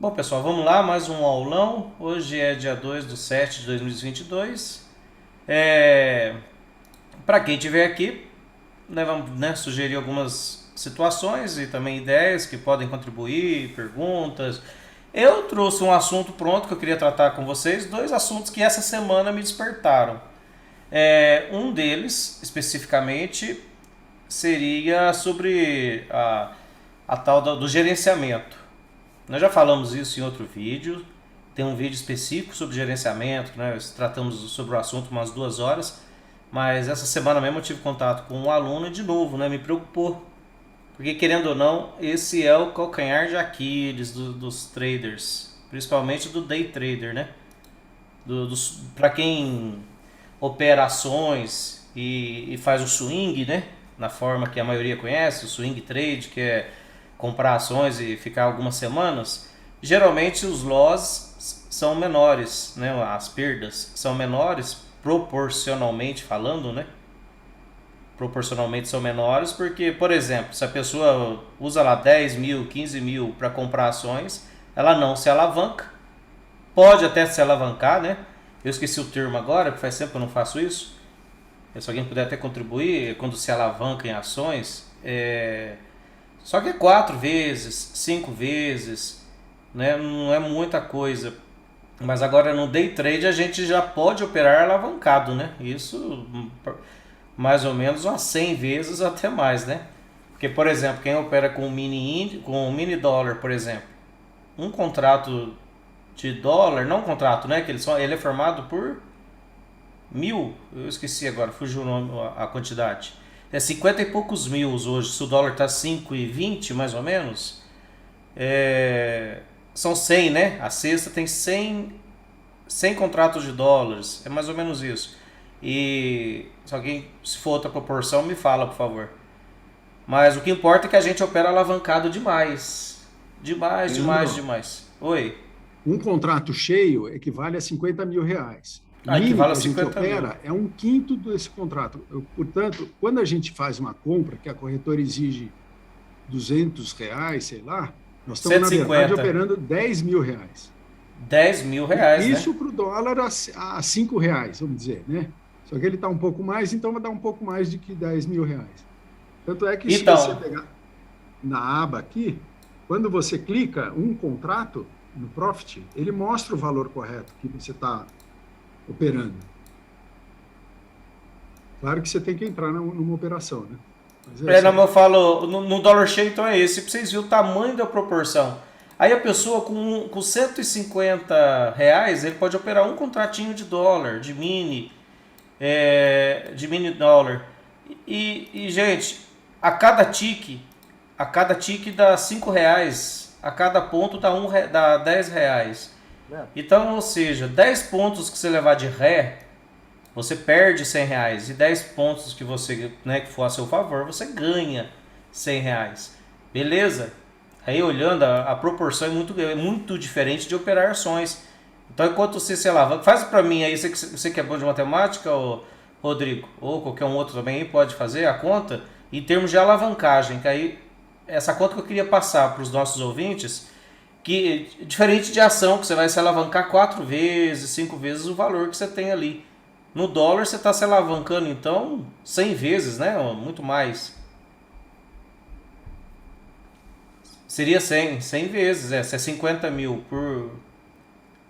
Bom, pessoal, vamos lá, mais um aulão. Hoje é dia 2/7/2022. É, Para quem estiver aqui, nós vamos, sugerir algumas situações e também ideias que podem contribuir, perguntas. Eu trouxe um assunto pronto que eu queria tratar com vocês, dois assuntos que essa semana me despertaram. Um deles, especificamente, seria sobre a tal do gerenciamento. Nós já falamos isso em outro vídeo. Tem um vídeo específico sobre gerenciamento, né? Tratamos sobre o assunto umas 2 horas. Mas essa semana mesmo eu tive contato com um aluno e de novo, né? Me preocupou. Porque querendo ou não, esse é o calcanhar de Aquiles dos traders. Principalmente do day trader, né? Para quem opera ações e faz o swing, né? Na forma que a maioria conhece, o swing trade, que é comprar ações e ficar algumas semanas, geralmente os loss são menores, né? As perdas são menores proporcionalmente falando, né? Proporcionalmente são menores porque, por exemplo, se a pessoa usa lá 10 mil, 15 mil para comprar ações, ela não se alavanca, pode até se alavancar, né? Eu esqueci o termo agora, porque faz tempo que eu não faço isso. Se alguém puder até contribuir, quando se alavanca em ações, só que é 4 vezes, 5 vezes, né? Não é muita coisa. Mas agora no day trade a gente já pode operar alavancado, né? Isso mais ou menos umas 100 vezes até mais, né? Porque, por exemplo, quem opera com com mini dólar, por exemplo, um contrato de dólar, não um contrato, né? Que ele é formado por 1.000, eu esqueci agora, fugiu o nome, a quantidade. É 50 e poucos mil hoje, se o dólar está 5,20 mais ou menos, são 100, né? A cesta tem 100 contratos de dólares, é mais ou menos isso. E se alguém, se for outra proporção, me fala, por favor. Mas o que importa é que a gente opera alavancado demais. Demais, demais, Leandro, demais. Oi. um contrato cheio equivale a 50 mil reais. O Ah, mini equivale que a a gente 50 mil. opera é um quinto desse contrato. Portanto, quando a gente faz uma compra que a corretora exige 200 reais, sei lá, nós estamos, cento e na verdade, cinquenta operando 10 mil reais. 10 mil E reais, né? isso para o dólar a 5 reais, vamos dizer, né? Só que ele está um pouco mais, então vai dar um pouco mais de que 10 mil reais. Tanto é que se você Então, pegar na aba aqui, quando você clica um contrato no Profit, ele mostra o valor correto que você está operando. Claro que você tem que entrar numa operação, né? Mas é não, só. eu falo, no dólar cheio, então é esse. Pra vocês verem o tamanho da proporção. Aí a pessoa com 150 reais, ele pode operar um contratinho de dólar, de mini dólar. Gente, a cada tique, a cada tique dá 5 reais, a cada ponto dá 10 reais. Então, ou seja, 10 pontos que você levar de ré, você perde 100 reais. E 10 pontos que você, né, que for a seu favor, você ganha 100 reais. Beleza? Aí olhando, a proporção é muito diferente de operar ações. Então enquanto você, sei lá, faz para mim aí, você que é bom de matemática, Rodrigo, ou qualquer um outro também pode fazer a conta, em termos de alavancagem, que aí essa conta que eu queria passar para os nossos ouvintes, que diferente de ação, que você vai se alavancar 4 vezes, 5 vezes o valor que você tem ali. No dólar você está se alavancando então 100 vezes, né? Muito mais. Seria 100 vezes, se é 50 mil por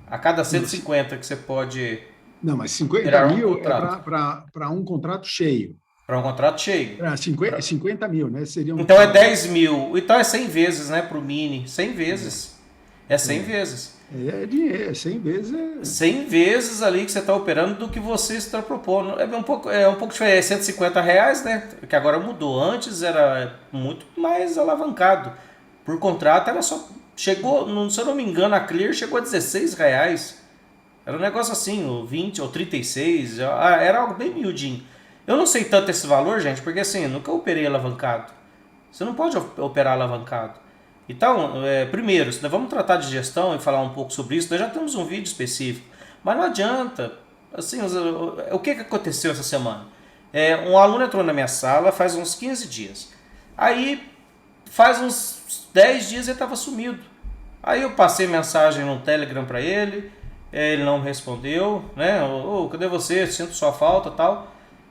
a cada Não, 150 que você pode não, mas 50 virar um mil é contrato. para um contrato cheio. Para um contrato cheio. Para 50 mil, né? Seriam. Então é 10 mil. Então é 100 vezes, né? Para o mini. 100 vezes. É 100 É, vezes. é dinheiro, 100 vezes 100 vezes ali que você está operando do que você está propondo. É um pouco diferente. É 150 reais, né? Que agora mudou. Antes era muito mais alavancado. Por contrato era só. Chegou, se eu não me engano, a Clear chegou a 16 reais. Era um negócio assim, ou 20 ou 36. Era algo bem miudinho. Eu não sei tanto esse valor, gente, porque assim, nunca operei alavancado. Você não pode operar alavancado. Então, primeiro, se nós vamos tratar de gestão e falar um pouco sobre isso, nós já temos um vídeo específico. Mas não adianta. Assim, o que aconteceu essa semana? Um aluno entrou na minha sala faz uns 15 dias. Aí, faz uns 10 dias ele estava sumido. Aí eu passei mensagem no Telegram para ele, ele não me respondeu, né? Cadê você? Sinto sua falta, tal.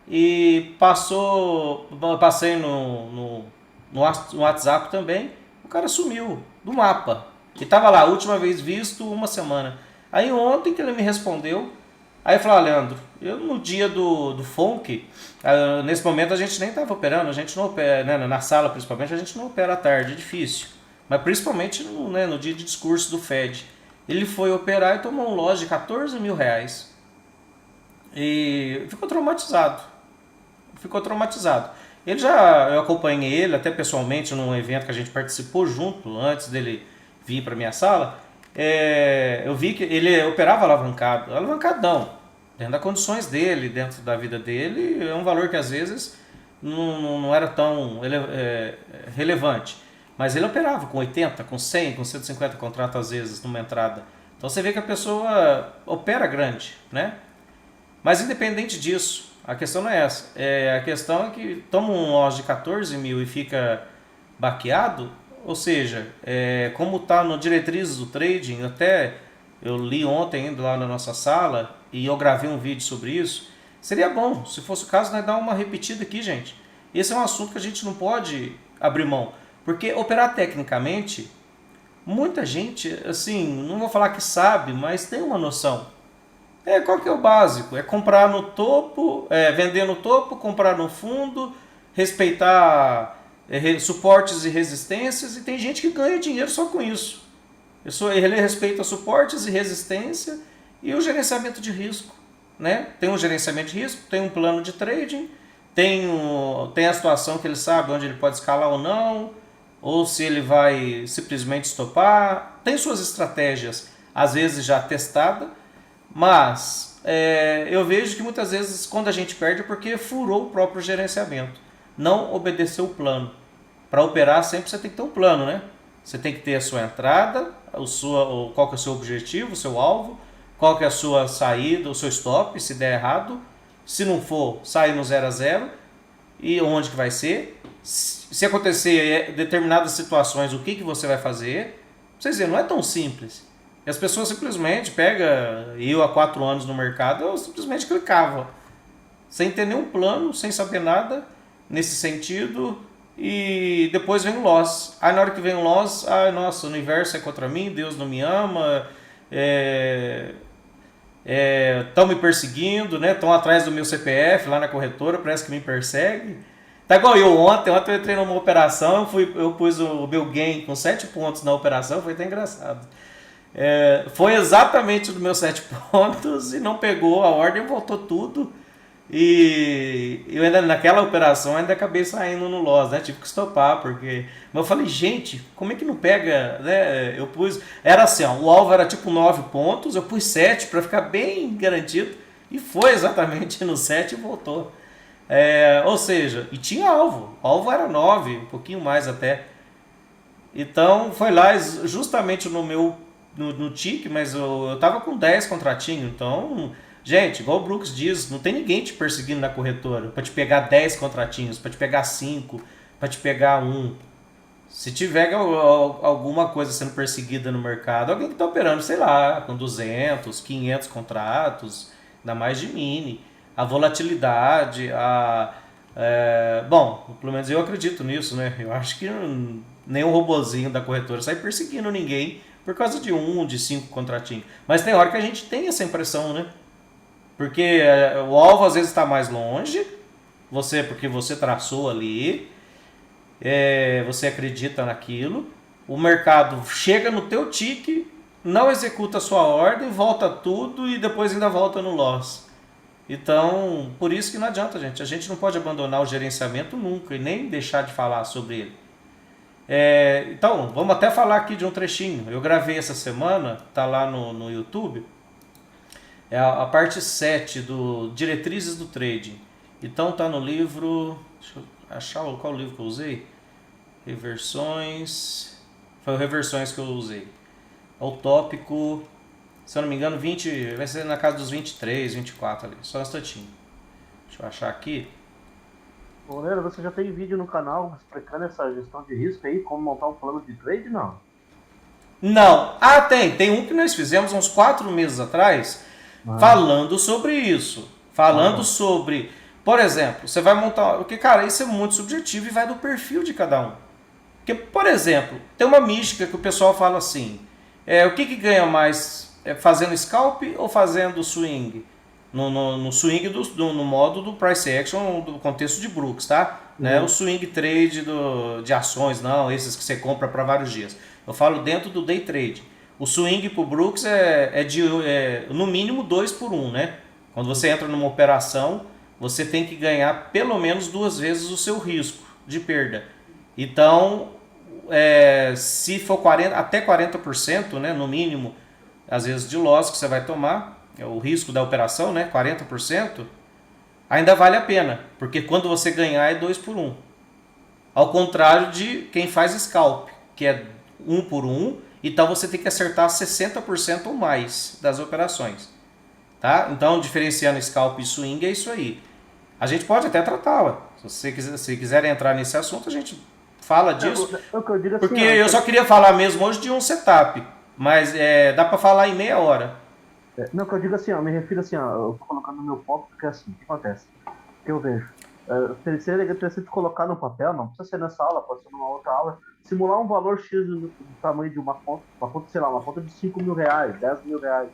E passei no WhatsApp também. O cara sumiu do mapa. E tava lá, última vez visto, uma semana. Aí ontem que ele me respondeu. Aí eu falei, Leandro, eu no dia do FONC, nesse momento a gente nem estava operando, a gente não opera, né, na sala principalmente, a gente não opera à tarde, é difícil. Mas principalmente no dia de discurso do Fed. Ele foi operar e tomou um loss de 14 mil reais. E ficou traumatizado. Ficou traumatizado. Eu acompanhei ele até pessoalmente num evento que a gente participou junto, antes dele vir para minha sala. Eu vi que ele operava alavancado. Alavancadão. Dentro das condições dele, dentro da vida dele, é um valor que às vezes não era tão relevante. Mas ele operava com 80, com 100, com 150 contratos às vezes numa entrada. Então você vê que a pessoa opera grande, né? Mas independente disso, a questão não é essa. A questão é que toma um loss de 14 mil e fica baqueado, ou seja, como está no diretrizes do trading, até eu li ontem ainda lá na nossa sala e eu gravei um vídeo sobre isso. Seria bom, se fosse o caso, nós dar uma repetida aqui, gente. Esse é um assunto que a gente não pode abrir mão, porque operar tecnicamente, muita gente, assim, não vou falar que sabe, mas tem uma noção. Qual que é o básico? É comprar no topo, vender no topo, comprar no fundo, respeitar suportes e resistências, e tem gente que ganha dinheiro só com isso. Ele respeita suportes e resistência e o gerenciamento de risco. Né? Tem um gerenciamento de risco, tem um plano de trading, tem a situação que ele sabe onde ele pode escalar ou não, ou se ele vai simplesmente estopar. Tem suas estratégias, às vezes já testadas, mas eu vejo que muitas vezes quando a gente perde é porque furou o próprio gerenciamento, não obedeceu o plano. Para operar sempre você tem que ter um plano, né? Você tem que ter a sua entrada, qual que é o seu objetivo, o seu alvo, qual que é a sua saída, o seu stop, se der errado. Se não for, sair no 0 a 0 e onde que vai ser. Se acontecer determinadas situações, o que você vai fazer. Vocês verem, não é tão simples. E as pessoas simplesmente pegam, eu há 4 anos no mercado, eu simplesmente clicava, sem ter nenhum plano, sem saber nada nesse sentido, e depois vem o loss. Aí na hora que vem o loss, nossa, o universo é contra mim, Deus não me ama, estão me perseguindo, né? Estão atrás do meu CPF lá na corretora, parece que me persegue. Tá igual eu ontem eu entrei numa operação, eu pus o meu gain com 7 pontos na operação, foi até engraçado. Foi exatamente dos meus 7 pontos e não pegou a ordem, voltou tudo. E eu ainda naquela operação ainda acabei saindo no loss, né? Tive que estopar, porque. Mas eu falei, gente, como é que não pega, né? Eu pus. Era assim, ó, o alvo era tipo 9 pontos, eu pus 7 para ficar bem garantido. E foi exatamente no 7 e voltou. Ou seja, e tinha alvo. O alvo era 9, um pouquinho mais até. Então foi lá justamente no meu. No tique, mas eu tava com 10 contratinhos, então. Gente, igual o Brooks diz, não tem ninguém te perseguindo na corretora para te pegar 10 contratinhos, para te pegar 5, para te pegar 1. Se tiver alguma coisa sendo perseguida no mercado, alguém que está operando, sei lá, com 200, 500 contratos, ainda mais de mini, a volatilidade, bom, pelo menos eu acredito nisso, né? Eu acho que nenhum robozinho da corretora sai perseguindo ninguém por causa de 1, de 5 contratinhos. Mas tem hora que a gente tem essa impressão, né? Porque o alvo às vezes está mais longe, porque você traçou ali, você acredita naquilo, o mercado chega no teu tique, não executa a sua ordem, volta tudo e depois ainda volta no loss. Então, por isso que não adianta, gente. A gente não pode abandonar o gerenciamento nunca e nem deixar de falar sobre ele. Então, vamos até falar aqui de um trechinho. Eu gravei essa semana, tá lá no YouTube. É a parte 7 do Diretrizes do Trading. Então tá no livro. Deixa eu achar qual livro que eu usei. Reversões. Foi o Reversões que eu usei. O tópico, se eu não me engano, 20. Vai ser na casa dos 23, 24 ali. Só um instantinho. Deixa eu achar aqui. Ô, Leandro, você já tem vídeo no canal explicando essa gestão de risco aí, como montar um plano de trade, não? Não. Ah, tem um que nós fizemos uns 4 meses atrás, falando sobre isso. Falando sobre, por exemplo, você vai montar... Porque, cara, isso é muito subjetivo e vai do perfil de cada um. Porque, por exemplo, tem uma mística que o pessoal fala assim, o que ganha mais, fazendo scalp ou fazendo swing? No swing, no modo do price action, do contexto de Brooks, tá? Não é o swing trade de ações, não, esses que você compra para vários dias. Eu falo dentro do day trade. O swing pro Brooks é no mínimo 2 por 1, né? Quando você entra numa operação, você tem que ganhar pelo menos 2 vezes o seu risco de perda. Então, se for até 40%, né, no mínimo, às vezes de loss que você vai tomar, o risco da operação, né, 40%, ainda vale a pena, porque quando você ganhar é 2 por 1. Ao contrário de quem faz scalp, que é 1 por 1, então você tem que acertar 60% ou mais das operações. Tá? Então, diferenciando scalp e swing é isso aí. A gente pode até tratar, ué. Se quiserem entrar nesse assunto, a gente fala disso. Porque eu só queria falar mesmo hoje de um setup, mas dá para falar em meia hora. Não, que eu digo assim, ó, me refiro assim, ó, eu tô colocando no meu ponto, porque assim, o que acontece? O que eu vejo? Seria interessante colocar no papel, não precisa ser nessa aula, pode ser numa outra aula, simular um valor X do tamanho de uma conta, sei lá, uma conta de 5 mil reais, 10 mil reais,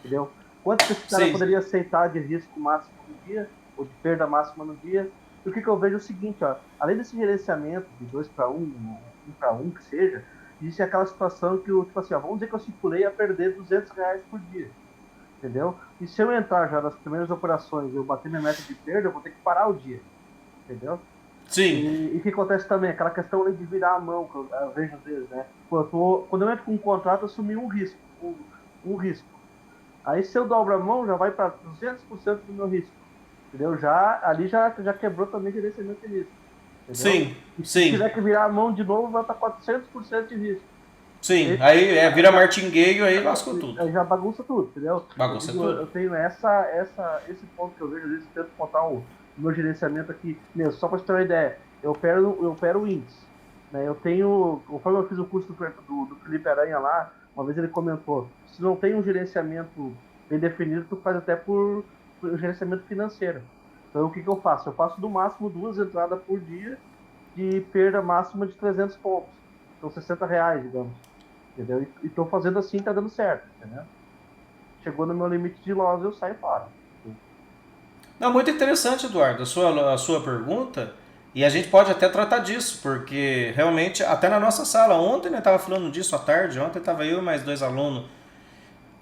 entendeu? Quanto que esse cara poderia aceitar de risco máximo no dia, ou de perda máxima no dia? E o que eu vejo é o seguinte, ó, além desse gerenciamento de 2 para 1, 1 para 1 que seja, existe aquela situação que, tipo assim, ó, vamos dizer que eu estipulei a perder 200 reais por dia. Entendeu? E se eu entrar já nas primeiras operações e eu bater minha meta de perda, eu vou ter que parar o dia. Entendeu? Sim. E o que acontece também? Aquela questão de virar a mão, que eu vejo às vezes, né? Quando eu entro com um contrato, eu assumi um risco. Um risco. Aí se eu dobro a mão, já vai para 200% do meu risco. Entendeu? Ali já quebrou também o gerenciamento de risco. Entendeu? Sim, e se tiver que virar a mão de novo, vai para 400% de risco. Sim, aí vira martingale, aí lascou tudo. Aí já bagunça tudo, entendeu? Bagunça tudo. Eu tenho esse ponto que eu vejo, às vezes eu tento montar o meu gerenciamento aqui, mesmo, só para você ter uma ideia, eu opero o índice, né? Eu tenho, conforme eu fiz o curso do Felipe Aranha lá, uma vez ele comentou, se não tem um gerenciamento bem definido, tu faz até por gerenciamento financeiro. Então o que eu faço? Eu faço no máximo 2 entradas por dia de perda máxima de 300 pontos. Então 60 reais, digamos. Entendeu? E tô fazendo assim, tá dando certo, entendeu? Chegou no meu limite de loss, eu saio fora. Não, muito interessante, Eduardo, a sua pergunta. E a gente pode até tratar disso, porque realmente, até na nossa sala, ontem eu estava falando disso à tarde, ontem estava eu e mais 2 alunos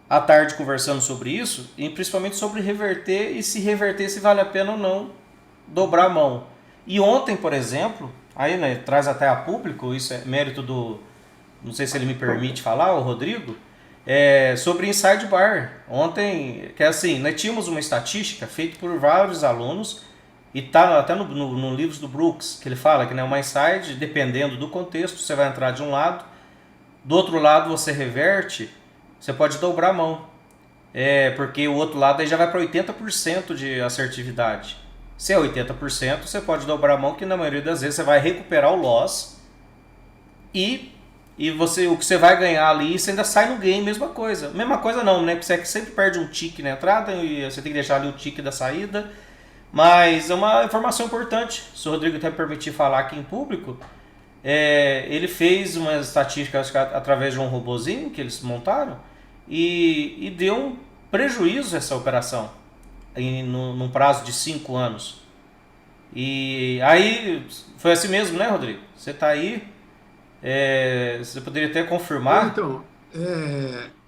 à tarde conversando sobre isso, e principalmente sobre reverter e se vale a pena ou não dobrar a mão. E ontem, por exemplo, aí né, traz até a público, isso é mérito do... Não sei se ele me permite falar, o Rodrigo, sobre Inside Bar. Ontem, que é assim, nós tínhamos uma estatística feita por vários alunos, e tá até no livro do Brooks, que ele fala que né, uma inside, dependendo do contexto, você vai entrar de um lado, do outro lado você reverte, você pode dobrar a mão. Porque o outro lado aí já vai para 80% de assertividade. Se é 80%, você pode dobrar a mão, que na maioria das vezes você vai recuperar o loss e o que você vai ganhar ali, você ainda sai no game, mesma coisa. Mesma coisa não, né? Porque você sempre perde um tique na entrada e você tem que deixar ali o tique da saída. Mas é uma informação importante, se o Rodrigo até permitir falar aqui em público. Ele fez uma estatística, acho que através de um robozinho que eles montaram, e deu um prejuízo essa operação num prazo de 5 anos. E aí, foi assim mesmo, né, Rodrigo? Você está aí, você poderia até confirmar? Então,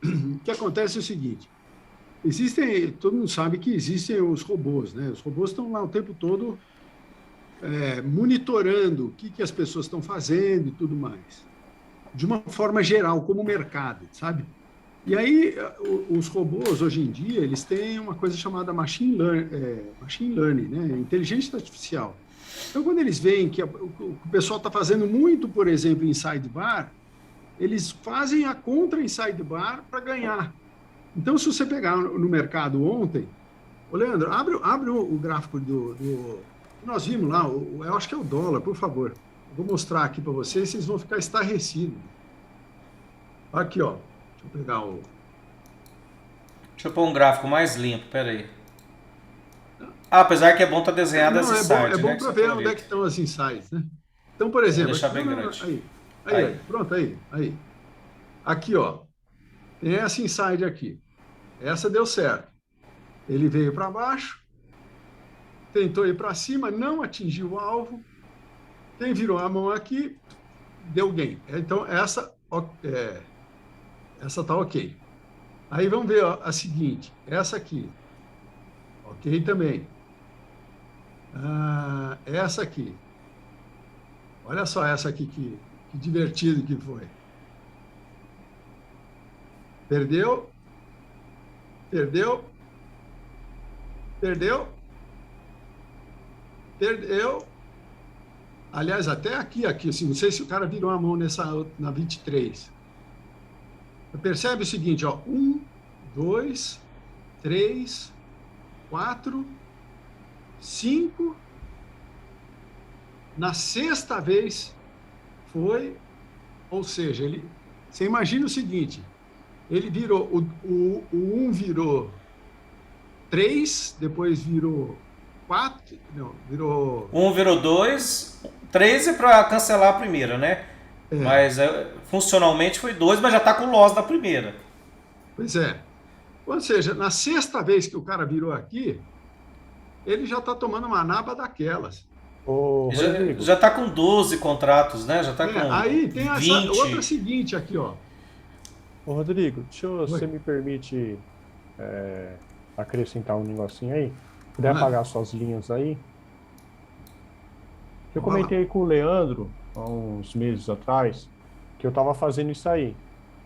o que acontece é o seguinte, todo mundo sabe que existem os robôs, né? Os robôs estão lá o tempo todo monitorando o que as pessoas estão fazendo e tudo mais, de uma forma geral, como o mercado, sabe? E aí, os robôs, hoje em dia, eles têm uma coisa chamada machine learning, né? Inteligência artificial. Então, quando eles veem que o pessoal está fazendo muito, por exemplo, em sidebar, eles fazem a contra em sidebar para ganhar. Então, se você pegar no mercado ontem, Leandro, abre o gráfico do que nós vimos lá, eu acho que é o dólar, por favor. Eu vou mostrar aqui para vocês vão ficar estarrecidos. Aqui, ó. Deixa eu pegar o... Deixa eu pôr um gráfico mais limpo, peraí. Apesar que é bom estar desenhado as Não, insides, é né? bom Que para você ver falou onde é ali. que estão as insights, né? Então, por Vou exemplo, deixar aqui, bem não, grande. aí, pronto, aí. Aqui, ó, tem essa inside aqui. Essa deu certo. Ele veio para baixo, tentou ir para cima, não atingiu o alvo. Quem virou a mão aqui, deu gain. Então, essa tá ok. Aí vamos ver ó, a seguinte, essa aqui, ok também. Essa aqui. Olha só essa aqui, que divertido que foi. Perdeu, perdeu, perdeu, perdeu. Aliás, até aqui, assim, não sei se o cara virou a mão na 23. Percebe o seguinte, ó, 1, 2, 3, 4, 5. Na sexta vez foi, ou seja, você imagina o seguinte, ele virou, o 1 virou 3, depois virou 4, não, virou... Um virou 2, 3 é pra cancelar a primeira, né? É, Mas funcionalmente foi 2, mas já tá com o loss da primeira. pois é. Ou seja, na sexta vez que o cara virou aqui, ele já está tomando uma naba daquelas. Ô, Já, Rodrigo, já tá com 12 contratos, né? Já tá com Aí tem essa outra 20. seguinte aqui, ó. você Oi. me permite acrescentar um negocinho aí? Puder Vai, apagar suas linhas aí? Eu vai lá. comentei com o Leandro, há uns meses atrás, que eu estava fazendo isso aí.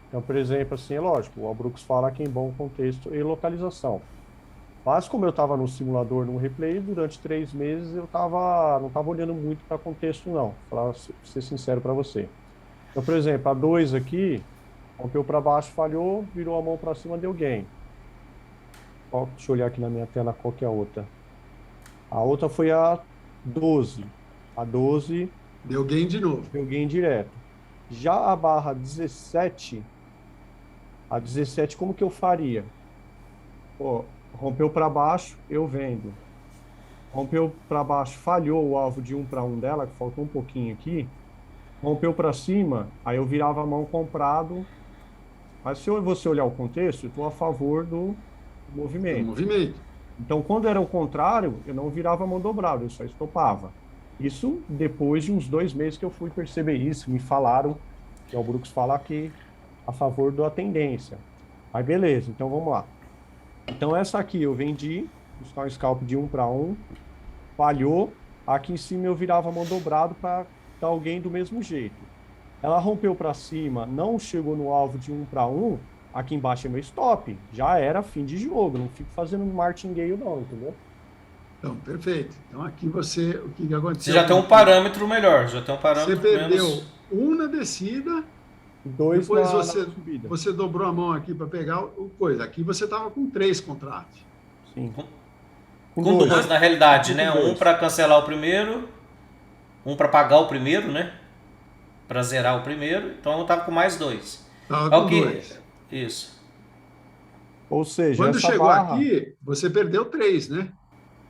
Então, por exemplo, assim, é lógico, o Albrooks fala que em bom contexto e localização. Mas como eu estava no simulador, no replay, durante 3 meses não estava olhando muito para contexto, não. Para ser sincero para você. Então, por exemplo, a 2 aqui, rompeu para baixo, falhou, virou a mão para cima, deu gain. Deixa eu olhar aqui na minha tela qual que é a outra. A outra foi a 12. A 12 Deu gain de novo. deu gain direto. Já a barra 17, a 17 como que eu faria? Pô, rompeu para baixo, eu vendo. Rompeu para baixo, falhou o alvo de 1 para 1 dela, que faltou um pouquinho aqui. Rompeu para cima, aí eu virava a mão comprado. Mas se você olhar o contexto, eu estou a favor do Do movimento. movimento. Então, quando era o contrário, eu não virava a mão dobrada, eu só estopava. Isso depois de uns 2 meses que eu fui perceber isso. Me falaram, que o Brooks fala que a favor da tendência. Aí, beleza, então vamos lá. Então, essa aqui eu vendi, buscar um scalp de 1 para 1, falhou. Aqui em cima eu virava a mão dobrado para dar alguém do mesmo jeito. Ela rompeu para cima, não chegou no alvo de 1 para 1, aqui embaixo é meu stop. Já era fim de jogo, não fico fazendo martingale não, entendeu? Então, perfeito. Então, aqui o que Você aconteceu? já tem um parâmetro melhor, já tem um Você parâmetro perdeu menos. um na descida, 2 depois na subida. você dobrou a mão aqui para pegar o coisa. Aqui você estava com 3 contratos. Sim. Com dois. dois, na realidade, Com né? dois. Um para cancelar o primeiro, um para pagar o primeiro, né? Para zerar o primeiro. Então eu tava com mais 2. Estava É o com que? 2. Isso. Ou seja, Quando essa chegou barra... aqui, você perdeu 3, né?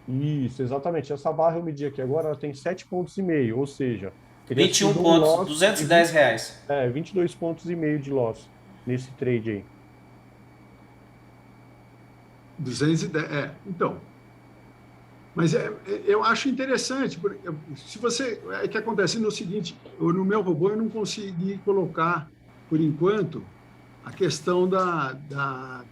Isso, exatamente. Essa barra eu medi aqui agora, ela tem 7,5 pontos, ou seja, teria 21 sido um pontos, loss R$210. 22,5 pontos de loss nesse trade aí. 210. Então. Mas eu acho interessante, porque se você. É que acontece no seguinte: no meu robô eu não consegui colocar, por enquanto, a questão da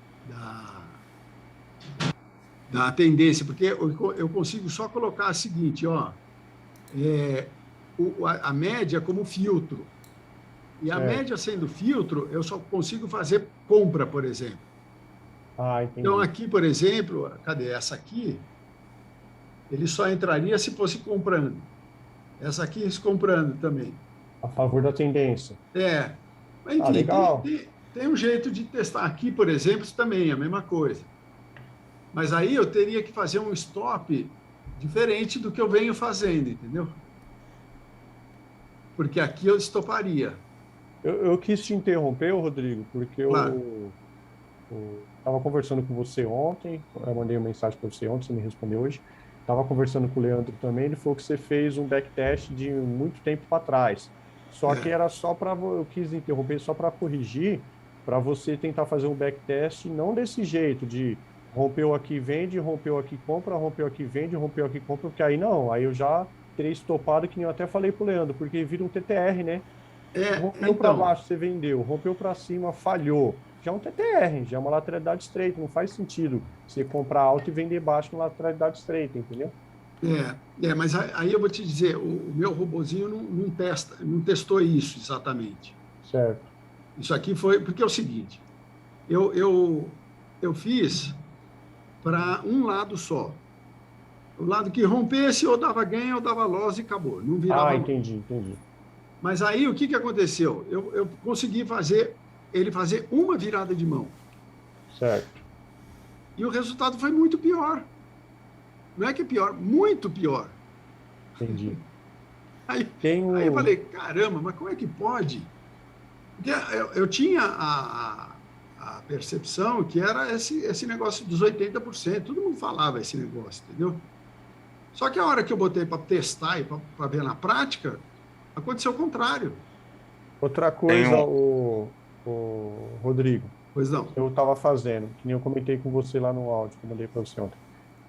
tendência, porque eu consigo só colocar a seguinte, ó, a média como filtro. E a média sendo filtro, eu só consigo fazer compra, por exemplo. Ah, entendi. Então, aqui, por exemplo, cadê essa aqui? Ele só entraria se fosse comprando. Essa aqui se comprando também. A favor da tendência. Mas, enfim, legal. tem um jeito de testar. Aqui, por exemplo, também é a mesma coisa. Mas aí eu teria que fazer um stop diferente do que eu venho fazendo, entendeu? Porque aqui eu estoparia. Eu quis te interromper, Rodrigo, porque Claro. eu estava conversando com você ontem, eu mandei uma mensagem para você ontem, você me respondeu hoje. Estava conversando com o Leandro também, ele falou que você fez um backtest de muito tempo para trás. Só que É, era só para, eu quis interromper só para corrigir, para você tentar fazer um backtest não desse jeito, de rompeu aqui, vende, rompeu aqui, compra, rompeu aqui, vende, rompeu aqui, compra, porque aí não, aí eu já teria estopado, que nem eu até falei para o Leandro, porque vira um TTR, né? Rompeu para então, baixo, você vendeu. Rompeu para cima, falhou. Já é um TTR, já é uma lateralidade estreita. Não faz sentido você comprar alto e vender baixo na lateralidade estreita, entendeu? mas aí eu vou te dizer, o meu robozinho não testou isso exatamente. Certo. Isso aqui foi, porque é o seguinte, eu fiz para um lado só. O lado que rompesse, ou dava ganho, ou dava loss e acabou. Não Ah, virava. entendi, entendi. Mas aí o que aconteceu? Eu consegui fazer ele fazer uma virada de mão. Certo, E o resultado foi muito pior. Não é que é pior, muito pior. entendi. Aí, aí eu Tenho. falei, caramba, mas como é que pode? Porque eu tinha a percepção que era esse negócio dos 80%. Todo mundo falava esse negócio, entendeu? Só que a hora que eu botei para testar e para ver na prática, aconteceu o contrário. Outra coisa, Tenho. o Rodrigo, Pois não. eu estava fazendo, que nem eu comentei com você lá no áudio que eu mandei para você ontem.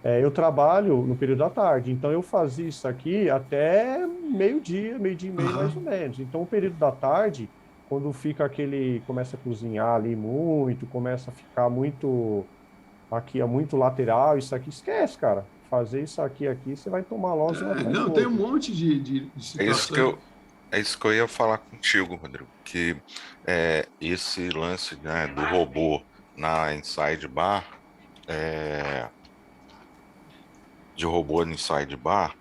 Eu trabalho no período da tarde, então eu fazia isso aqui até meio-dia e meio mais ou Aham. menos. Então, o período da tarde, quando fica aquele, começa a cozinhar ali muito, começa a ficar muito, aqui é muito lateral, isso aqui esquece, cara. Fazer isso aqui, você vai tomar loss um atrás Não, do tem um outro. monte de É isso que situações. eu, é isso que eu ia falar contigo, Rodrigo. Que esse lance, né, do robô na Inside Bar, é, de robô no Inside Bar,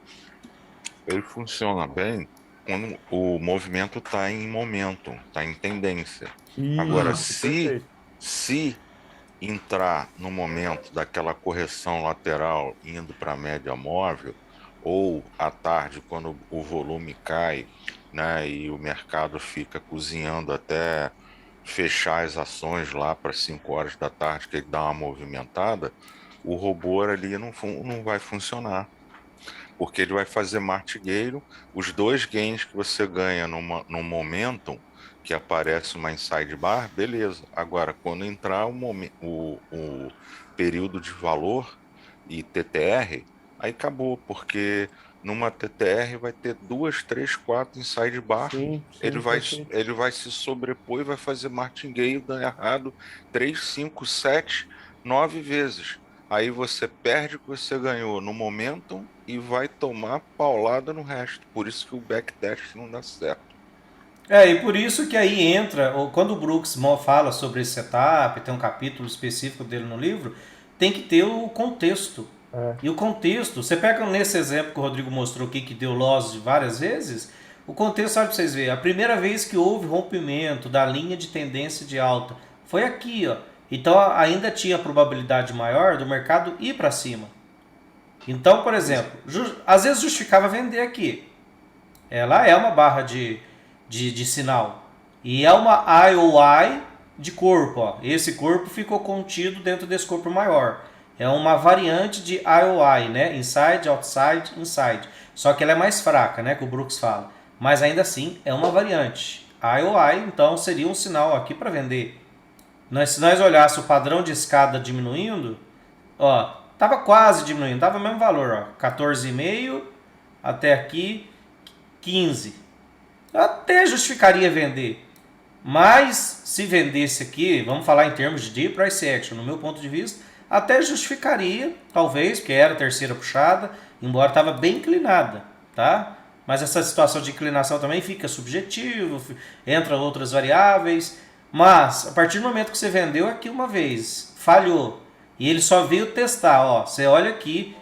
ele funciona bem quando o movimento está em momentum, está em tendência. Agora, Aham. Isso, se perfeito. se entrar no momento daquela correção lateral indo para a média móvel, ou à tarde, quando o volume cai, né, e o mercado fica cozinhando até fechar as ações lá para 5 horas da tarde, que ele dá uma movimentada, o robô ali não vai funcionar, porque ele vai fazer martingale, os dois gains que você ganha no momentum, que aparece uma inside bar, beleza. Agora, quando entrar o período de valor e TTR, aí acabou, porque numa TTR vai ter duas, três, quatro inside bar, Sim, ele sim, vai, perfeito. ele vai se sobrepor e vai fazer martingale dando errado 3, 5, 7, 9 vezes. Aí você perde o que você ganhou no momentum e vai tomar paulada no resto. Por isso que o backtest não dá certo. E por isso que aí entra, ou quando o Brooks fala sobre esse setup, tem um capítulo específico dele no livro, tem que ter o contexto. É, E o contexto, você pega nesse exemplo que o Rodrigo mostrou aqui, que deu loss de várias vezes, o contexto, sabe pra vocês verem, a primeira vez que houve rompimento da linha de tendência de alta foi aqui, ó. Então ainda tinha a probabilidade maior do mercado ir para cima. Então, por exemplo, às vezes justificava vender aqui. Ela é uma barra de sinal. E é uma IOI de corpo. Ó. Esse corpo ficou contido dentro desse corpo maior. É uma variante de IOI, né? Inside, outside, inside. Só que ela é mais fraca, né? Que o Brooks fala. Mas ainda assim é uma variante. IOI, então, seria um sinal aqui para vender. Se nós olhássemos o padrão de escada diminuindo, ó, tava quase diminuindo, tava o mesmo valor, ó, 14,5 até aqui 15. Até justificaria vender. Mas se vendesse aqui, vamos falar em termos de deep price action, no meu ponto de vista, até justificaria, talvez, porque era a terceira puxada, embora estava bem inclinada, tá? Mas essa situação de inclinação também fica subjetivo, entra outras variáveis. Mas a partir do momento que você vendeu aqui uma vez, falhou, e ele só veio testar, ó, você olha aqui,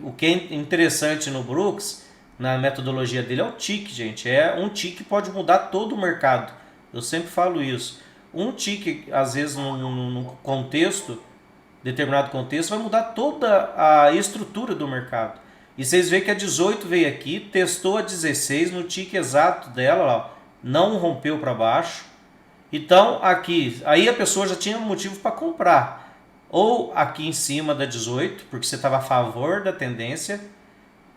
o que é interessante no Brooks, na metodologia dele, é o tick, gente. Um tick pode mudar todo o mercado. Eu sempre falo isso. Um tick, às vezes, num contexto, determinado contexto, vai mudar toda a estrutura do mercado. E vocês veem que a 18 veio aqui, testou a 16 no tick exato dela, ó, não rompeu para baixo. Então aqui, aí a pessoa já tinha motivo para comprar. Ou aqui em cima da 18, porque você estava a favor da tendência,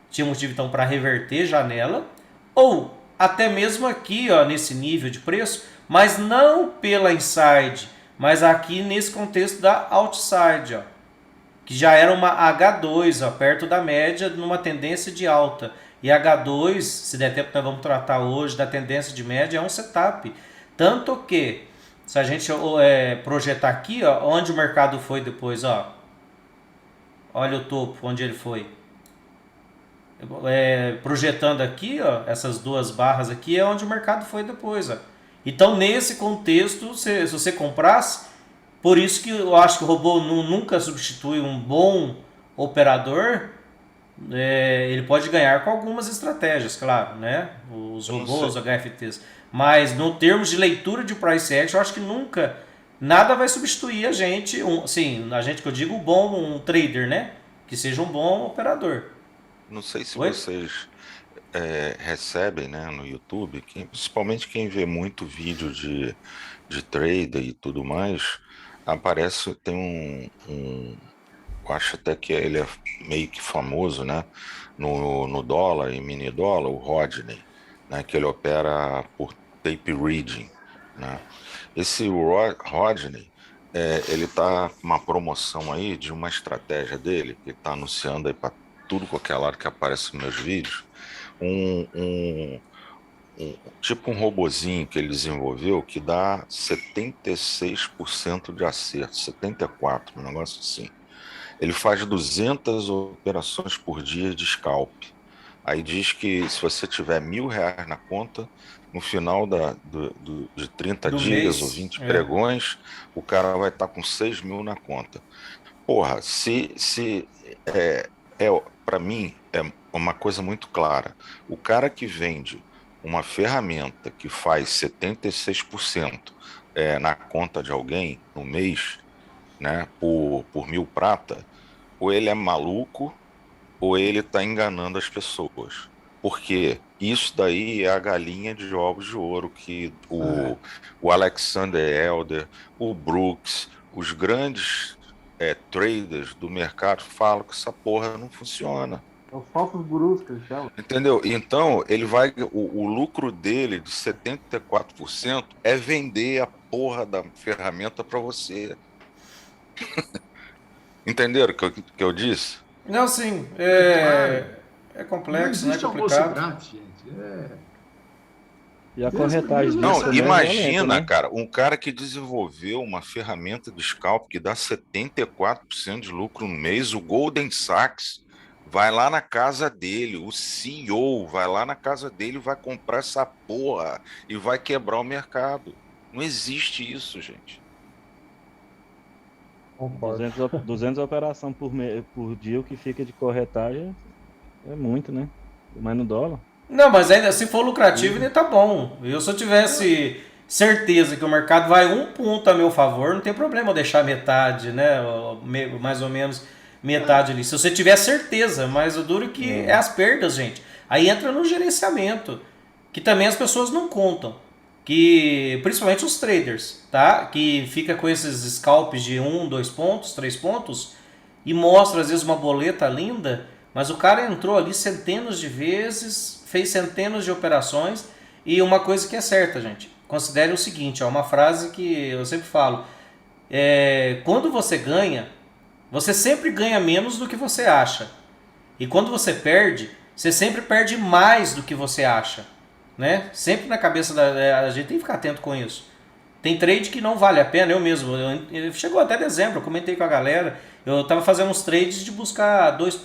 tinha motivo então para reverter janela, ou até mesmo aqui, ó, nesse nível de preço, mas não pela inside, mas aqui nesse contexto da outside, ó, que já era uma H2, ó, perto da média, numa tendência de alta. E H2, se der tempo nós vamos tratar hoje da tendência de média, é um setup. Tanto que, se a gente projetar aqui, ó, onde o mercado foi depois, ó, olha o topo, onde ele foi. Projetando aqui, ó, essas duas barras aqui, é onde o mercado foi depois. Ó. Então, nesse contexto, se você comprasse, por isso que eu acho que o robô nunca substitui um bom operador. Ele pode ganhar com algumas estratégias, claro, né? Os robôs, os HFTs. Mas no termos de leitura de price action, eu acho que nunca nada vai substituir a gente, a gente que eu digo, um trader, né? Que seja um bom operador. Não sei se vocês recebem, né, no YouTube, principalmente quem vê muito vídeo de trader e tudo mais, aparece, tem eu acho até que ele é meio que famoso, né, no dólar e mini dólar, o Rodney, né, que ele opera por tape reading, né. Esse Rodney, ele tá com uma promoção aí de uma estratégia dele, que ele tá anunciando aí para tudo qualquer lado que aparece nos meus vídeos, tipo um robozinho que ele desenvolveu que dá 76% de acerto, 74%, um negócio assim. Ele faz 200 operações por dia de scalp. Aí diz que se você tiver R$1.000 na conta, no final de 30 dias ou 20 pregões, o cara vai estar com 6.000 na conta. Porra, para mim é uma coisa muito clara. O cara que vende uma ferramenta que faz 76% na conta de alguém no mês, né, por 1.000 prata, ou ele é maluco ou ele está enganando as pessoas. Porque isso daí é a galinha de ovos de ouro que o Alexander Elder, o Brooks, os grandes traders do mercado falam que essa porra não funciona. Os falsos gurus que eles chamam. Entendeu? Então, ele vai. O lucro dele de 74% é vender a porra da ferramenta para você. Entenderam o que eu disse? Não, sim. É complexo, não né? existe almoço Complicado. grátis, gente. E a corretagem Não, disso também imagina, lento, né? cara, um cara que desenvolveu uma ferramenta de scalp que dá 74% de lucro no mês, o Golden Sachs vai lá na casa dele, o CEO vai lá na casa dele, vai comprar essa porra e vai quebrar o mercado. Não existe isso, gente. Concordo. 200 operações por dia, o que fica de corretagem é muito, né? Mas no dólar. Não, mas ainda se for lucrativo, ainda tá bom. Se eu tivesse certeza que o mercado vai um ponto a meu favor, não tem problema eu deixar metade, né? Mais ou menos metade ali. Se você tiver certeza, mas o duro que é as perdas, gente. Aí entra no gerenciamento, que também as pessoas não contam. Que, principalmente os traders, tá? Que fica com esses scalps de 1, 2 pontos, 3 pontos e mostra às vezes uma boleta linda, mas o cara entrou ali centenas de vezes, fez centenas de operações. E uma coisa que é certa, gente, considere o seguinte, uma frase que eu sempre falo, quando você ganha, você sempre ganha menos do que você acha, e quando você perde, você sempre perde mais do que você acha, né? Sempre na cabeça a gente tem que ficar atento com isso. Tem trade que não vale a pena, eu mesmo, chegou até dezembro, eu comentei com a galera, eu estava fazendo uns trades de buscar 2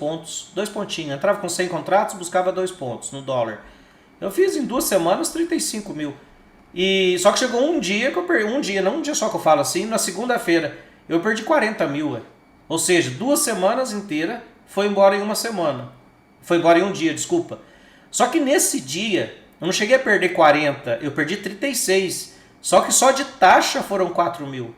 pontinhos, entrava com 100 contratos, buscava 2 pontos no dólar. Eu fiz em 2 semanas 35 mil. E só que chegou um dia que eu perdi, não um dia só que eu falo assim, na segunda-feira eu perdi 40 mil. Ou seja, 2 semanas inteiras foi embora em uma semana. Foi embora em um dia, desculpa. Só que nesse dia, eu não cheguei a perder 40, eu perdi 36. Só que só de taxa foram 4 mil.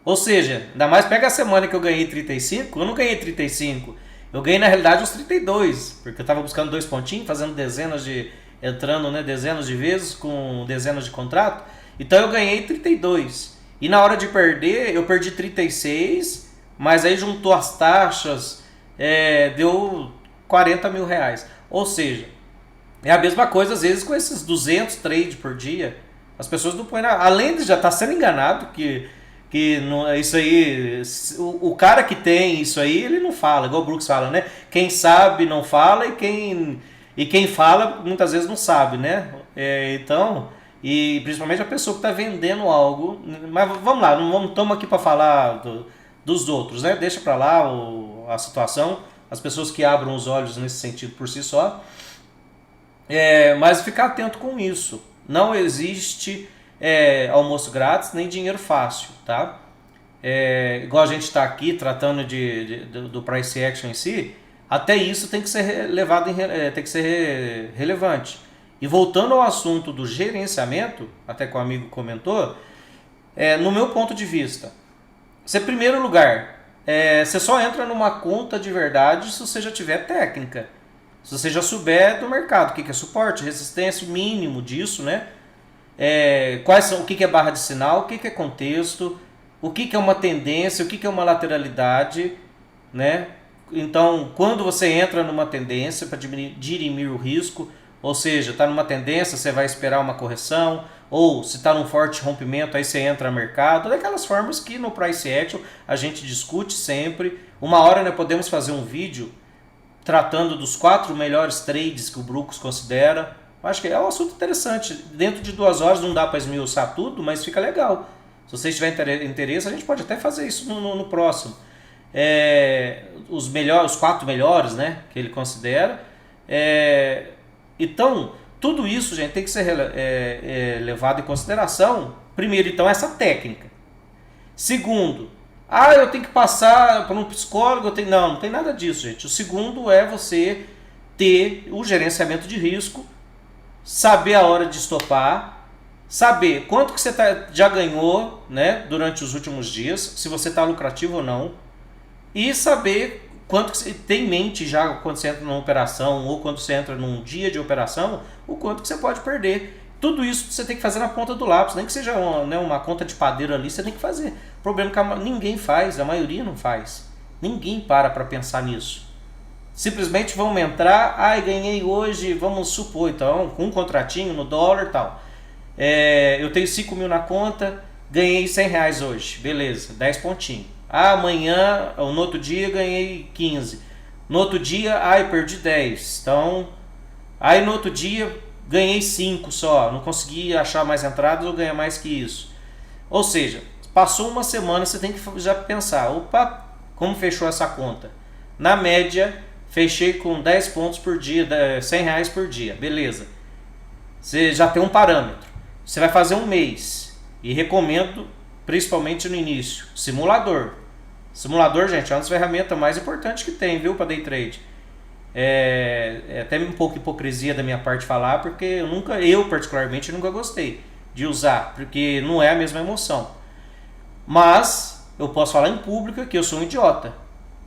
Ou seja, ainda mais pega a semana que eu ganhei 35, eu não ganhei 35. Eu ganhei na realidade os 32, porque eu estava buscando 2 pontinhos, fazendo dezenas de entrando, né, dezenas de vezes com dezenas de contrato. Então eu ganhei 32. E na hora de perder, eu perdi 36, mas aí juntou as taxas, deu 40 mil reais. Ou seja, é a mesma coisa às vezes com esses 200 trades por dia. As pessoas não põem nada. Além de já estar sendo enganado, que não, isso aí, o cara que tem isso aí, ele não fala, igual o Brooks fala, né? Quem sabe não fala e quem fala muitas vezes não sabe, né? Então, e principalmente a pessoa que está vendendo algo. Mas vamos lá, não estamos aqui para falar dos outros, né? Deixa para lá a situação, as pessoas que abram os olhos nesse sentido por si só. Mas ficar atento com isso. Não existe almoço grátis nem dinheiro fácil, tá? Igual a gente está aqui tratando do price action em si, até isso tem que ser levado tem que ser relevante. E voltando ao assunto do gerenciamento, até que o amigo comentou, no meu ponto de vista, você, em primeiro lugar, você só entra numa conta de verdade se você já tiver técnica. Se você já souber do mercado, o que é suporte, resistência, o mínimo disso, né? O que é barra de sinal, o que é contexto, o que é uma tendência, o que é uma lateralidade, né? Então, quando você entra numa tendência para dirimir o risco, ou seja, está numa tendência, você vai esperar uma correção, ou se está num forte rompimento, aí você entra no mercado, daquelas formas que no Price Action a gente discute sempre. Uma hora nós podemos fazer um vídeo tratando dos 4 melhores trades que o Brooks considera. Acho que é um assunto interessante. Dentro de 2 horas não dá para esmiuçar tudo, mas fica legal. Se vocês tiverem interesse, a gente pode até fazer isso no próximo. Os 4 melhores, né, que ele considera. Então, tudo isso, gente, tem que ser levado em consideração. Primeiro, então, essa técnica. Segundo, eu tenho que passar por um psicólogo. Não tem nada disso, gente. O segundo é você ter o gerenciamento de risco, saber a hora de estopar, saber quanto que você já ganhou, né, durante os últimos dias, se você está lucrativo ou não, e saber quanto que você tem em mente já quando você entra numa operação ou quando você entra num dia de operação, o quanto que você pode perder. Tudo isso você tem que fazer na ponta do lápis, nem que seja uma conta de padeiro ali, você tem que fazer. O problema é que ninguém faz, a maioria não faz. Ninguém para pensar nisso. Simplesmente vão entrar, ganhei hoje, vamos supor, então, com um contratinho no dólar e tal. Eu tenho 5 mil na conta, ganhei 100 reais hoje, beleza, 10 pontinhos. Amanhã, ou no outro dia, ganhei 15. No outro dia, eu perdi 10. Então, aí no outro dia, ganhei 5 só, não consegui achar mais entradas ou ganhar mais que isso. Ou seja, passou uma semana, você tem que já pensar, opa, como fechou essa conta? Na média, fechei com 10 pontos por dia, 100 reais por dia, beleza. Você já tem um parâmetro. Você vai fazer um mês, e recomendo, principalmente no início, simulador. Simulador, gente, é uma das ferramentas mais importantes que tem, viu, para day trade. Até um pouco de hipocrisia da minha parte falar, porque eu particularmente nunca gostei de usar, porque não é a mesma emoção. Mas eu posso falar em público que eu sou um idiota,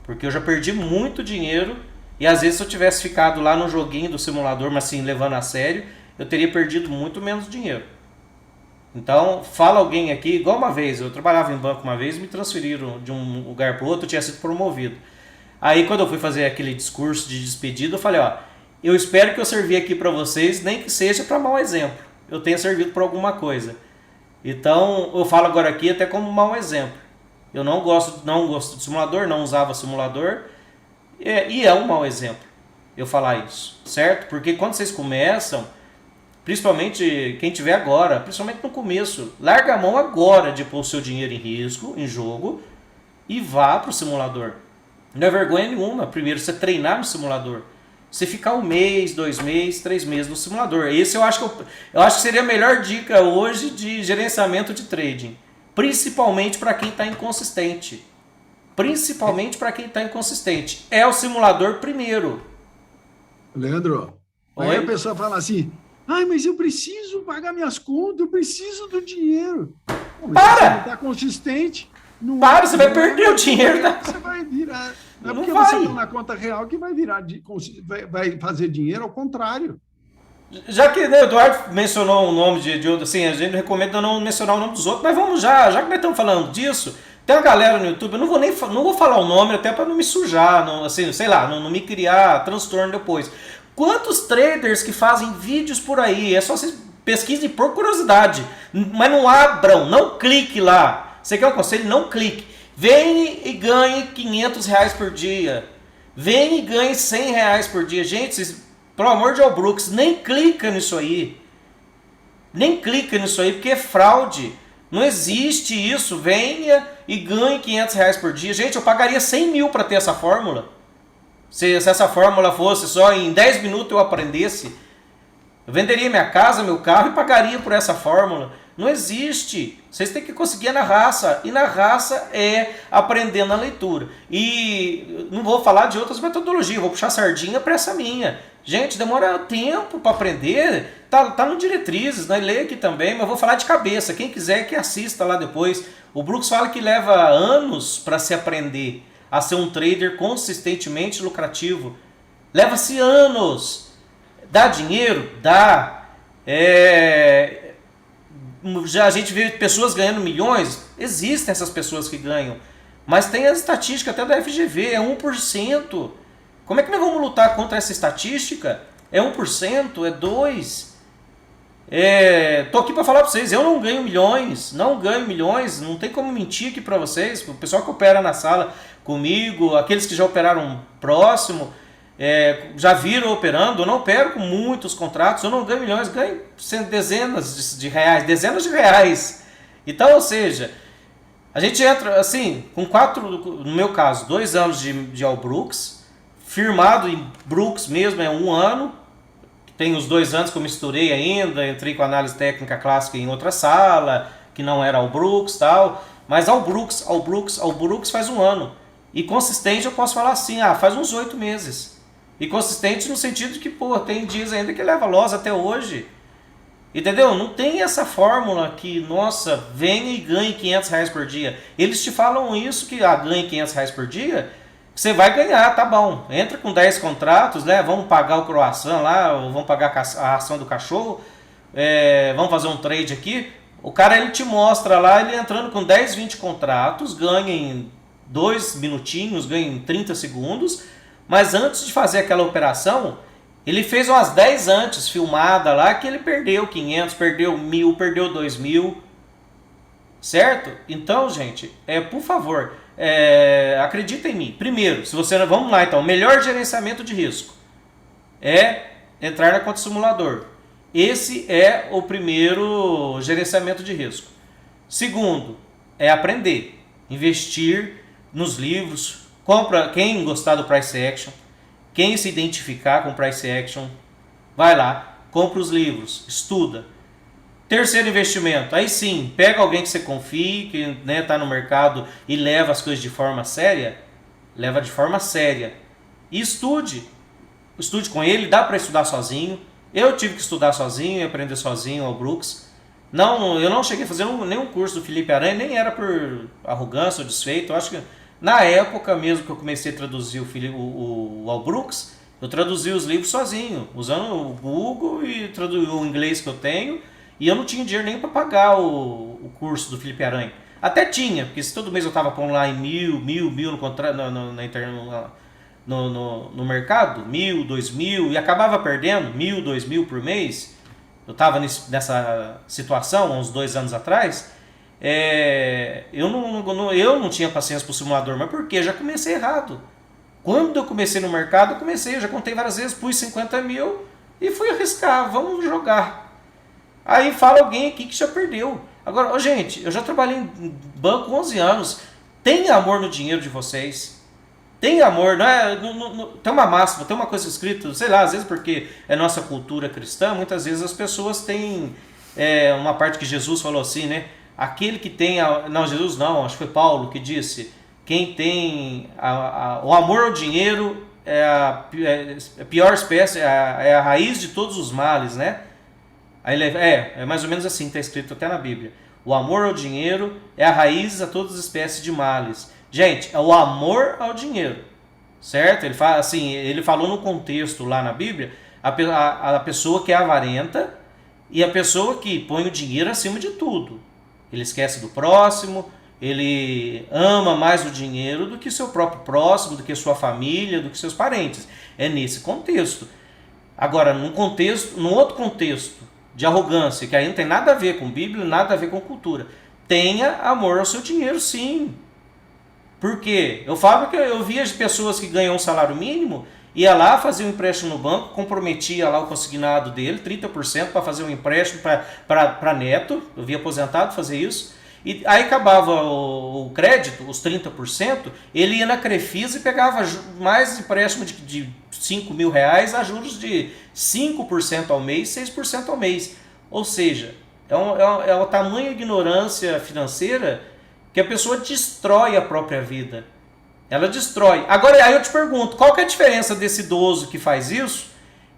porque eu já perdi muito dinheiro, e às vezes se eu tivesse ficado lá no joguinho do simulador, mas assim, levando a sério, eu teria perdido muito menos dinheiro. Então, fala alguém aqui, igual uma vez, eu trabalhava em banco uma vez, me transferiram de um lugar para o outro, eu tinha sido promovido. Aí quando eu fui fazer aquele discurso de despedida, eu falei, eu espero que eu servi aqui para vocês, nem que seja para mau exemplo. Eu tenha servido para alguma coisa. Então, eu falo agora aqui até como mau exemplo. Eu não gosto de simulador, não usava simulador, e é um mau exemplo eu falar isso, certo? Porque quando vocês começam, principalmente quem tiver agora, principalmente no começo, larga a mão agora de pôr o seu dinheiro em risco, em jogo, e vá para o simulador. Não é vergonha nenhuma, primeiro você treinar no simulador. Você ficar 1 mês, 2 meses, 3 meses no simulador. Esse eu acho que seria a melhor dica hoje de gerenciamento de trading. Principalmente para quem está inconsistente. É o simulador primeiro. Leandro, aí a pessoa fala assim, mas eu preciso pagar minhas contas, eu preciso do dinheiro. Para! Você não está consistente. Você vai perder o dinheiro. Você vai virar. Não é Não porque vai. você está na conta real que vai virar, vai fazer dinheiro, ao contrário. Já que, né, o Eduardo mencionou o nome de outro, assim, a gente recomenda não mencionar o nome dos outros, mas vamos já que nós estamos falando disso, tem uma galera no YouTube, eu não vou falar o nome até para não me sujar, não, assim, sei lá, não me criar transtorno depois. Quantos traders que fazem vídeos por aí? É só vocês pesquisem por curiosidade, mas não abram, não clique lá. Você quer um conselho? Não clique. Vem e ganhe R$500 por dia. Vem e ganhe R$100 por dia. Gente, vocês, pelo amor de Brooks, nem clica nisso aí. Nem clica nisso aí, porque é fraude. Não existe isso. Venha e ganhe R$500 por dia. Gente, eu pagaria 100 mil para ter essa fórmula. Se essa fórmula fosse só em 10 minutos eu aprendesse, eu venderia minha casa, meu carro e pagaria por essa fórmula. Não existe. Vocês têm que conseguir na raça. E na raça é aprendendo a leitura. E não vou falar de outras metodologias, vou puxar sardinha para essa minha. Gente, demora tempo para aprender. Tá no Diretrizes, né? Leia aqui também, mas eu vou falar de cabeça. Quem quiser que assista lá depois. O Brooks fala que leva anos para se aprender a ser um trader consistentemente lucrativo. Leva-se anos. Dá dinheiro? Dá. Já a gente vê pessoas ganhando milhões. Existem essas pessoas que ganham. Mas tem a estatística até da FGV, é 1%. Como é que nós vamos lutar contra essa estatística? É 1%? É 2%? Tô aqui para falar para vocês, eu não ganho milhões, não tem como mentir aqui para vocês. O pessoal que opera na sala comigo, aqueles que já operaram próximo, já viram operando, eu não opero com muitos contratos, eu não ganho milhões, ganho dezenas de reais. Então, ou seja, a gente entra assim, com 4, no meu caso, 2 anos de All Brooks, firmado em Brooks mesmo, é 1 ano. Tem os 2 anos que eu misturei ainda, entrei com análise técnica clássica em outra sala, que não era All Brooks e tal. Mas All Brooks faz 1 ano. E consistente eu posso falar assim, faz uns 8 meses. E consistente no sentido de que, tem dias ainda que leva loss até hoje. Entendeu? Não tem essa fórmula que, nossa, venha e ganhe R$500 por dia. Eles te falam isso, que ganhe R$500 por dia, você vai ganhar, tá bom. Entra com 10 contratos, né? Vamos pagar o croissant lá, vamos pagar a ração do cachorro, vamos fazer um trade aqui. O cara, ele te mostra lá, ele entrando com 10, 20 contratos, ganha em 2 minutinhos, ganha em 30 segundos, mas antes de fazer aquela operação, ele fez umas 10 antes, filmada lá, que ele perdeu 500, perdeu 1.000, perdeu 2.000, certo? Então, gente, por favor, acredita em mim. Primeiro, vamos lá então, o melhor gerenciamento de risco é entrar na conta simulador. Esse é o primeiro gerenciamento de risco. Segundo, é aprender, investir nos livros. Quem gostar do Price Action, quem se identificar com Price Action, vai lá, compra os livros, estuda. Terceiro investimento, aí sim, pega alguém que você confie, que está no mercado e leva as coisas de forma séria, leva de forma séria. E estude com ele, dá para estudar sozinho. Eu tive que estudar sozinho e aprender sozinho ao Brooks. Eu não cheguei a fazer nenhum curso do Felipe Aranha, nem era por arrogância ou desfeito. Eu acho que na época mesmo que eu comecei a traduzir o All Brooks, eu traduzi os livros sozinho, usando o Google e o inglês que eu tenho. E eu não tinha dinheiro nem para pagar o curso do Felipe Aranha. Até tinha, porque se todo mês eu estava pondo lá em 1.000 no contrato, na internet, no mercado, 1.000, 2.000, e acabava perdendo 1.000, 2.000 por mês. Eu estava nessa situação há uns 2 anos atrás. Eu não tinha paciência para o simulador, mas por quê? Eu já comecei errado. Quando eu comecei no mercado, eu já contei várias vezes, pus 50 mil e fui arriscar, vamos jogar. Aí fala alguém aqui que já perdeu. Agora, gente, eu já trabalhei em banco 11 anos. Tenha amor no dinheiro de vocês. Tenha amor, tem uma máxima, tem uma coisa escrita, sei lá, às vezes porque é nossa cultura cristã, muitas vezes as pessoas têm uma parte que Jesus falou assim, né? Aquele que tem, Jesus não, acho que foi Paulo que disse, quem tem o amor ao dinheiro é a pior espécie, é a raiz de todos os males, né? Aí é mais ou menos assim, está escrito até na Bíblia. O amor ao dinheiro é a raiz a todas as espécies de males. Gente, é o amor ao dinheiro, certo? Ele falou no contexto lá na Bíblia, A pessoa que é avarenta e a pessoa que põe o dinheiro acima de tudo. Ele esquece do próximo, ele ama mais o dinheiro do que seu próprio próximo, do que sua família, do que seus parentes. É nesse contexto. Agora, num outro contexto de arrogância, que aí não tem nada a ver com Bíblia, nada a ver com cultura, tenha amor ao seu dinheiro, sim. Por quê? Eu falo que eu via as pessoas que ganham um salário mínimo, ia lá, fazia um empréstimo no banco, comprometia lá o consignado dele, 30% para fazer um empréstimo para neto, eu vi aposentado fazer isso, e aí acabava o crédito, os 30%, ele ia na Crefisa e pegava mais empréstimo de 5 mil reais a juros de 5% ao mês, 6% ao mês. Ou seja, é uma tamanha ignorância financeira que a pessoa destrói a própria vida. Ela destrói. Agora, aí eu te pergunto, qual que é a diferença desse idoso que faz isso,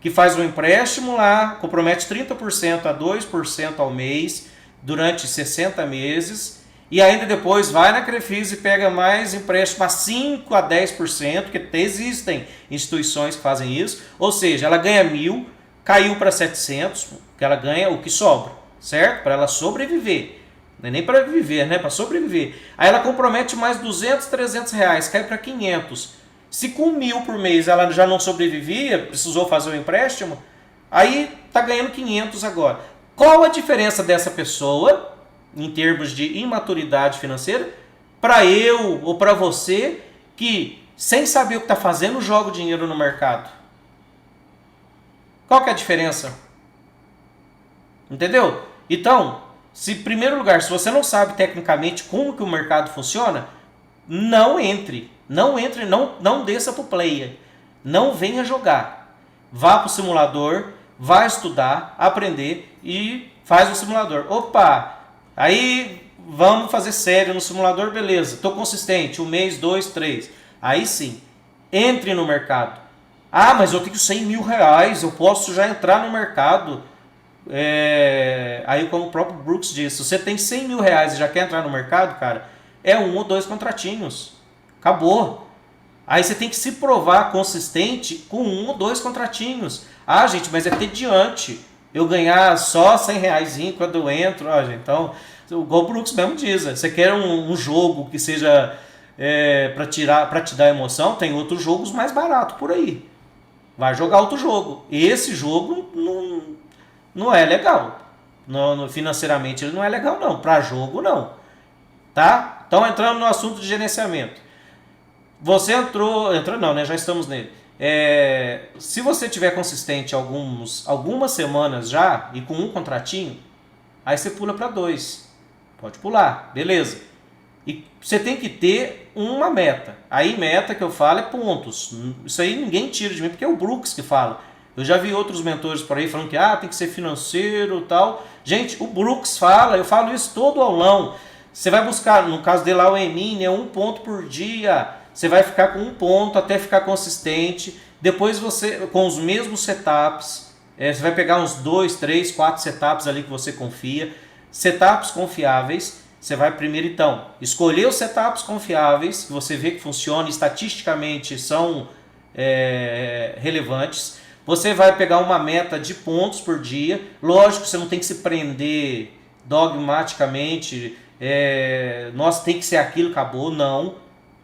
que faz um empréstimo lá, compromete 30% a 2% ao mês, durante 60 meses, e ainda depois vai na Crefisa e pega mais empréstimo a 5 a 10%, porque existem instituições que fazem isso, ou seja, ela ganha 1.000, caiu para 700, que ela ganha o que sobra, certo? Para ela sobreviver. Não é nem para viver, né? Para sobreviver. Aí ela compromete mais 200, 300 reais, cai para 500. Se com 1.000 por mês ela já não sobrevivia, precisou fazer o empréstimo, aí tá ganhando 500 agora. Qual a diferença dessa pessoa, em termos de imaturidade financeira, para eu ou para você que, sem saber o que está fazendo, joga o dinheiro no mercado? Qual que é a diferença? Entendeu? Então, se em primeiro lugar, se você não sabe tecnicamente como que o mercado funciona, não entre, não desça para o player, não venha jogar. Vá para o simulador, vá estudar, aprender e faz o simulador. Opa, aí vamos fazer sério no simulador, beleza, estou consistente, 1 mês, 2, 3. Aí sim, entre no mercado. Ah, mas eu tenho 100 mil reais, eu posso já entrar no mercado. Aí como o próprio Brooks disse, se você tem 100 mil reais e já quer entrar no mercado, cara, é 1 ou 2 contratinhos. Acabou. Aí você tem que se provar consistente com 1 ou 2 contratinhos. Ah, gente, mas é tediante eu ganhar só 100 reais quando eu entro. Ah, gente, então, igual o Brooks mesmo diz, você quer um jogo que seja para te dar emoção, tem outros jogos mais baratos por aí. Vai jogar outro jogo. Esse jogo não é legal. Financeiramente ele não é legal não. Para jogo não. Tá? Então entrando no assunto de gerenciamento. Você entrou não, né? Já estamos nele. Se você tiver consistente algumas semanas já e com um contratinho, aí você pula para 2. Pode pular, beleza. E você tem que ter uma meta. Aí meta que eu falo é pontos. Isso aí ninguém tira de mim, porque é o Brooks que fala. Eu já vi outros mentores por aí falando que tem que ser financeiro e tal. Gente, o Brooks fala, eu falo isso todo aulão. Você vai buscar, no caso dele lá o Emine, é 1 ponto por dia. Você vai ficar com 1 ponto até ficar consistente. Depois você, com os mesmos setups, você vai pegar uns 2, 3, 4 setups ali que você confia. Setups confiáveis. Você vai primeiro, então, escolher os setups confiáveis, que você vê que funciona, estatisticamente são relevantes. Você vai pegar uma meta de pontos por dia. Lógico que você não tem que se prender dogmaticamente. Nossa, tem que ser aquilo, acabou. Não.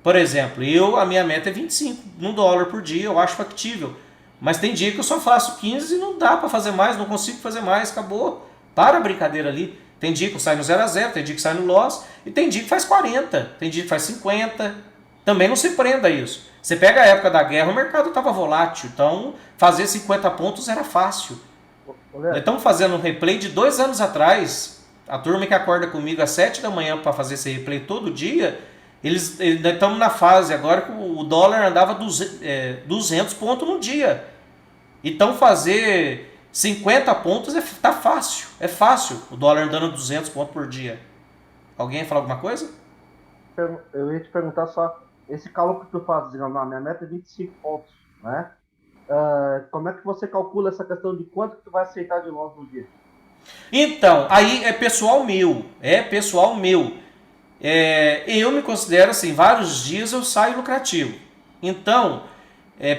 Por exemplo, a minha meta é 25 $1 por dia, eu acho factível. Mas tem dia que eu só faço 15 e não dá para fazer mais, não consigo fazer mais, acabou. Para a brincadeira ali. Tem dia que sai no 0 a 0, tem dia que sai no loss, e tem dia que faz 40, tem dia que faz 50. Também não se prenda a isso. Você pega a época da guerra, o mercado estava volátil, então fazer 50 pontos era fácil. Nós estamos fazendo um replay de 2 anos atrás. A turma que acorda comigo às 7 da manhã para fazer esse replay todo dia, nós estamos na fase agora que o dólar andava 200 pontos no dia. Então fazer 50 pontos tá fácil. É fácil o dólar andando 200 pontos por dia. Alguém ia falar alguma coisa? Eu ia te perguntar só, esse cálculo que tu faz, digamos, a minha meta é 25 pontos, né? Como é que você calcula essa questão de quanto que tu vai aceitar de loss no dia? Então, aí é pessoal meu. Eu me considero assim, vários dias eu saio lucrativo. Então,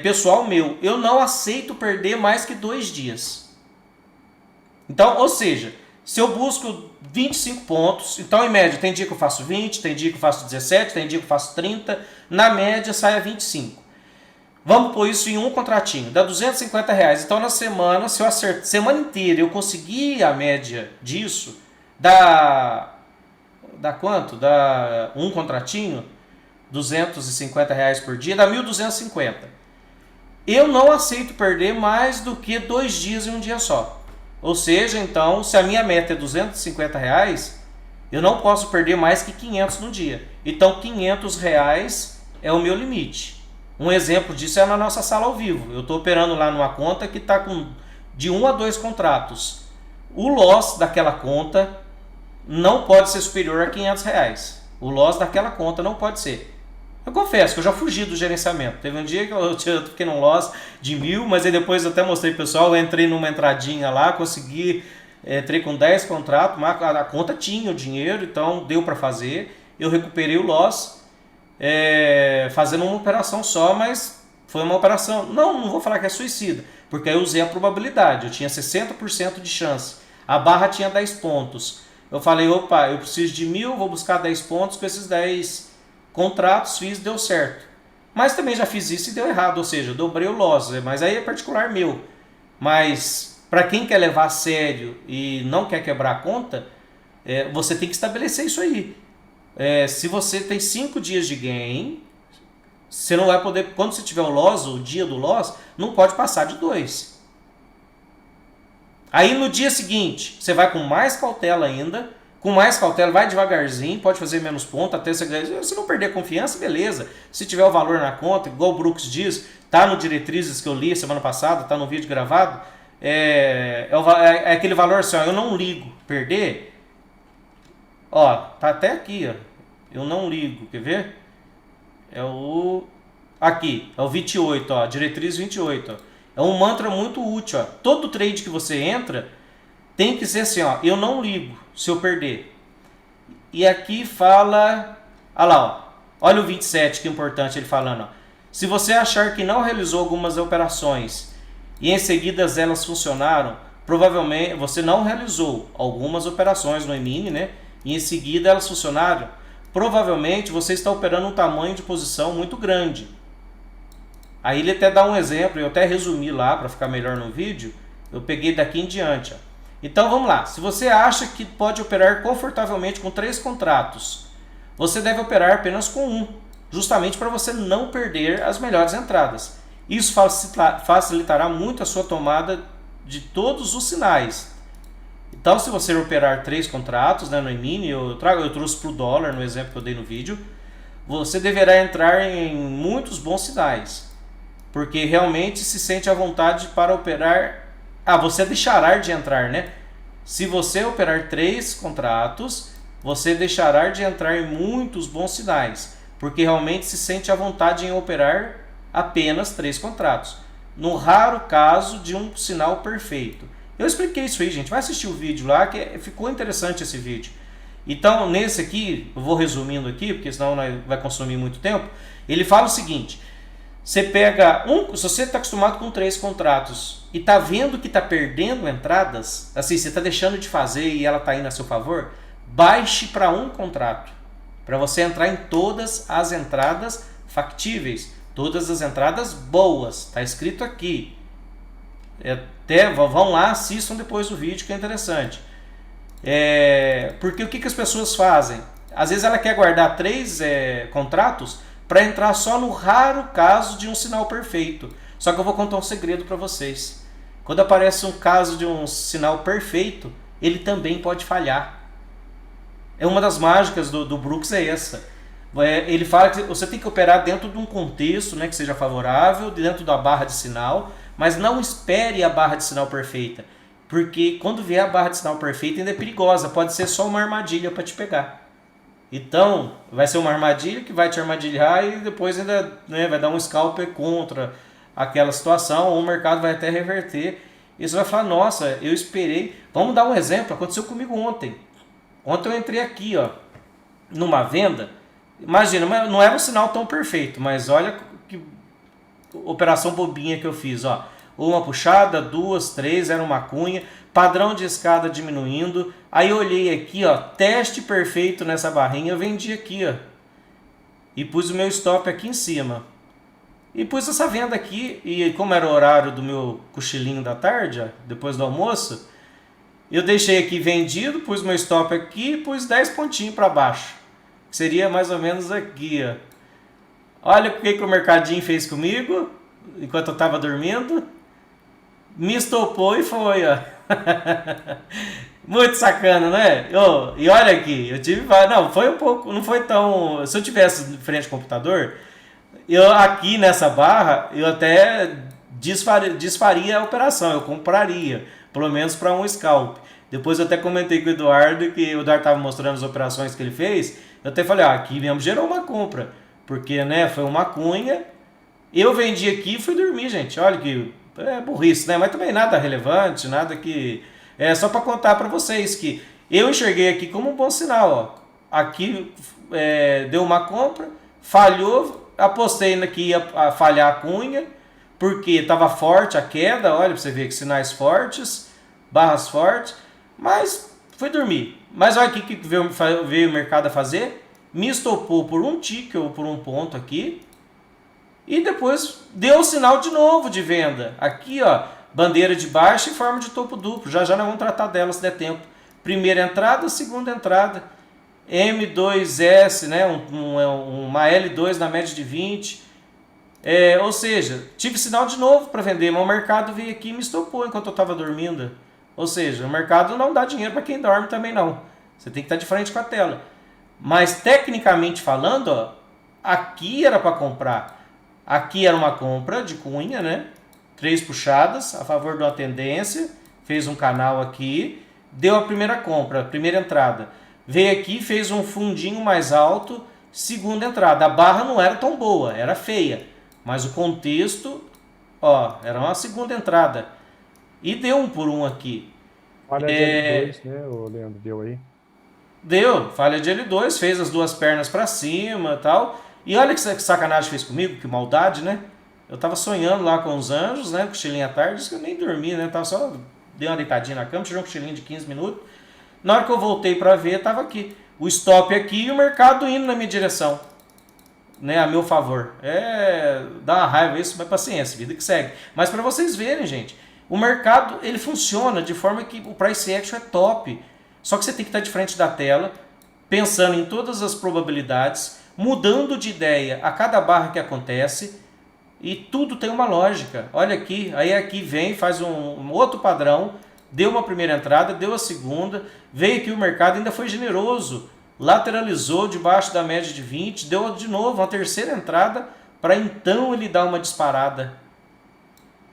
pessoal meu. Eu não aceito perder mais que 2 dias. Então, ou seja, se eu busco 25 pontos, então em média tem dia que eu faço 20, tem dia que eu faço 17, tem dia que eu faço 30, na média sai a 25. Vamos pôr isso em um contratinho, dá R$250. Então na semana, se eu acertar, semana inteira eu conseguir a média disso, dá quanto? Dá um contratinho, R$250 por dia, dá 1.250. Eu não aceito perder mais do que 2 dias em um dia só. Ou seja, então, se a minha meta é R$250, eu não posso perder mais que 500 no dia. Então, R$500 é o meu limite. Um exemplo disso é na nossa sala ao vivo. Eu estou operando lá numa conta que está com de 1 a 2 contratos. O loss daquela conta não pode ser superior a R$500. O loss daquela conta não pode ser. Eu confesso que eu já fugi do gerenciamento. Teve um dia que eu fiquei num loss de 1.000, mas aí depois eu até mostrei pro pessoal, eu entrei numa entradinha lá, consegui, entrei com 10 contratos, a conta tinha o dinheiro, então deu para fazer. Eu recuperei o loss, fazendo uma operação só, mas foi uma operação, não vou falar que é suicida, porque aí eu usei a probabilidade, eu tinha 60% de chance, a barra tinha 10 pontos. Eu falei, opa, eu preciso de 1.000, vou buscar 10 pontos, com esses 10 contratos fiz, deu certo. Mas também já fiz isso e deu errado, ou seja, eu dobrei o loss, mas aí é particular meu. Mas para quem quer levar a sério e não quer quebrar a conta, você tem que estabelecer isso aí. Se você tem 5 dias de gain, você não vai poder, quando você tiver o loss, o dia do loss, não pode passar de 2. Aí no dia seguinte, você vai com mais cautela ainda, com mais cautela, vai devagarzinho, pode fazer menos ponto, até se não perder confiança, beleza. Se tiver o valor na conta, igual o Brooks diz, tá no Diretrizes que eu li semana passada, tá no vídeo gravado, é aquele valor assim, ó, eu não ligo, perder, ó, tá até aqui, ó, eu não ligo, quer ver? Aqui, é o 28, ó, Diretriz 28, ó. É um mantra muito útil, ó. Todo trade que você entra tem que ser assim, ó, eu não ligo se eu perder. E aqui fala, olha lá, ó, olha o 27, que importante ele falando, ó. Se você achar que não realizou algumas operações e em seguida elas funcionaram, provavelmente você não realizou algumas operações no E-mini, né? E em seguida elas funcionaram, provavelmente você está operando um tamanho de posição muito grande. Aí ele até dá um exemplo, eu até resumi lá para ficar melhor no vídeo, eu peguei daqui em diante, ó. Então vamos lá, se você acha que pode operar confortavelmente com 3 contratos, você deve operar apenas com 1, justamente para você não perder as melhores entradas. Isso facilitará muito a sua tomada de todos os sinais. Então se você operar 3 contratos, né, no E-mini, eu trouxe para o dólar no exemplo que eu dei no vídeo, você deverá entrar em muitos bons sinais, porque realmente se sente à vontade para operar. Você deixará de entrar, né? Se você operar 3 contratos, você deixará de entrar em muitos bons sinais, porque realmente se sente à vontade em operar apenas 3 contratos, no raro caso de um sinal perfeito. Eu expliquei isso aí, gente. Vai assistir o vídeo lá, que ficou interessante esse vídeo. Então, nesse aqui, eu vou resumindo aqui, porque senão vai consumir muito tempo. Ele fala o seguinte: você pega se você está acostumado com 3 contratos e está vendo que está perdendo entradas, assim, você está deixando de fazer e ela está indo a seu favor, baixe para 1 contrato, para você entrar em todas as entradas factíveis, todas as entradas boas, está escrito aqui. Até vão lá, assistam depois do vídeo que é interessante. Porque o que as pessoas fazem? Às vezes ela quer guardar 3 contratos para entrar só no raro caso de um sinal perfeito. Só que eu vou contar um segredo para vocês. Quando aparece um caso de um sinal perfeito, ele também pode falhar. Uma das mágicas do Brooks é essa. Ele fala que você tem que operar dentro de um contexto, né, que seja favorável, dentro da barra de sinal, mas não espere a barra de sinal perfeita. Porque quando vier a barra de sinal perfeita ainda é perigosa, pode ser só uma armadilha para te pegar. Então, vai ser uma armadilha que vai te armadilhar e depois ainda, né, vai dar um scalper contra aquela situação, ou o mercado vai até reverter. E você vai falar, nossa, eu esperei. Vamos dar um exemplo, aconteceu comigo ontem. Ontem eu entrei aqui, ó, numa venda. Imagina, não era um sinal tão perfeito, mas olha operação bobinha que eu fiz, ó. Uma puxada, 2, 3, era uma cunha, padrão de escada diminuindo. Aí eu olhei aqui, ó, teste perfeito nessa barrinha, eu vendi aqui, ó. E pus o meu stop aqui em cima. E pus essa venda aqui, e como era o horário do meu cochilinho da tarde, ó, depois do almoço, eu deixei aqui vendido, pus meu stop aqui e pus 10 pontinhos para baixo. Que seria mais ou menos aqui, ó. Olha o que o mercadinho fez comigo, enquanto eu estava dormindo. Me estopou e foi, ó. Muito sacana, não é? E olha aqui, eu tive... Não, foi um pouco... Não foi tão... Se eu tivesse de frente ao computador, eu aqui nessa barra, eu até desfaria a operação, eu compraria, pelo menos para um scalp. Depois eu até comentei com o Eduardo, que o Eduardo estava mostrando as operações que ele fez, eu até falei, aqui mesmo gerou uma compra, porque, né, foi uma cunha, eu vendi aqui e fui dormir, gente, olha que burrice, né, mas também nada relevante, nada que... É só para contar para vocês que eu enxerguei aqui como um bom sinal, ó. Aqui deu uma compra, falhou, apostei que ia falhar a cunha, porque estava forte a queda, olha para você ver que sinais fortes, barras fortes, mas fui dormir. Mas olha o que veio o mercado a fazer, me estopou por um tick ou por um ponto aqui, e depois deu o sinal de novo de venda. Aqui, ó, bandeira de baixa em forma de topo duplo, já nós vamos tratar dela se der tempo. Primeira entrada, segunda entrada, M2S, né, uma L2 na média de 20, ou seja, tive sinal de novo para vender, mas o mercado veio aqui e me estopou enquanto eu estava dormindo. Ou seja, o mercado não dá dinheiro para quem dorme também não, você tem que estar de frente com a tela. Mas tecnicamente falando, ó, aqui era para comprar, aqui era uma compra de cunha, né, 3 puxadas a favor de uma tendência, fez um canal aqui, deu a primeira compra, a primeira entrada. Veio aqui, fez um fundinho mais alto, segunda entrada. A barra não era tão boa, era feia. Mas o contexto, ó, era uma segunda entrada. E deu um por um aqui. Falha de L2, né, o Leandro, deu aí? Deu, falha de L2, fez as duas pernas para cima e tal. E olha que sacanagem fez comigo, que maldade, né? Eu tava sonhando lá com os anjos, né, cochilinho à tarde, disse que eu nem dormi, né, tava só, dei uma deitadinha na cama, tirei um cochilinho de 15 minutos. Na hora que eu voltei para ver, tava aqui, o stop aqui e o mercado indo na minha direção, né, a meu favor. Dá uma raiva isso, mas paciência, vida que segue. Mas para vocês verem, gente, o mercado, ele funciona de forma que o price action é top. Só que você tem que estar de frente da tela, pensando em todas as probabilidades, mudando de ideia a cada barra que acontece. E tudo tem uma lógica. Olha aqui, aí aqui vem, faz um outro padrão, deu uma primeira entrada, deu a segunda, veio aqui o mercado, ainda foi generoso, lateralizou debaixo da média de 20, deu de novo uma terceira entrada, para então ele dar uma disparada.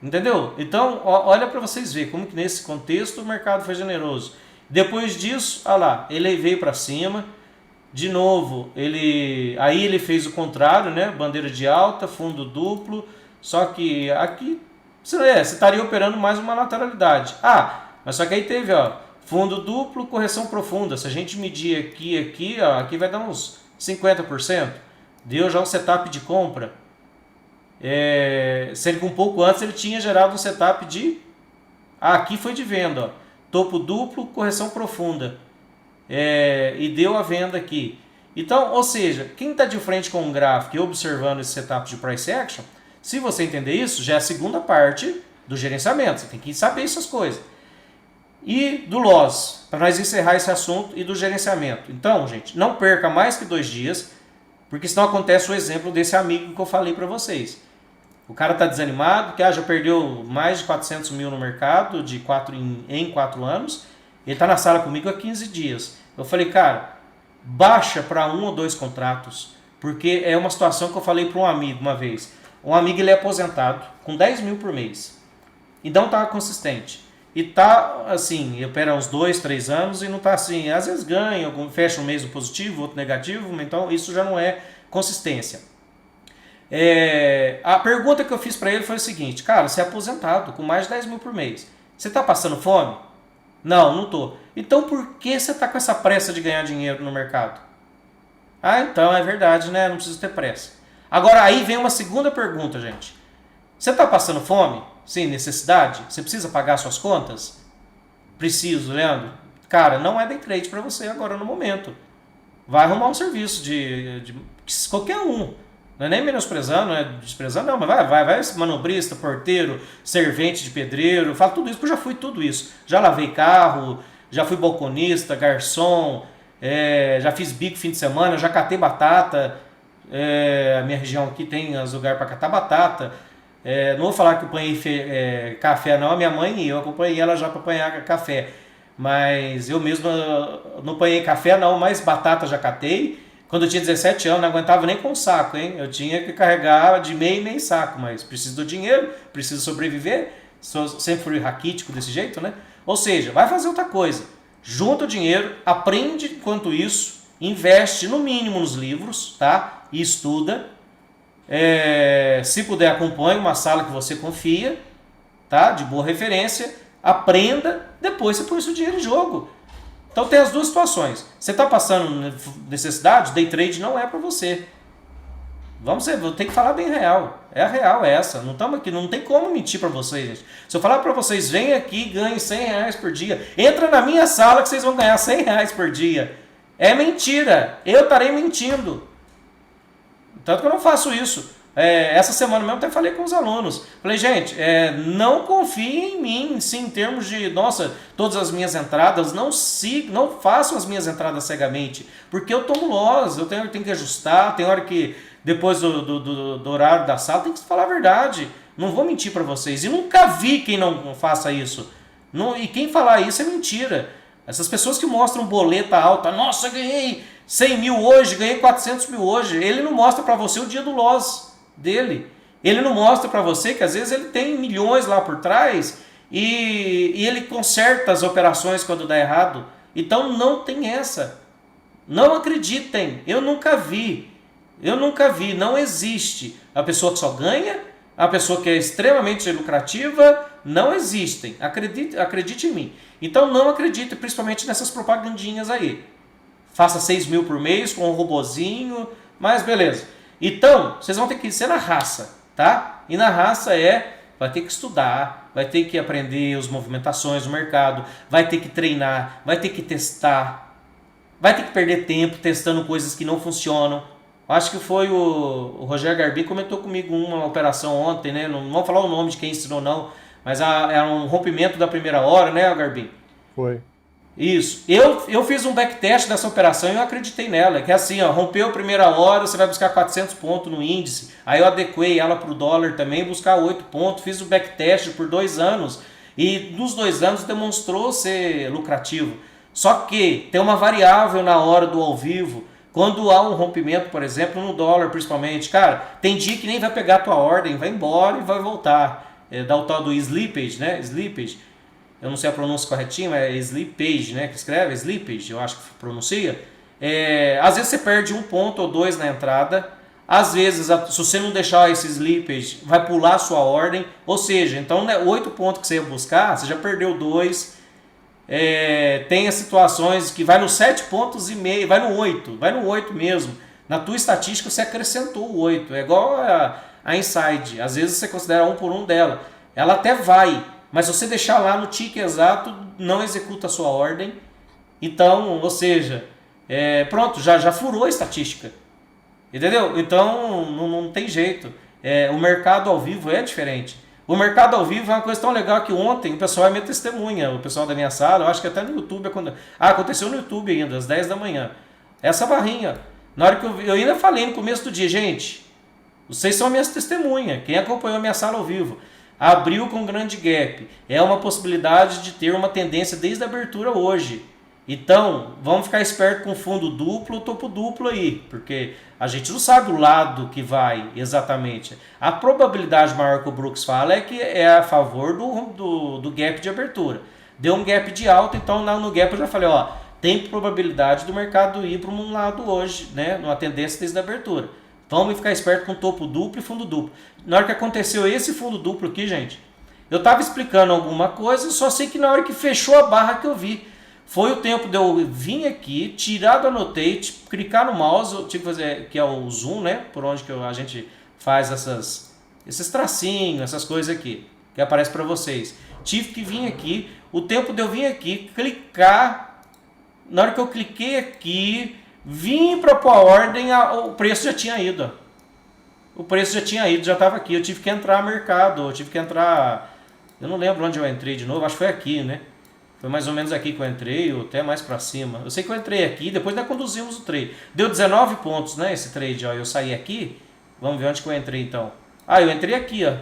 Entendeu? Então, olha para vocês verem como que nesse contexto o mercado foi generoso. Depois disso, olha lá, ele veio para cima. De novo, aí ele fez o contrário, né? Bandeira de alta, fundo duplo. Só que aqui você estaria operando mais uma lateralidade. Mas só que aí teve, ó, fundo duplo, correção profunda. Se a gente medir aqui, ó, aqui vai dar uns 50%. Deu já um setup de compra. Sendo que um pouco antes ele tinha gerado um setup de... aqui foi de venda, ó. Topo duplo, correção profunda. E deu a venda aqui. Então, ou seja, quem está de frente com um gráfico e observando esse setup de price action, se você entender isso, já é a segunda parte do gerenciamento. Você tem que saber essas coisas. E do loss, para nós encerrar esse assunto, e do gerenciamento. Então, gente, não perca mais que 2 dias, porque senão acontece o exemplo desse amigo que eu falei para vocês. O cara está desanimado, porque já perdeu mais de 400 mil no mercado em 4 anos. Ele está na sala comigo há 15 dias. Eu falei, cara, baixa para 1 ou 2 contratos, porque é uma situação que eu falei para um amigo uma vez. Um amigo, ele é aposentado com 10 mil por mês e não está consistente. E tá assim, opera uns 2, 3 anos e não está assim, às vezes ganha, fecha um mês no positivo, outro negativo, então isso já não é consistência. A pergunta que eu fiz para ele foi o seguinte, cara, você é aposentado com mais de 10 mil por mês, você está passando fome? Não tô. Então por que você está com essa pressa de ganhar dinheiro no mercado? Então é verdade, né? Não precisa ter pressa. Agora aí vem uma segunda pergunta, gente. Você está passando fome? Sim, necessidade? Você precisa pagar suas contas? Preciso, Leandro. Cara, não é day trade para você agora no momento. Vai arrumar um serviço de qualquer um. Não é nem menosprezando, não é desprezando, não, mas vai manobrista, porteiro, servente de pedreiro, eu falo tudo isso porque eu já fui tudo isso. Já lavei carro, já fui balconista, garçom, já fiz bico fim de semana, já catei batata. A minha região aqui tem lugar para catar batata. Não vou falar que eu apanhei café, não, a minha mãe e eu acompanhei ela já para apanhar café. Mas eu mesmo não apanhei café, não, mas batata já catei. Quando eu tinha 17 anos, não aguentava nem com saco, hein? Eu tinha que carregar de meio e meio saco, mas preciso do dinheiro, preciso sobreviver. Sempre fui raquítico desse jeito, né? Ou seja, vai fazer outra coisa. Junta o dinheiro, aprende enquanto isso, investe no mínimo nos livros, tá? E estuda. Se puder, acompanhe uma sala que você confia, tá? De boa referência. Aprenda, depois você põe o seu dinheiro em jogo. Então tem as duas situações. Você está passando necessidade, day trade não é para você. Vamos ver, vou ter que falar bem real. A real é essa. Não estamos aqui, não tem como mentir para vocês, gente. Se eu falar para vocês, vem aqui e ganhe R$100 por dia. Entra na minha sala que vocês vão ganhar R$100 por dia. É mentira. Eu estarei mentindo. Tanto que eu não faço isso. Essa semana mesmo até falei com os alunos. Falei, gente, não confiem em mim, sim, em termos de, todas as minhas entradas, não façam as minhas entradas cegamente, porque eu tomo loss, eu tenho que ajustar, tem hora que depois do horário da sala tem que falar a verdade. Não vou mentir para vocês. E nunca vi quem não faça isso. E quem falar isso é mentira. Essas pessoas que mostram boleta alta, nossa, ganhei 100 mil hoje, ganhei 400 mil hoje, ele não mostra para você o dia do loss dele. Ele não mostra para você que às vezes ele tem milhões lá por trás e ele conserta as operações quando dá errado. Então não tem essa. Não acreditem. Eu nunca vi, não existe. A pessoa que só ganha, a pessoa que é extremamente lucrativa, não existem. Acredite em mim. Então não acredite, principalmente nessas propagandinhas aí. Faça 6 mil por mês com um robozinho, mas beleza. Então, vocês vão ter que ser na raça, tá? E na raça vai ter que estudar, vai ter que aprender as movimentações do mercado, vai ter que treinar, vai ter que testar, vai ter que perder tempo testando coisas que não funcionam. Acho que foi o Rogério Garbim comentou comigo uma operação ontem, né? Não vou falar o nome de quem ensinou não, mas era um rompimento da primeira hora, né, Garbim? Foi. Isso. Eu fiz um backtest dessa operação e eu acreditei nela. Que é assim, rompeu a primeira hora, você vai buscar 400 pontos no índice. Aí eu adequei ela para o dólar também, buscar 8 pontos. Fiz o backtest por 2 anos. E nos 2 anos demonstrou ser lucrativo. Só que tem uma variável na hora do ao vivo. Quando há um rompimento, por exemplo, no dólar principalmente. Cara, tem dia que nem vai pegar a tua ordem, vai embora e vai voltar. Dá o tal do slippage, né? Slippage. Eu não sei a pronúncia corretinha, mas é slippage, né? Que escreve, slippage, eu acho que pronuncia. Às vezes você perde 1 ponto ou 2 na entrada. Às vezes, se você não deixar esse slippage, vai pular a sua ordem. Ou seja, então 8 pontos que você ia buscar, você já perdeu 2. Tem as situações que vai no 7,5 pontos, vai no 8 mesmo. Na tua estatística você acrescentou o 8. É igual a Inside. Às vezes você considera 1 por 1 dela. Ela até vai. Mas se você deixar lá no tique exato, não executa a sua ordem. Então, ou seja, pronto, já furou a estatística. Entendeu? Então, não tem jeito. O mercado ao vivo é diferente. O mercado ao vivo é uma coisa tão legal que ontem o pessoal é minha testemunha. O pessoal da minha sala, eu acho que até no YouTube. Aconteceu no YouTube ainda, às 10 da manhã. Essa barrinha. Na hora que eu ainda falei no começo do dia, gente, vocês são minhas testemunhas. Quem acompanhou a minha sala ao vivo. Abriu com grande gap. É uma possibilidade de ter uma tendência desde a abertura hoje. Então, vamos ficar esperto com fundo duplo ou topo duplo aí. Porque a gente não sabe o lado que vai exatamente. A probabilidade maior que o Brooks fala é que é a favor do gap de abertura. Deu um gap de alta, então no gap eu já falei, tem probabilidade do mercado ir para um lado hoje, né? Numa tendência desde a abertura. Vamos ficar esperto com topo duplo e fundo duplo. Na hora que aconteceu esse fundo duplo aqui, gente, eu estava explicando alguma coisa, só sei que na hora que fechou a barra que eu vi, foi o tempo de eu vir aqui, tirar do Annotate, clicar no mouse, eu tive que fazer, que é o zoom, né? Por onde que a gente faz esses tracinhos, essas coisas aqui, que aparecem para vocês. Tive que vir aqui, o tempo de eu vir aqui, clicar, na hora que eu cliquei aqui, vim para pôr a ordem, o preço já tinha ido. O preço já tinha ido, já estava aqui. Eu tive que entrar no mercado, eu tive que entrar... Eu não lembro onde eu entrei de novo, acho que foi aqui, né? Foi mais ou menos aqui que eu entrei, ou até mais para cima. Eu sei que eu entrei aqui, depois nós conduzimos o trade. Deu 19 pontos, né, esse trade, ó. Eu saí aqui, vamos ver onde que eu entrei então. Ah, eu entrei aqui, ó.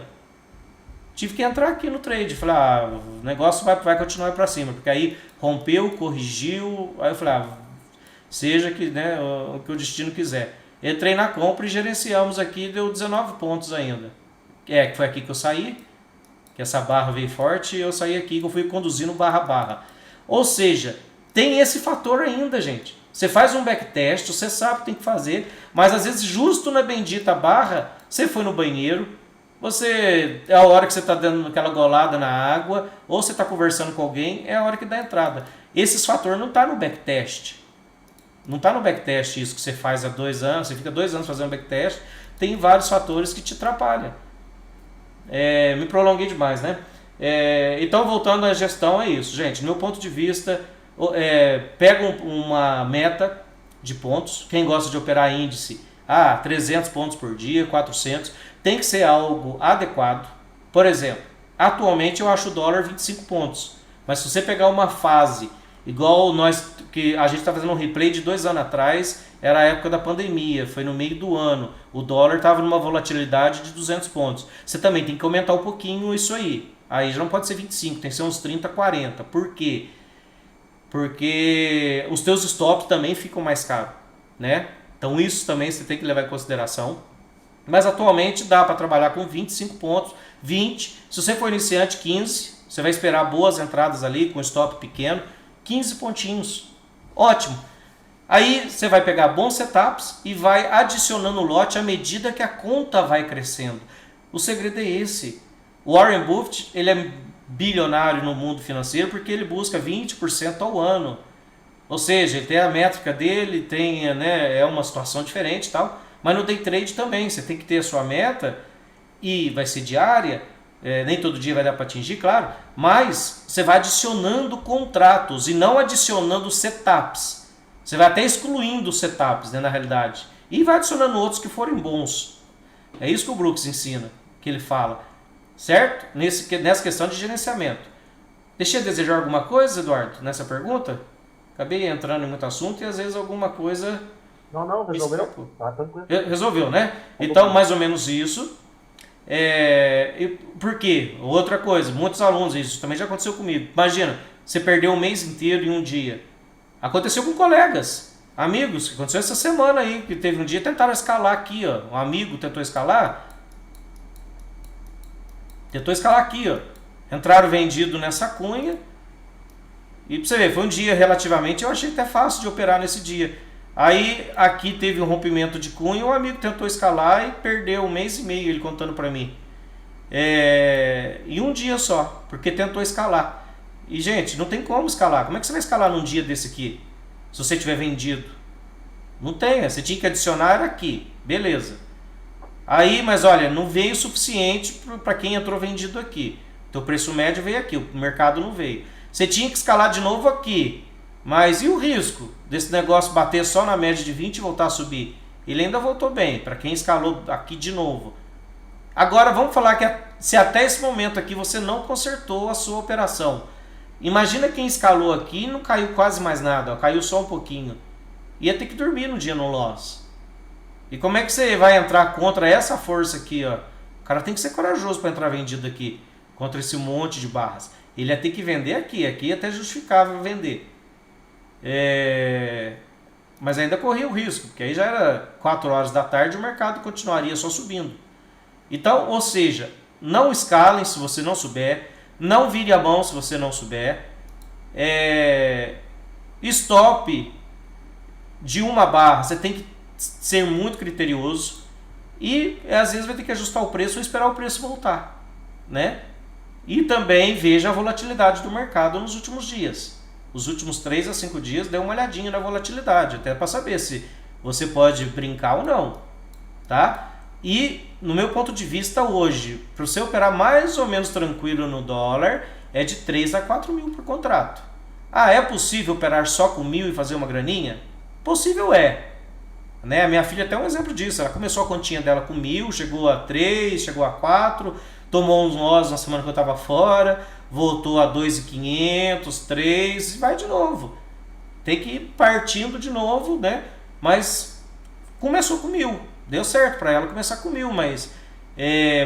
Tive que entrar aqui no trade. Falei, o negócio vai continuar para cima. Porque aí rompeu, corrigiu. Aí eu falei, seja que, né, o que o destino quiser. Entrei na compra e gerenciamos aqui, deu 19 pontos ainda. Que foi aqui que eu saí. Que essa barra veio forte e eu saí aqui que eu fui conduzindo barra. Ou seja, tem esse fator ainda, gente. Você faz um backtest, você sabe o que tem que fazer, mas às vezes justo na bendita barra, você foi no banheiro, é a hora que você está dando aquela golada na água, ou você está conversando com alguém, é a hora que dá a entrada. Esse fator não está no backtest. Não está no backtest isso que você faz há 2 anos, você fica 2 anos fazendo backtest, tem vários fatores que te atrapalham. Me prolonguei demais, né? Então, voltando à gestão, é isso, gente. Do meu ponto de vista, pega uma meta de pontos. Quem gosta de operar índice, 300 pontos por dia, 400, tem que ser algo adequado. Por exemplo, atualmente eu acho o dólar 25 pontos. Mas se você pegar uma fase, igual que a gente está fazendo um replay de 2 anos atrás, era a época da pandemia, foi no meio do ano. O dólar estava numa volatilidade de 200 pontos. Você também tem que aumentar um pouquinho isso aí. Aí já não pode ser 25, tem que ser uns 30, 40. Por quê? Porque os teus stops também ficam mais caros, né? Então isso também você tem que levar em consideração. Mas atualmente dá para trabalhar com 25 pontos, 20. Se você for iniciante, 15. Você vai esperar boas entradas ali com stop pequeno. 15 pontinhos. Ótimo. Aí você vai pegar bons setups e vai adicionando o lote à medida que a conta vai crescendo. O segredo é esse. O Warren Buffett, ele é bilionário no mundo financeiro porque ele busca 20% ao ano. Ou seja, ele tem a métrica dele, tem, né, é uma situação diferente e tal. Mas no day trade também, você tem que ter a sua meta e vai ser diária. Nem todo dia vai dar para atingir, claro. Mas você vai adicionando contratos e não adicionando setups. Você vai até excluindo os setups, né, na realidade. E vai adicionando outros que forem bons. É isso que o Brooks ensina, que ele fala. Certo? Nessa questão de gerenciamento. Deixei a desejar alguma coisa, Eduardo, nessa pergunta? Acabei entrando em muito assunto e às vezes alguma coisa... Não, resolveu. Tá tranquilo. Resolveu, né? Então, mais ou menos isso. Por quê? Outra coisa, muitos alunos, isso também já aconteceu comigo. Imagina, você perdeu um mês inteiro em um dia. Aconteceu com colegas, amigos, que aconteceu essa semana aí, que teve um dia, tentaram escalar aqui, ó. Um amigo tentou escalar aqui, ó. Entraram vendido nessa cunha. E pra você ver, foi um dia relativamente, eu achei até fácil de operar nesse dia. Aí aqui teve um rompimento de cunha, o amigo tentou escalar e perdeu 1 mês e meio, ele contando pra mim. Em um dia só, porque tentou escalar. E gente, não tem como escalar. Como é que você vai escalar num dia desse aqui? Se você tiver vendido? Não tem, você tinha que adicionar aqui, beleza. Aí, mas olha, não veio o suficiente para quem entrou vendido aqui. Então o preço médio veio aqui, o mercado não veio. Você tinha que escalar de novo aqui. Mas e o risco desse negócio bater só na média de 20 e voltar a subir? Ele ainda voltou bem, para quem escalou aqui de novo. Agora vamos falar que se até esse momento aqui você não consertou a sua operação. Imagina quem escalou aqui e não caiu quase mais nada, ó, caiu só um pouquinho. Ia ter que dormir no dia no loss. E como é que você vai entrar contra essa força aqui, ó? O cara tem que ser corajoso para entrar vendido aqui, contra esse monte de barras. Ele ia ter que vender aqui é até justificável vender. Mas ainda corria o risco, porque aí já era 4 horas da tarde e o mercado continuaria só subindo. Então, ou seja, não escalem se você não souber, não vire a mão se você não souber, stop de uma barra, você tem que ser muito criterioso e às vezes vai ter que ajustar o preço ou esperar o preço voltar, né? E também veja a volatilidade do mercado nos últimos dias. Os últimos 3 a 5 dias, dê uma olhadinha na volatilidade, até para saber se você pode brincar ou não, tá? E, no meu ponto de vista, hoje, para você operar mais ou menos tranquilo no dólar, é de 3 a 4 mil por contrato. Ah, é possível operar só com 1.000 e fazer uma graninha? Possível é. Né? A minha filha tem um exemplo disso. Ela começou a continha dela com 1.000, chegou a 3, chegou a 4, tomou uns nós na semana que eu estava fora, voltou a 2.500, 3 e vai de novo. Tem que ir partindo de novo, né? Mas começou com 1.000. Deu certo para ela começar com 1.000, mas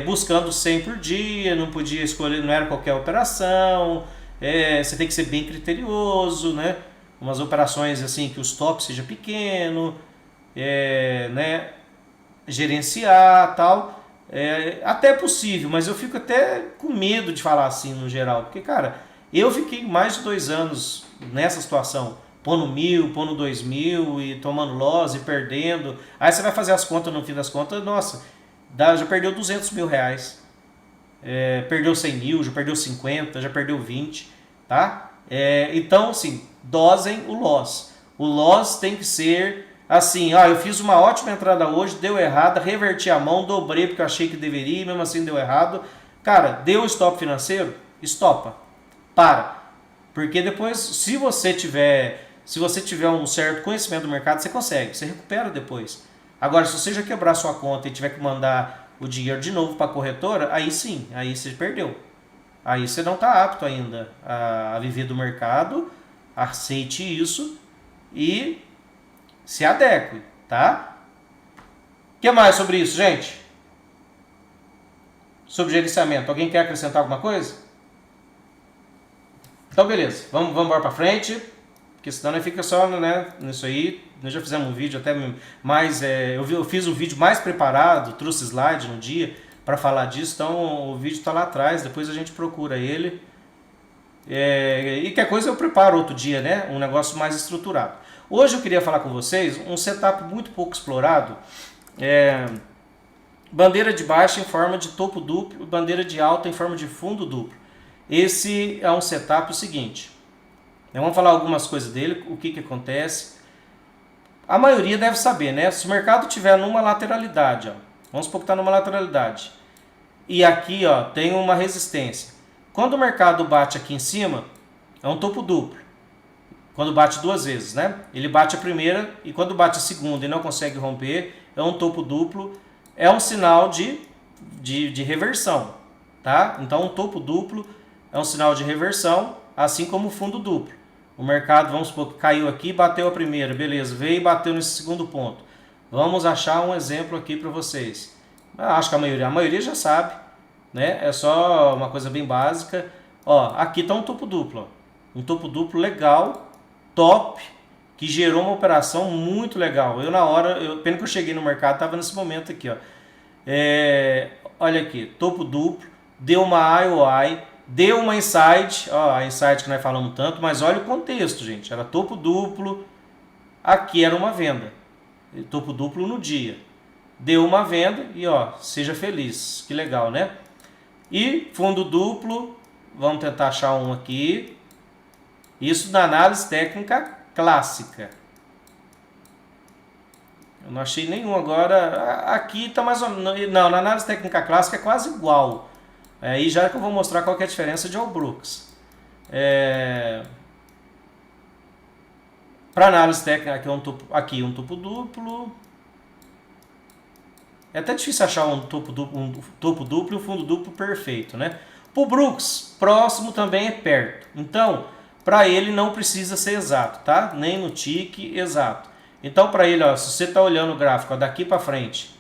buscando 100 por dia, não podia escolher, não era qualquer operação. Você tem que ser bem criterioso, né? Umas operações assim que o stop seja pequeno, né? Gerenciar tal. Até é possível, mas eu fico até com medo de falar assim no geral, porque, cara, eu fiquei mais de 2 anos nessa situação, pondo 1.000, pondo 2.000 e tomando loss e perdendo. Aí você vai fazer as contas, no fim das contas, nossa, já perdeu 200 mil reais, perdeu 100 mil, já perdeu 50, já perdeu 20, tá? Então, assim, dosem o loss. O loss tem que ser assim, eu fiz uma ótima entrada hoje, deu errado, reverti a mão, dobrei porque eu achei que deveria, mesmo assim deu errado. Cara, deu stop financeiro? Estopa. Para. Porque depois, se você tiver um certo conhecimento do mercado, você consegue, você recupera depois. Agora, se você já quebrar sua conta e tiver que mandar o dinheiro de novo para a corretora, aí sim, aí você perdeu. Aí você não está apto ainda a viver do mercado, aceite isso e se adeque, tá? O que mais sobre isso, gente? Sobre gerenciamento. Alguém quer acrescentar alguma coisa? Então, beleza. Vamos embora para frente. Porque senão não fica só, né, nisso aí. Nós já fizemos um vídeo até mais... eu fiz um vídeo mais preparado, trouxe slide no dia para falar disso. Então, o vídeo está lá atrás. Depois a gente procura ele. E qualquer coisa eu preparo outro dia, né? Um negócio mais estruturado. Hoje eu queria falar com vocês um setup muito pouco explorado. Bandeira de baixa em forma de topo duplo, bandeira de alta em forma de fundo duplo. Esse é um setup seguinte. Vamos falar algumas coisas dele, o que acontece. A maioria deve saber, né? Se o mercado tiver numa lateralidade, vamos supor que está numa lateralidade. E aqui tem uma resistência. Quando o mercado bate aqui em cima, é um topo duplo. Quando bate 2 vezes, né? Ele bate a primeira e quando bate a segunda e não consegue romper, é um topo duplo. É um sinal de reversão, tá? Então, um topo duplo é um sinal de reversão, assim como o fundo duplo. O mercado, vamos supor que caiu aqui, bateu a primeira, beleza, veio e bateu nesse segundo ponto. Vamos achar um exemplo aqui para vocês. Acho que a maioria já sabe, né? É só uma coisa bem básica. Aqui está um topo duplo, um topo duplo legal, top, que gerou uma operação muito legal. Pena que eu cheguei no mercado, estava nesse momento aqui, olha aqui, topo duplo, deu uma IOI, deu uma inside, a inside que nós falamos tanto, mas olha o contexto, gente, era topo duplo, aqui era uma venda, topo duplo no dia, deu uma venda e seja feliz, que legal, né? E fundo duplo, vamos tentar achar um aqui, isso na análise técnica clássica. Eu não achei nenhum agora. Aqui está mais ou menos. Não, na análise técnica clássica é quase igual. Aí já que eu vou mostrar qual que é a diferença de All Brooks. Para análise técnica, aqui um topo duplo. É até difícil achar um topo duplo e um fundo duplo perfeito, né? Para o Brooks, próximo também é perto. Então, para ele não precisa ser exato, tá? Nem no tique exato. Então, para ele, se você está olhando o gráfico daqui para frente,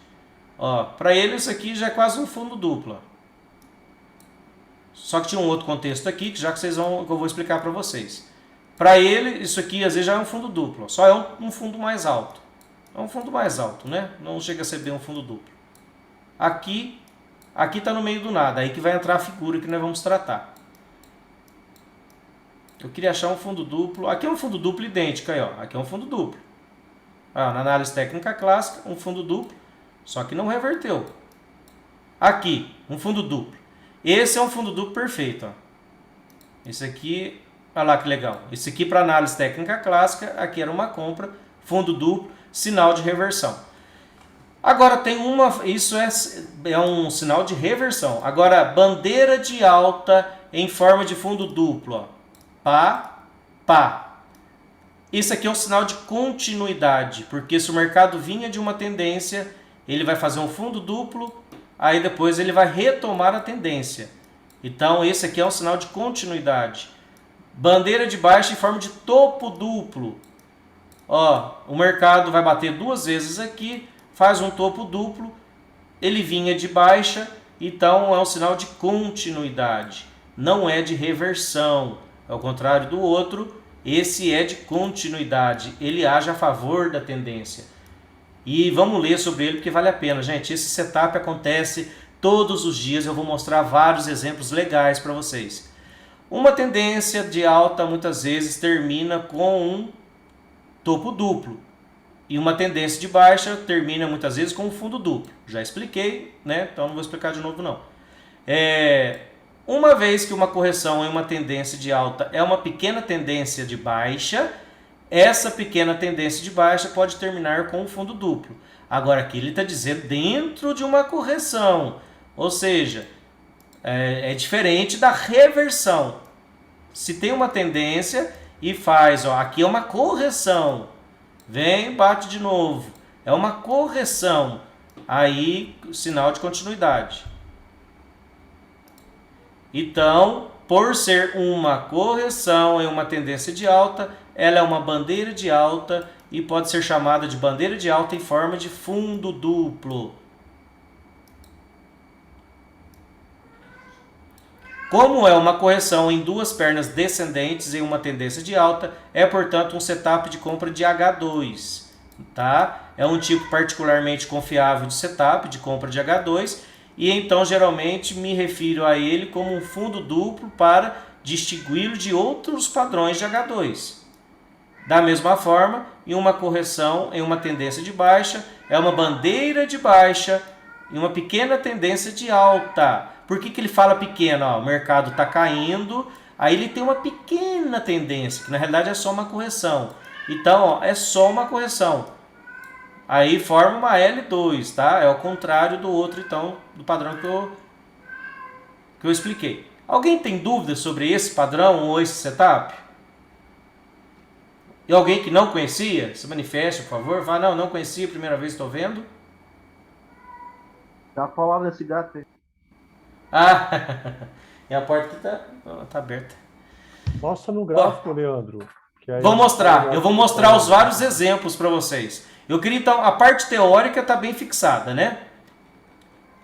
para ele isso aqui já é quase um fundo duplo. Só que tinha um outro contexto aqui, que eu vou explicar para vocês. Para ele, isso aqui às vezes já é um fundo duplo, só é um fundo mais alto. É um fundo mais alto, né? Não chega a ser bem um fundo duplo. Aqui está no meio do nada, aí que vai entrar a figura que nós vamos tratar. Eu queria achar um fundo duplo. Aqui é um fundo duplo idêntico, aí, aqui é um fundo duplo. Na análise técnica clássica, um fundo duplo, só que não reverteu. Aqui, um fundo duplo. Esse é um fundo duplo perfeito. Esse aqui, olha lá que legal. Esse aqui para análise técnica clássica, aqui era uma compra, fundo duplo, sinal de reversão. Agora tem isso é um sinal de reversão. Agora, bandeira de alta em forma de fundo duplo, ó. Pá, pá. Isso aqui é um sinal de continuidade, porque se o mercado vinha de uma tendência, ele vai fazer um fundo duplo, aí depois ele vai retomar a tendência. Então esse aqui é um sinal de continuidade. Bandeira de baixa em forma de topo duplo. Ó, o mercado vai bater 2 vezes aqui, faz um topo duplo, ele vinha de baixa, então é um sinal de continuidade, não é de reversão. Ao contrário do outro, esse é de continuidade, ele age a favor da tendência. E vamos ler sobre ele porque vale a pena, gente. Esse setup acontece todos os dias, eu vou mostrar vários exemplos legais para vocês. Uma tendência de alta muitas vezes termina com um topo duplo. E uma tendência de baixa termina muitas vezes com um fundo duplo. Já expliquei, né? Então não vou explicar de novo não. Uma vez que uma correção em uma tendência de alta é uma pequena tendência de baixa, essa pequena tendência de baixa pode terminar com um fundo duplo. Agora aqui ele está dizendo dentro de uma correção. Ou seja, é diferente da reversão. Se tem uma tendência e faz, ó, aqui é uma correção. Vem, bate de novo. É uma correção. Aí, sinal de continuidade. Então, por ser uma correção em uma tendência de alta, ela é uma bandeira de alta e pode ser chamada de bandeira de alta em forma de fundo duplo. Como é uma correção em 2 pernas descendentes em uma tendência de alta, é portanto um setup de compra de H2. Tá? É um tipo particularmente confiável de setup de compra de H2 e então geralmente me refiro a ele como um fundo duplo para distingui-lo de outros padrões de H2. Da mesma forma, em uma correção em uma tendência de baixa, é uma bandeira de baixa e uma pequena tendência de alta. Por que ele fala pequena? Ó, o mercado está caindo, aí ele tem uma pequena tendência, que na realidade é só uma correção. Então, ó, é só uma correção. Aí forma uma L2, tá? É o contrário do outro, então, do padrão que eu expliquei. Alguém tem dúvidas sobre esse padrão ou esse setup? E alguém que não conhecia? Se manifeste, por favor. Fala, não conhecia, primeira vez estou vendo. Dá uma palavra desse gato aí. Ah, e a porta aqui tá aberta. Mostra no gráfico, Leandro. Que aí vou mostrar. Eu vou mostrar os vários exemplos para vocês. Eu queria, então, a parte teórica está bem fixada, né?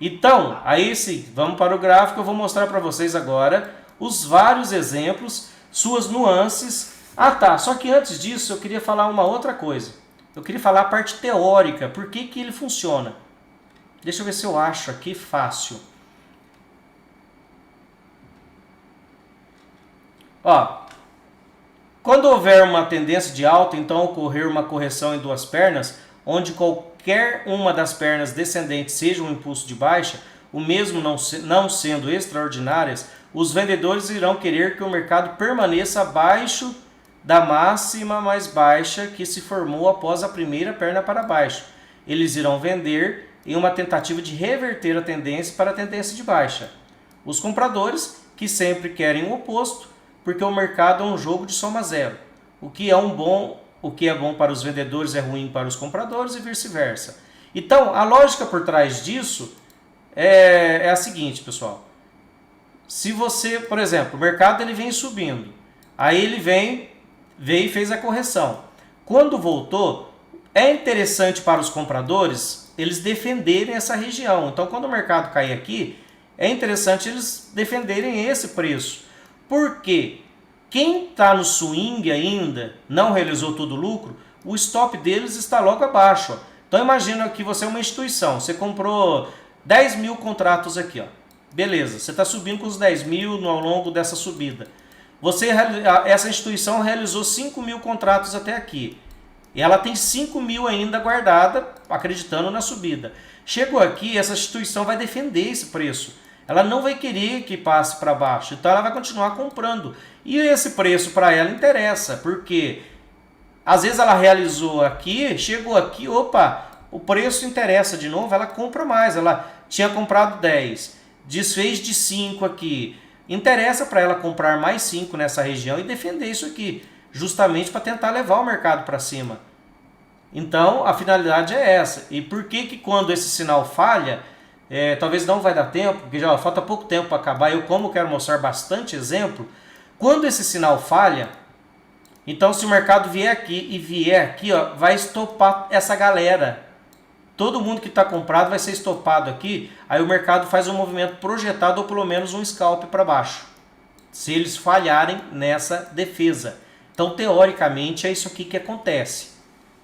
Então, aí sim, vamos para o gráfico. Eu vou mostrar para vocês agora os vários exemplos, suas nuances. Ah, tá. Só que antes disso, eu queria falar uma outra coisa. Eu queria falar a parte teórica. Por que ele funciona? Deixa eu ver se eu acho aqui fácil. Ó, quando houver uma tendência de alta, então ocorrer uma correção em 2 pernas, onde qualquer uma das pernas descendentes seja um impulso de baixa, o mesmo não sendo extraordinárias, os vendedores irão querer que o mercado permaneça abaixo da máxima mais baixa que se formou após a primeira perna para baixo. Eles irão vender em uma tentativa de reverter a tendência para a tendência de baixa. Os compradores, que sempre querem o oposto, porque o mercado é um jogo de soma zero. O que é bom para os vendedores é ruim para os compradores e vice-versa. Então, a lógica por trás disso é a seguinte, pessoal. Se você, por exemplo, o mercado ele vem subindo, aí ele veio e fez a correção. Quando voltou, é interessante para os compradores eles defenderem essa região. Então, quando o mercado cair aqui, é interessante eles defenderem esse preço. Porque quem está no swing ainda, não realizou todo o lucro, o stop deles está logo abaixo. Ó. Então imagina que você é uma instituição, você comprou 10 mil contratos aqui. Ó. Beleza, você está subindo com os 10 mil ao longo dessa subida. Essa instituição realizou 5 mil contratos até aqui. E ela tem 5 mil ainda guardada, acreditando na subida. Chegou aqui, essa instituição vai defender esse preço. Ela não vai querer que passe para baixo, então ela vai continuar comprando. E esse preço para ela interessa, porque às vezes ela realizou aqui, chegou aqui, opa, o preço interessa de novo, ela compra mais. Ela tinha comprado 10, desfez de 5 aqui. Interessa para ela comprar mais 5 nessa região e defender isso aqui, justamente para tentar levar o mercado para cima. Então, a finalidade é essa. E por que quando esse sinal falha, talvez não vai dar tempo, porque já falta pouco tempo para acabar, eu como quero mostrar bastante exemplo, quando esse sinal falha, então se o mercado vier aqui e vier aqui, ó, vai estopar essa galera. Todo mundo que está comprado vai ser estopado aqui, aí o mercado faz um movimento projetado ou pelo menos um scalp para baixo, se eles falharem nessa defesa. Então, teoricamente, é isso aqui que acontece,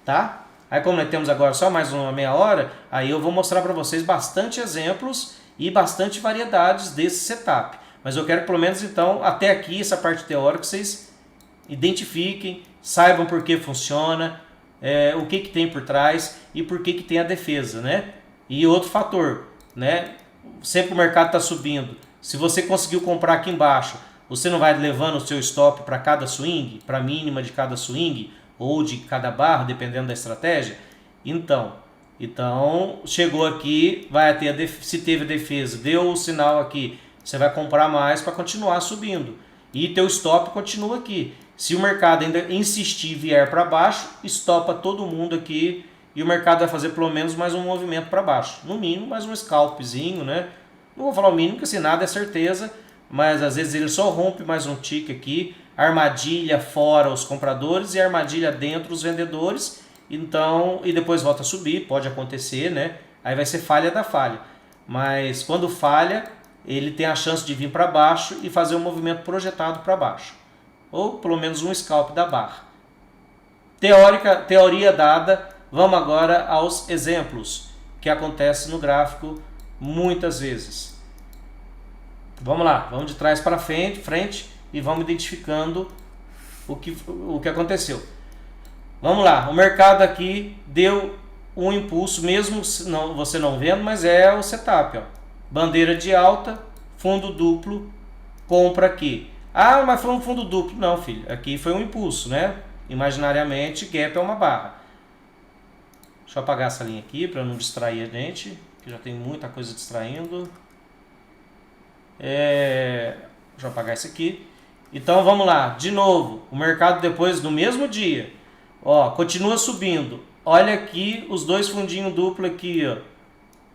tá? Aí, como nós temos agora só mais uma meia hora, aí eu vou mostrar para vocês bastante exemplos e bastante variedades desse setup. Mas eu quero, pelo menos, então, até aqui, essa parte teórica, vocês identifiquem, saibam por que funciona, o que tem por trás e por que tem a defesa, né? E outro fator, né? Sempre o mercado está subindo. Se você conseguiu comprar aqui embaixo, você não vai levando o seu stop para cada swing, para a mínima de cada swing ou de cada barra, dependendo da estratégia? Então chegou aqui, vai ter se teve defesa, deu o sinal aqui, você vai comprar mais para continuar subindo. E teu stop continua aqui. Se o mercado ainda insistir e vier para baixo, estopa todo mundo aqui e o mercado vai fazer pelo menos mais um movimento para baixo. No mínimo, mais um scalpzinho, né? Não vou falar o mínimo, porque assim, nada é certeza, mas às vezes ele só rompe mais um tick aqui, armadilha fora os compradores e armadilha dentro os vendedores, então, e depois volta a subir, pode acontecer, né? Aí vai ser falha da falha. Mas quando falha, ele tem a chance de vir para baixo e fazer um movimento projetado para baixo. Ou pelo menos um scalp da barra. Teoria dada, vamos agora aos exemplos que acontecem no gráfico muitas vezes. Vamos lá, vamos de trás para frente e vamos identificando o que aconteceu. Vamos lá, o mercado aqui deu um impulso, mesmo você não vendo, mas é o setup. Ó. Bandeira de alta, fundo duplo, compra aqui. Ah, mas foi um fundo duplo. Não, filho, aqui foi um impulso, né? Imaginariamente, gap é uma barra. Deixa eu apagar essa linha aqui para não distrair a gente, que já tem muita coisa distraindo. Deixa eu apagar isso aqui. Então vamos lá, de novo, o mercado depois no mesmo dia, ó, continua subindo. Olha aqui os dois fundinhos duplos aqui, ó.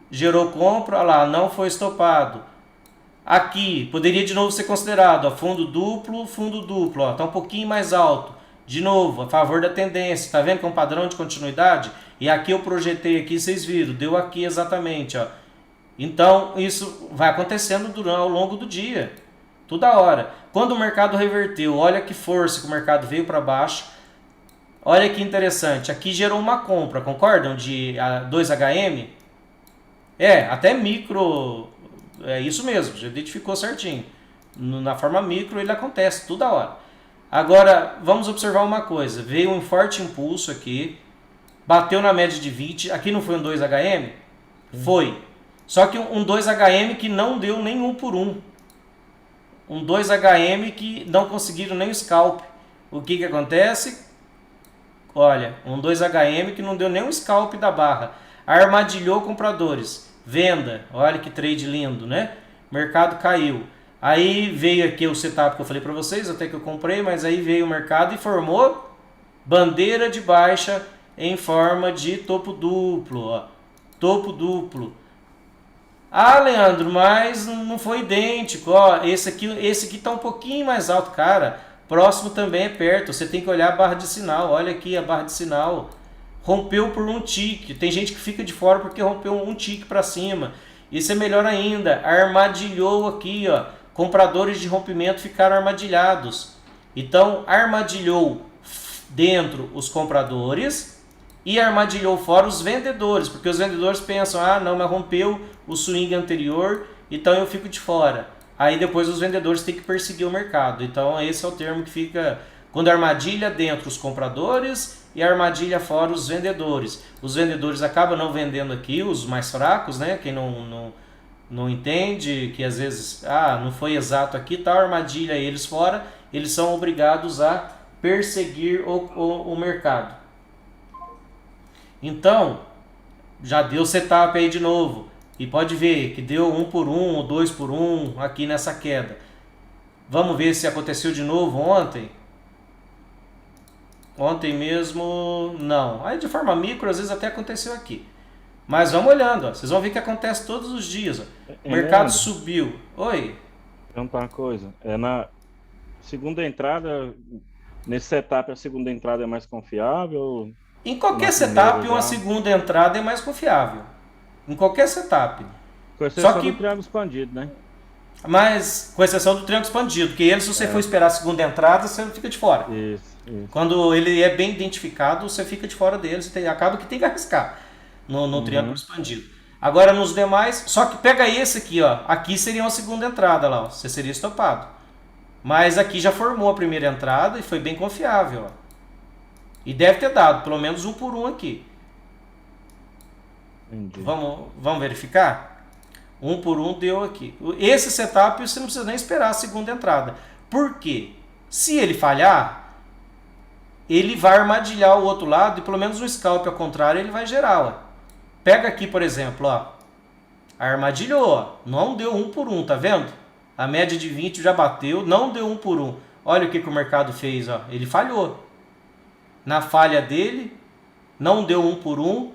Gerou compra, olha lá, não foi estopado. Aqui, poderia de novo ser considerado, ó, fundo duplo, ó, tá um pouquinho mais alto. De novo, a favor da tendência, tá vendo que é um padrão de continuidade? E aqui eu projetei aqui, vocês viram, deu aqui exatamente, ó. Então, isso vai acontecendo ao longo do dia, toda hora. Quando o mercado reverteu, olha que força que o mercado veio para baixo. Olha que interessante, aqui gerou uma compra, concordam? De 2HM? Até micro... É isso mesmo, já identificou certinho. Na forma micro ele acontece toda hora. Agora, vamos observar uma coisa. Veio um forte impulso aqui, bateu na média de 20. Aqui não foi um 2HM? Foi. Só que um 2HM que não deu nem 1 por 1. Um 2HM que não conseguiram nem o scalp. O que acontece? Olha, um 2HM que não deu nem um scalp da barra. Armadilhou compradores. Venda, olha que trade lindo, né? Mercado caiu. Aí veio aqui o setup que eu falei para vocês, até que eu comprei, mas aí veio o mercado e formou bandeira de baixa em forma de topo duplo, ó. Topo duplo. Ah, Leandro, mas não foi idêntico, ó. Esse aqui tá um pouquinho mais alto, cara. Próximo também é perto. Você tem que olhar a barra de sinal. Olha aqui a barra de sinal. Rompeu por um tique. Tem gente que fica de fora porque rompeu um tique para cima. Isso é melhor ainda. Armadilhou aqui, ó. Compradores de rompimento ficaram armadilhados. Então, armadilhou dentro os compradores e armadilhou fora os vendedores. Porque os vendedores pensam, ah, não, mas rompeu o swing anterior, então eu fico de fora. Aí depois os vendedores têm que perseguir o mercado. Então, esse é o termo que fica... Quando armadilha dentro os compradores e armadilha fora os vendedores. Os vendedores acabam não vendendo aqui, os mais fracos, né? Quem não entende, que às vezes, não foi exato aqui, tá armadilha eles fora, eles são obrigados a perseguir o mercado. Então, Já deu setup aí de novo. E pode ver que deu 1 por 1 ou 2 por 1 aqui nessa queda. Vamos ver se aconteceu de novo ontem. Ontem mesmo, não. Aí de forma micro, às vezes até aconteceu aqui. Mas vamos olhando, ó. Vocês vão ver que acontece todos os dias. Ó. O mercado Leandro, subiu. Oi. perguntar uma coisa. É na segunda entrada, nesse setup a segunda entrada é mais confiável? Em Ou na qualquer primeira setup, uma já? segunda entrada é mais confiável. Em qualquer setup. Com Só exceção do que, triângulo expandido, né? mas com exceção do triângulo expandido, porque ele, se você for esperar a segunda entrada, você fica de fora. Isso. Quando ele é bem identificado, você fica de fora dele, acaba que tem que arriscar no triângulo expandido. Agora nos demais, só que pega esse aqui, ó. Aqui seria uma segunda entrada lá, ó. Você seria estopado. Mas aqui já formou a primeira entrada e foi bem confiável, ó. E deve ter dado pelo menos 1 por 1 aqui. Entendi. Vamos verificar? 1 por 1 deu aqui. Esse setup você não precisa nem esperar a segunda entrada. Por quê? Se ele falhar, ele vai armadilhar o outro lado e pelo menos um scalp ao contrário ele vai gerar. Ó. Pega aqui, por exemplo, ó. Armadilhou, ó. Não deu 1 por 1, tá vendo? A média de 20 já bateu, não deu 1 por 1. Olha o que o mercado fez, ó. Ele falhou. Na falha dele, não deu 1 por 1.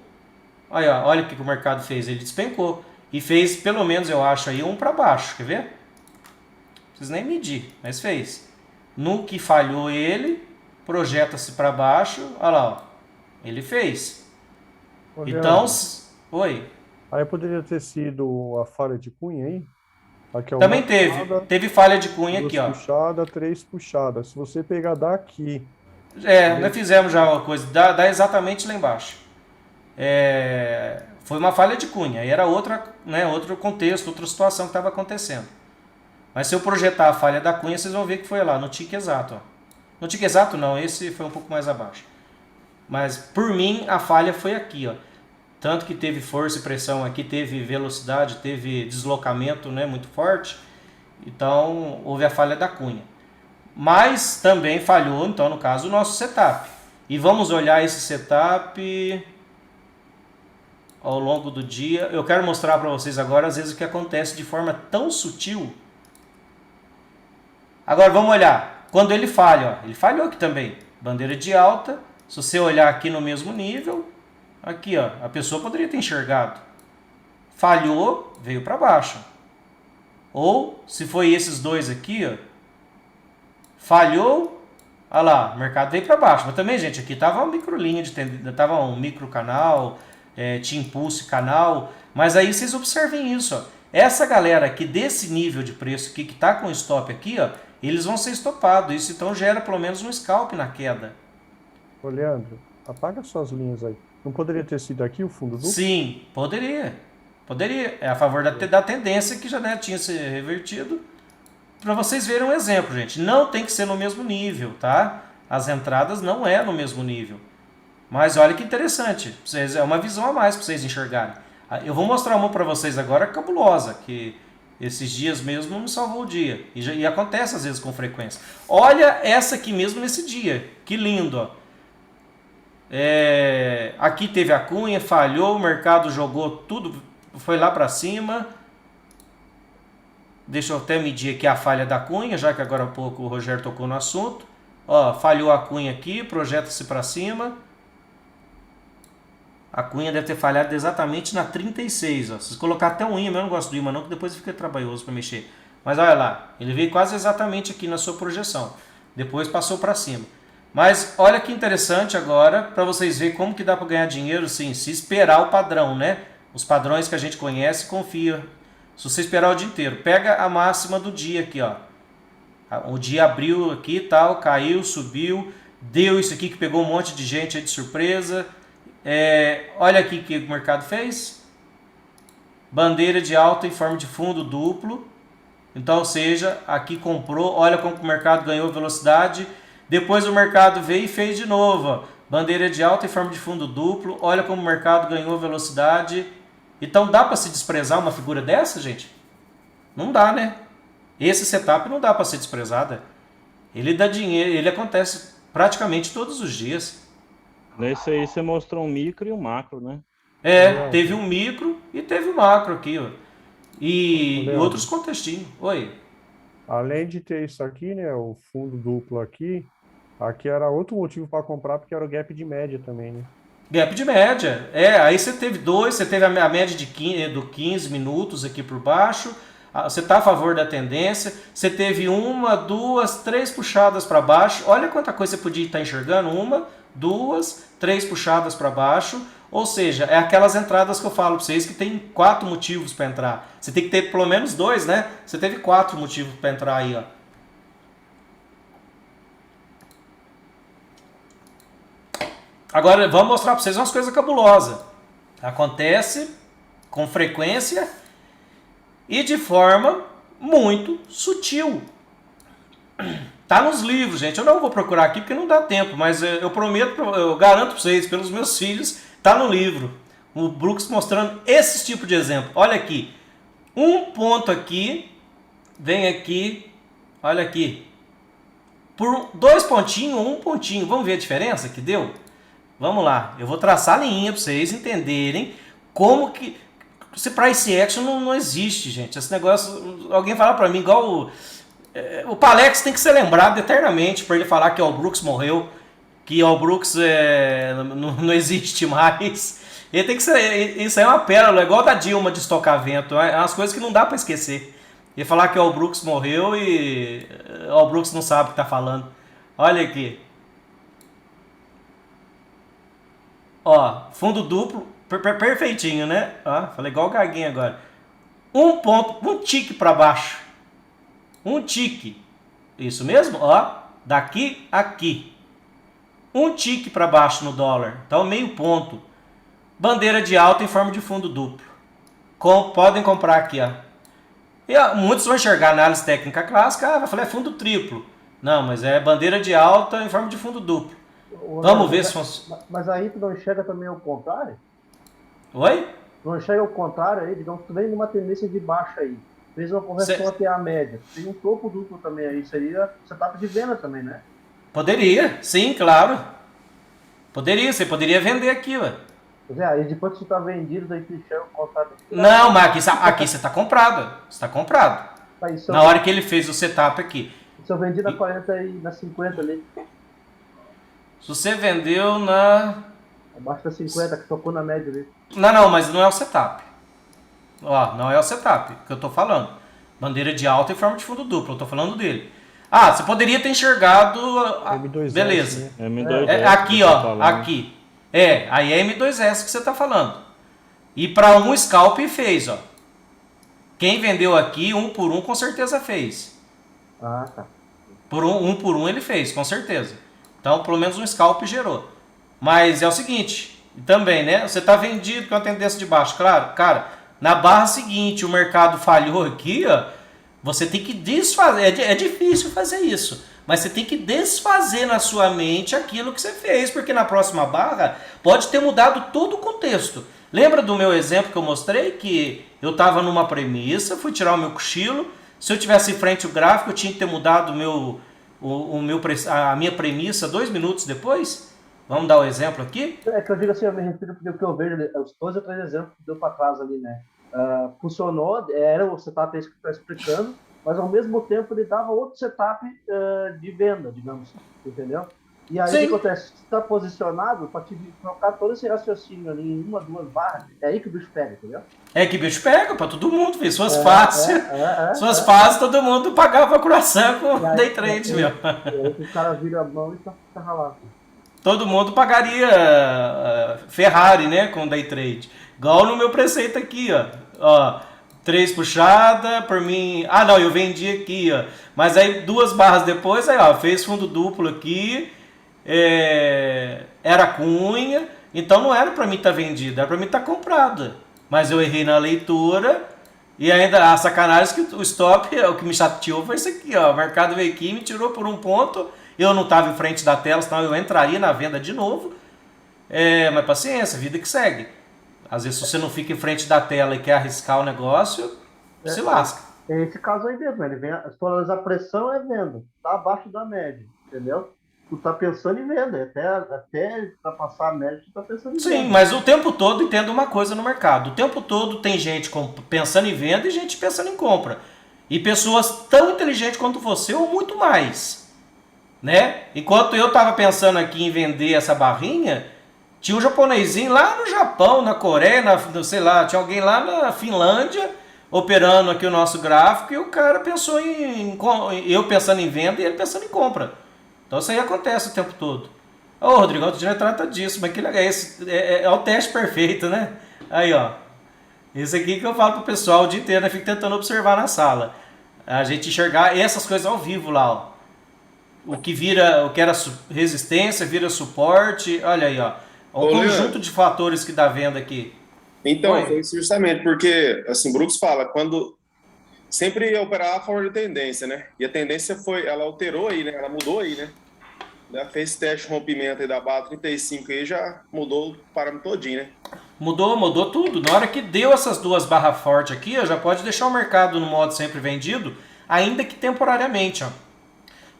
Olha o que o mercado fez, ele despencou. E fez, pelo menos eu acho aí, um para baixo, quer ver? Não precisa nem medir, mas fez. No que falhou ele, projeta-se para baixo, olha lá, ó. Ele fez. Olha, Então, oi. aí poderia ter sido a falha de cunha aí. Aqui é uma Também puxada, teve falha de cunha duas aqui, ó. puxadas, 3 puxadas. Se você pegar daqui, Nós fizemos já uma coisa, dá exatamente lá embaixo. Foi uma falha de cunha, e era outra, né, outro contexto, outra situação que estava acontecendo. Mas se eu projetar a falha da cunha, vocês vão ver que foi lá, no tique exato. Ó. No tique exato não, esse foi um pouco mais abaixo. Mas por mim, a falha foi aqui, ó. Tanto que teve força e pressão aqui, teve velocidade, teve deslocamento, né, muito forte. Então, houve a falha da cunha. Mas também falhou, então, no caso, o nosso setup. E vamos olhar esse setup ao longo do dia. Eu quero mostrar para vocês agora, às vezes, o que acontece de forma tão sutil. Agora, vamos olhar. Quando ele falha, ó, ele falhou aqui também. Bandeira de alta. Se você olhar aqui no mesmo nível, aqui, ó, a pessoa poderia ter enxergado. Falhou, veio para baixo. Ou, se foi esses dois aqui, ó, falhou, olha lá, o mercado veio para baixo. Mas também, gente, aqui estava uma microlinha de tendência, estava um micro canal, tinha impulso canal. Mas aí vocês observem isso, ó. Essa galera aqui desse nível de preço aqui, que está com stop aqui, ó, eles vão ser estopados. Isso então gera pelo menos um scalp na queda. ô Leandro, apaga suas linhas aí. Não poderia ter sido aqui o fundo duplo? Sim, poderia. Poderia. É a favor da tendência que já, né, tinha se revertido. Para vocês verem um exemplo, gente. Não tem que ser no mesmo nível, tá? As entradas não é no mesmo nível. Mas olha que interessante. Vocês, é uma visão a mais para vocês enxergarem. Eu vou mostrar uma para vocês agora cabulosa, que esses dias mesmo me salvou o dia. E acontece às vezes com frequência. Olha essa aqui mesmo nesse dia. Que lindo, ó. Aqui teve a cunha, falhou, o mercado jogou tudo, foi lá para cima. Deixa eu até medir aqui a falha da cunha, já que agora há pouco o Rogério tocou no assunto. Ó, falhou a cunha aqui, projeta-se para cima. A cunha deve ter falhado exatamente na 36. Ó. Se colocar até um imã, eu não gosto do imã não, que depois fica trabalhoso para mexer. Mas olha lá, ele veio quase exatamente aqui na sua projeção. Depois passou para cima. Mas olha que interessante agora, para vocês verem como que dá para ganhar dinheiro, sim, se esperar o padrão, né? Os padrões que a gente conhece, confia. Se você esperar o dia inteiro, pega a máxima do dia aqui, ó. O dia abriu aqui e tal, caiu, subiu, deu isso aqui que pegou um monte de gente aí de surpresa. Olha aqui o que o mercado fez. Bandeira de alta em forma de fundo duplo. Então, ou seja, aqui comprou, olha como o mercado ganhou velocidade. Depois o mercado veio e fez de novo. Ó. Bandeira de alta em forma de fundo duplo. Olha como o mercado ganhou velocidade. Então dá para se desprezar uma figura dessa, gente? Não dá, né? Esse setup não dá para ser desprezado. Ele dá dinheiro, ele acontece praticamente todos os dias. Nesse aí você mostrou um micro e um macro, né? Teve um micro e teve um macro aqui, ó. E Leandro. outros contextinhos. Oi. Além de ter isso aqui, né, o fundo duplo aqui era outro motivo para comprar, porque era o gap de média também, né? Gap de média. Aí você teve dois, você teve a média de 15 minutos aqui por baixo. Você está a favor da tendência. Você teve uma, duas, três puxadas para baixo. Olha quanta coisa você podia estar enxergando. Uma, duas, três puxadas para baixo. Ou seja, é aquelas entradas que eu falo para vocês que tem 4 motivos para entrar. Você tem que ter pelo menos 2, né? Você teve 4 motivos para entrar aí, ó. Agora vamos mostrar para vocês umas coisas cabulosas. Acontece com frequência e de forma muito sutil. Tá nos livros, gente. Eu não vou procurar aqui porque não dá tempo, mas eu prometo, eu garanto para vocês, pelos meus filhos, tá no livro. O Brooks mostrando esse tipo de exemplo. Olha aqui. Um ponto aqui, vem aqui, olha aqui. Por 2 pontinhos ou 1 pontinho. Vamos ver a diferença que deu? Vamos lá. Eu vou traçar a linha para vocês entenderem como que... Esse price action não existe, gente. Esse negócio... Alguém fala para mim, igual... O Palex tem que ser lembrado eternamente para ele falar que o Brooks morreu, que o Brooks não existe mais. Ele tem que ser, isso aí é uma pérola, igual da Dilma de estocar vento. É umas coisas que não dá para esquecer. Ele falar que o Brooks morreu e o Brooks não sabe o que está falando. Olha aqui. Ó, fundo duplo, perfeitinho, né? Ó, falei igual o Gaguinho agora. Um ponto, um tique para baixo. Um tique. Isso mesmo? Ó, daqui a aqui. Um tique para baixo no dólar. Então, meio ponto. Bandeira de alta em forma de fundo duplo. Podem comprar aqui, ó. E, ó, muitos vão enxergar análise técnica clássica. Vai falar, é fundo triplo. Não, mas é bandeira de alta em forma de fundo duplo. Vamos ver se funciona. Mas aí tu não enxerga também o contrário? Oi? Não enxerga o contrário aí? Digamos que tu vem numa tendência de baixa aí. Fez uma correção até a média. Tem um topo duplo também aí. Seria setup de venda também, né? Poderia, sim, claro. Poderia, você poderia vender aqui, ué. Aí depois que tu tá vendido, daí tu enxerga o contrário. Não, mas aqui você tá comprado. Você tá comprado. Na hora que ele fez o setup aqui. Se eu vendi na 40 e na 50 ali. Se você vendeu na... Abaixo da 50, que tocou na média ali. Não, mas não é o setup. Ó, não é o setup que eu tô falando. Bandeira de alta em forma de fundo duplo, eu tô falando dele. Ah, você poderia ter enxergado... M2S, beleza. Né? M2S, aqui, ó, aqui. Aí é M2S que você tá falando. E para um scalp fez, ó. Quem vendeu aqui, 1 por 1, com certeza fez. Ah, tá. Por 1 por 1 ele fez, com certeza. Então, pelo menos um scalp gerou. Mas é o seguinte, também, né? Você tá vendido com a tendência de baixo, claro. Cara, na barra seguinte, o mercado falhou aqui, ó. Você tem que desfazer. É difícil fazer isso. Mas você tem que desfazer na sua mente aquilo que você fez. Porque na próxima barra pode ter mudado todo o contexto. Lembra do meu exemplo que eu mostrei? Que eu estava numa premissa, fui tirar o meu cochilo. Se eu tivesse em frente ao gráfico, eu tinha que ter mudado a minha premissa 2 minutos depois. Vamos dar o exemplo aqui? É que eu digo assim, eu me refiro porque o que eu vejo, os 2 ou 3 exemplos que deu para trás ali, né? Funcionou, era o setup que está explicando, mas ao mesmo tempo ele dava outro setup de venda, digamos, entendeu? E aí o que acontece? Se está posicionado, para te trocar todo esse raciocínio ali em 1, 2 barras, é aí que o bicho pega, entendeu? É que o bicho pega para todo mundo, viu? Suas fases, todo mundo pagava croissant com day trade, meu. E aí o cara vira a mão e tá ralado. Todo mundo pagaria Ferrari, né, com day trade. Igual no meu preceito aqui, ó. 3 puxada por mim. Ah, não, eu vendi aqui, ó. Mas aí 2 barras depois, aí, ó, fez fundo duplo aqui. Era cunha. Então não era para mim estar vendido, era para mim estar comprado. Mas eu errei na leitura. E ainda a sacanagem que o stop, o que me chateou foi isso aqui, ó. O mercado veio aqui e me tirou por 1 ponto. Eu não estava em frente da tela, senão eu entraria na venda de novo. Mas paciência, vida que segue. Às vezes, se você não fica em frente da tela e quer arriscar o negócio, se lasca. É esse caso aí mesmo, ele vem, se for analisar a pressão, é venda. Está abaixo da média, entendeu? tu tá pensando em venda. Até pra passar a média, tu tá pensando em Sim, venda. mas o tempo todo entenda uma coisa no mercado. O tempo todo tem gente pensando em venda e gente pensando em compra. E pessoas tão inteligentes quanto você ou muito mais, né? Enquanto eu tava pensando aqui em vender essa barrinha, tinha um japonesinho lá no Japão, na Coreia, sei lá, tinha alguém lá na Finlândia operando aqui o nosso gráfico e o cara pensou eu pensando em venda e ele pensando em compra. Então isso aí acontece o tempo todo. Ô, Rodrigo, outro dia trata disso, mas que legal, é o teste perfeito, né? Aí, ó. Esse aqui que eu falo pro pessoal o dia inteiro, eu fico tentando observar na sala. A gente enxergar essas coisas ao vivo lá, ó. O que era resistência, vira suporte, olha aí, ó. Um Ô, conjunto Leandro, de fatores que dá venda aqui. então, Oi? foi isso justamente, porque, assim, Brooks fala, quando sempre ia operar a favor de tendência, né? E a tendência ela alterou aí, né? Ela mudou aí, né? Já fez teste de rompimento aí da barra 35 aí, já mudou o parâmetro todinho, né? Mudou tudo. Na hora que deu essas duas barras fortes aqui, ó, já pode deixar o mercado no modo sempre vendido, ainda que temporariamente, ó.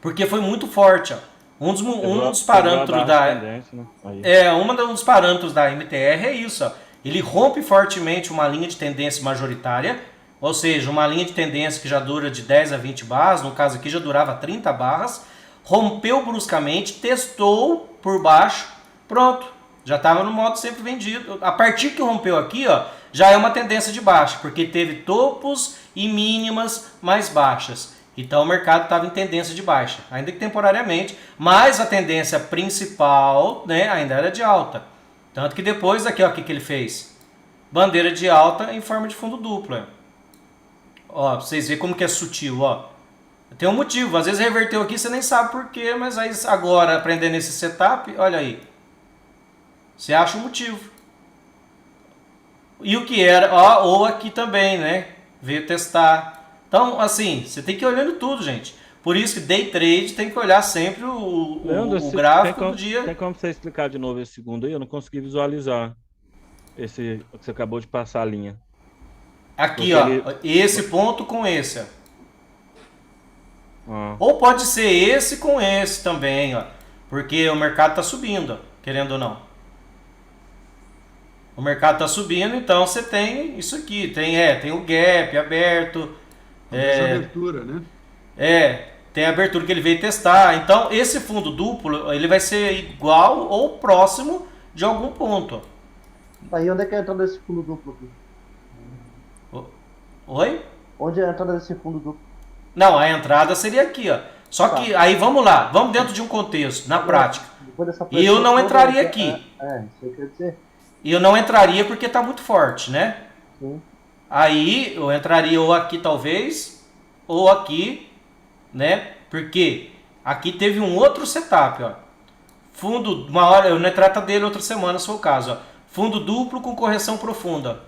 Porque foi muito forte, ó. Um dos parâmetros da tendência, né? Aí. um dos parâmetros da MTR é isso, ó. Ele rompe fortemente uma linha de tendência majoritária, ou seja, uma linha de tendência que já dura de 10 a 20 barras, no caso aqui já durava 30 barras, rompeu bruscamente, testou por baixo, pronto, já estava no modo sempre vendido. A partir que rompeu aqui, ó, já é uma tendência de baixa, porque teve topos e mínimas mais baixas. Então o mercado estava em tendência de baixa, ainda que temporariamente, mas a tendência principal, né, ainda era de alta. Tanto que depois aqui, ó, o que ele fez? Bandeira de alta em forma de fundo duplo. Ó, pra vocês verem como que é sutil, ó. Tem um motivo, às vezes reverteu aqui, você nem sabe por quê, mas aí agora, aprendendo esse setup, olha aí. Você acha o motivo. E o que era, ó, ou aqui também, né? Veio testar. Então, assim, você tem que ir olhando tudo, gente. Por isso que day trade tem que olhar sempre Leandro, o gráfico do tem dia. como você explicar de novo esse segundo aí? Eu não consegui visualizar esse que você acabou de passar a linha. Aqui, Porque ó, ele- esse ponto com esse, ó. Ah, Ou pode ser esse com esse também, ó. Porque o mercado tá subindo, ó, querendo ou não. O mercado tá subindo, então você tem isso aqui. Tem o gap aberto. Essa abertura, né? Tem a abertura que ele veio testar. Então, esse fundo duplo, ele vai ser igual ou próximo de algum ponto. Aí onde é que é a entrada desse fundo duplo aqui? Oi? Onde é a entrada desse fundo duplo? Não, a entrada seria aqui, ó. Só que, aí vamos lá, vamos dentro de um contexto, na prática. Depois dessa E eu não pressão entraria toda, aqui. isso aí quer dizer. E eu não entraria porque tá muito forte, né? Sim. Aí eu entraria ou aqui talvez, ou aqui, né? Porque aqui teve um outro setup, ó. Fundo, uma hora, eu não trata dele outra semana, se for o caso, ó. Fundo duplo com correção profunda.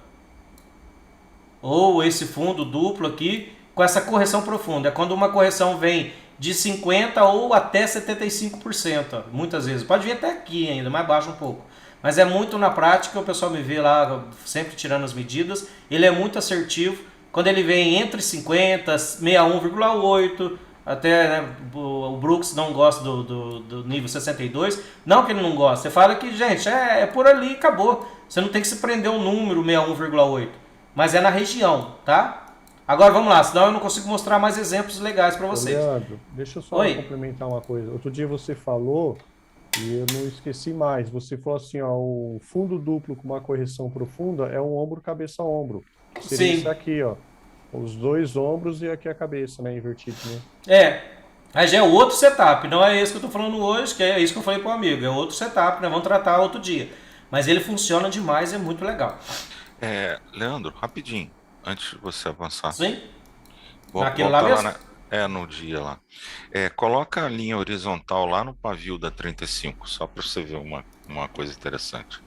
Ou esse fundo duplo aqui com essa correção profunda. É quando uma correção vem de 50% ou até 75%. Ó. Muitas vezes. Pode vir até aqui ainda, mais baixo um pouco. Mas é muito na prática, o pessoal me vê lá sempre tirando as medidas. Ele é muito assertivo. Quando ele vem entre 50, 61,8, até né, o Brooks não gosta do nível 62. Não que ele não gosta. Você fala que, gente, é por ali e acabou. Você não tem que se prender ao número 61,8. Mas é na região, tá? Agora vamos lá, senão eu não consigo mostrar mais exemplos legais para vocês. Leandro, deixa eu só Oi. complementar uma coisa. Outro dia você falou, e eu não esqueci mais, você falou assim, ó, o fundo duplo com uma correção profunda é um ombro, cabeça, ombro. Seria Sim. isso aqui, ó. Os dois ombros e aqui a cabeça, né, invertido, né? Aí já é outro setup, não é esse que eu tô falando hoje, que é isso que eu falei pro amigo, é outro setup, nós vamos tratar outro dia. Mas ele funciona demais, é muito legal. Leandro, rapidinho, antes de você avançar. Sim? Volta Naquilo lá mesmo? no dia lá. Coloca a linha horizontal lá no pavio da 35, só para você ver uma coisa interessante.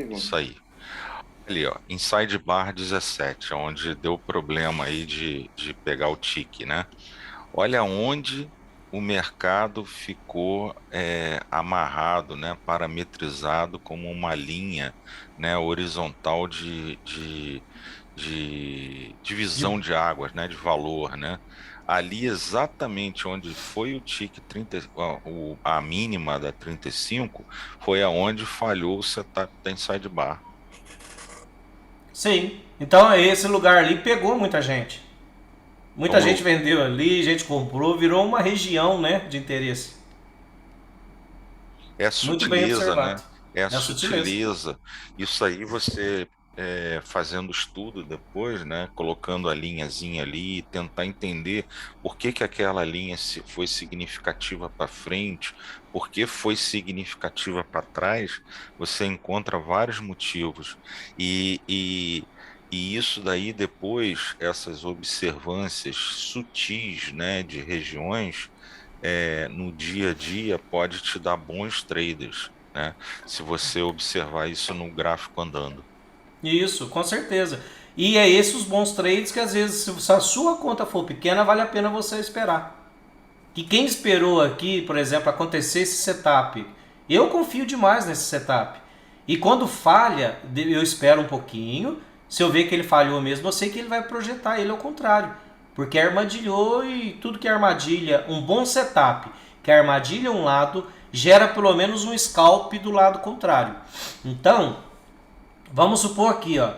Isso aí. Ali, ó, inside bar 17, onde deu problema aí de pegar o tique, né? Olha onde o mercado ficou amarrado, né, parametrizado como uma linha, né, horizontal de divisão de águas, né, de valor, né? ali exatamente onde foi o tique 30, a mínima da 35, foi aonde falhou o setup da inside bar. Sim. Então esse lugar ali pegou muita gente. Muita Então, gente vendeu ali, gente comprou, virou uma região, né, de interesse. é Muito bem sutileza, observado. né? É a É a sutileza. sutileza. Isso aí você fazendo estudo depois, né? Colocando a linhazinha ali, tentar entender por que que aquela linha foi significativa para frente, por que foi significativa para trás, você encontra vários motivos. E isso daí depois, essas observâncias sutis, né, de regiões, no dia a dia pode te dar bons traders, né? Se você observar isso no gráfico andando. Isso, com certeza. E é esses os bons trades que às vezes, se a sua conta for pequena, vale a pena você esperar. Que quem esperou aqui, por exemplo, acontecer esse setup, eu confio demais nesse setup. E quando falha, eu espero um pouquinho. Se eu ver que ele falhou mesmo, eu sei que ele vai projetar ele ao contrário. Porque armadilhou e tudo que é armadilha, um bom setup, que a armadilha é um lado, gera pelo menos um scalp do lado contrário. Então, vamos supor aqui, ó.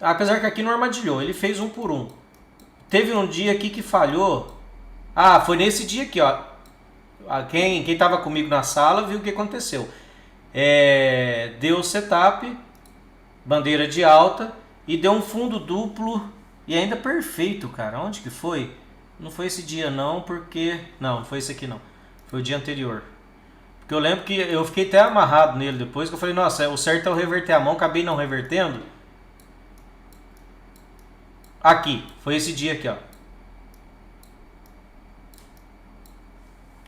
Apesar que aqui não armadilhou, ele fez um por um. Teve um dia aqui que falhou. Ah, foi nesse dia aqui, ó. Quem estava comigo na sala viu o que aconteceu. Deu setup, bandeira de alta e deu um fundo duplo e ainda perfeito, cara. Onde que foi? Não foi esse dia não, porque... Não foi esse aqui não. Foi o dia anterior. Porque eu lembro que eu fiquei até amarrado nele depois, que eu falei, nossa, o certo é eu reverter a mão, acabei não revertendo. Aqui, foi esse dia aqui, ó.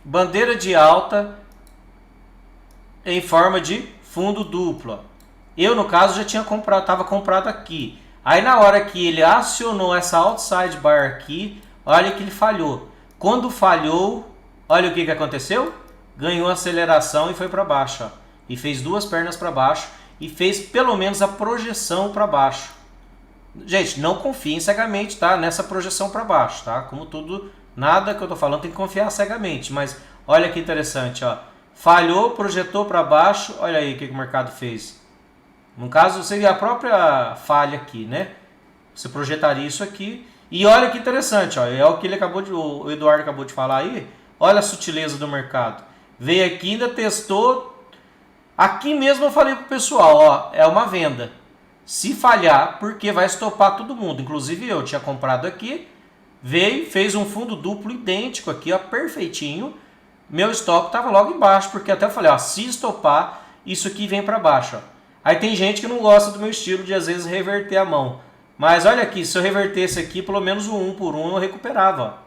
Bandeira de alta em forma de fundo duplo. Eu, no caso, já tinha comprado, estava comprado aqui. Aí na hora que ele acionou essa outside bar aqui, olha que ele falhou. Quando falhou, olha o que aconteceu? Ganhou aceleração e foi para baixo. Ó. E fez duas pernas para baixo e fez pelo menos a projeção para baixo. Gente, não confiem cegamente, tá? Nessa projeção para baixo, tá? Como tudo, nada que eu tô falando tem que confiar cegamente. Mas olha que interessante, ó. Falhou, projetou para baixo. Olha aí o que o mercado fez. No caso, seria a própria falha aqui, né? Você projetaria isso aqui. E olha que interessante, ó. É o que o Eduardo acabou de falar aí. Olha a sutileza do mercado. Veio aqui, ainda testou. Aqui mesmo eu falei pro pessoal, ó, é uma venda. Se falhar, porque vai estopar todo mundo. Inclusive eu tinha comprado aqui. Veio, fez um fundo duplo idêntico aqui, ó, perfeitinho. Meu stop estava logo embaixo, porque até eu falei, ó, se estopar, isso aqui vem para baixo, ó. Aí tem gente que não gosta do meu estilo de às vezes reverter a mão. Mas olha aqui, se eu revertesse aqui, pelo menos o 1 por 1 eu recuperava, ó.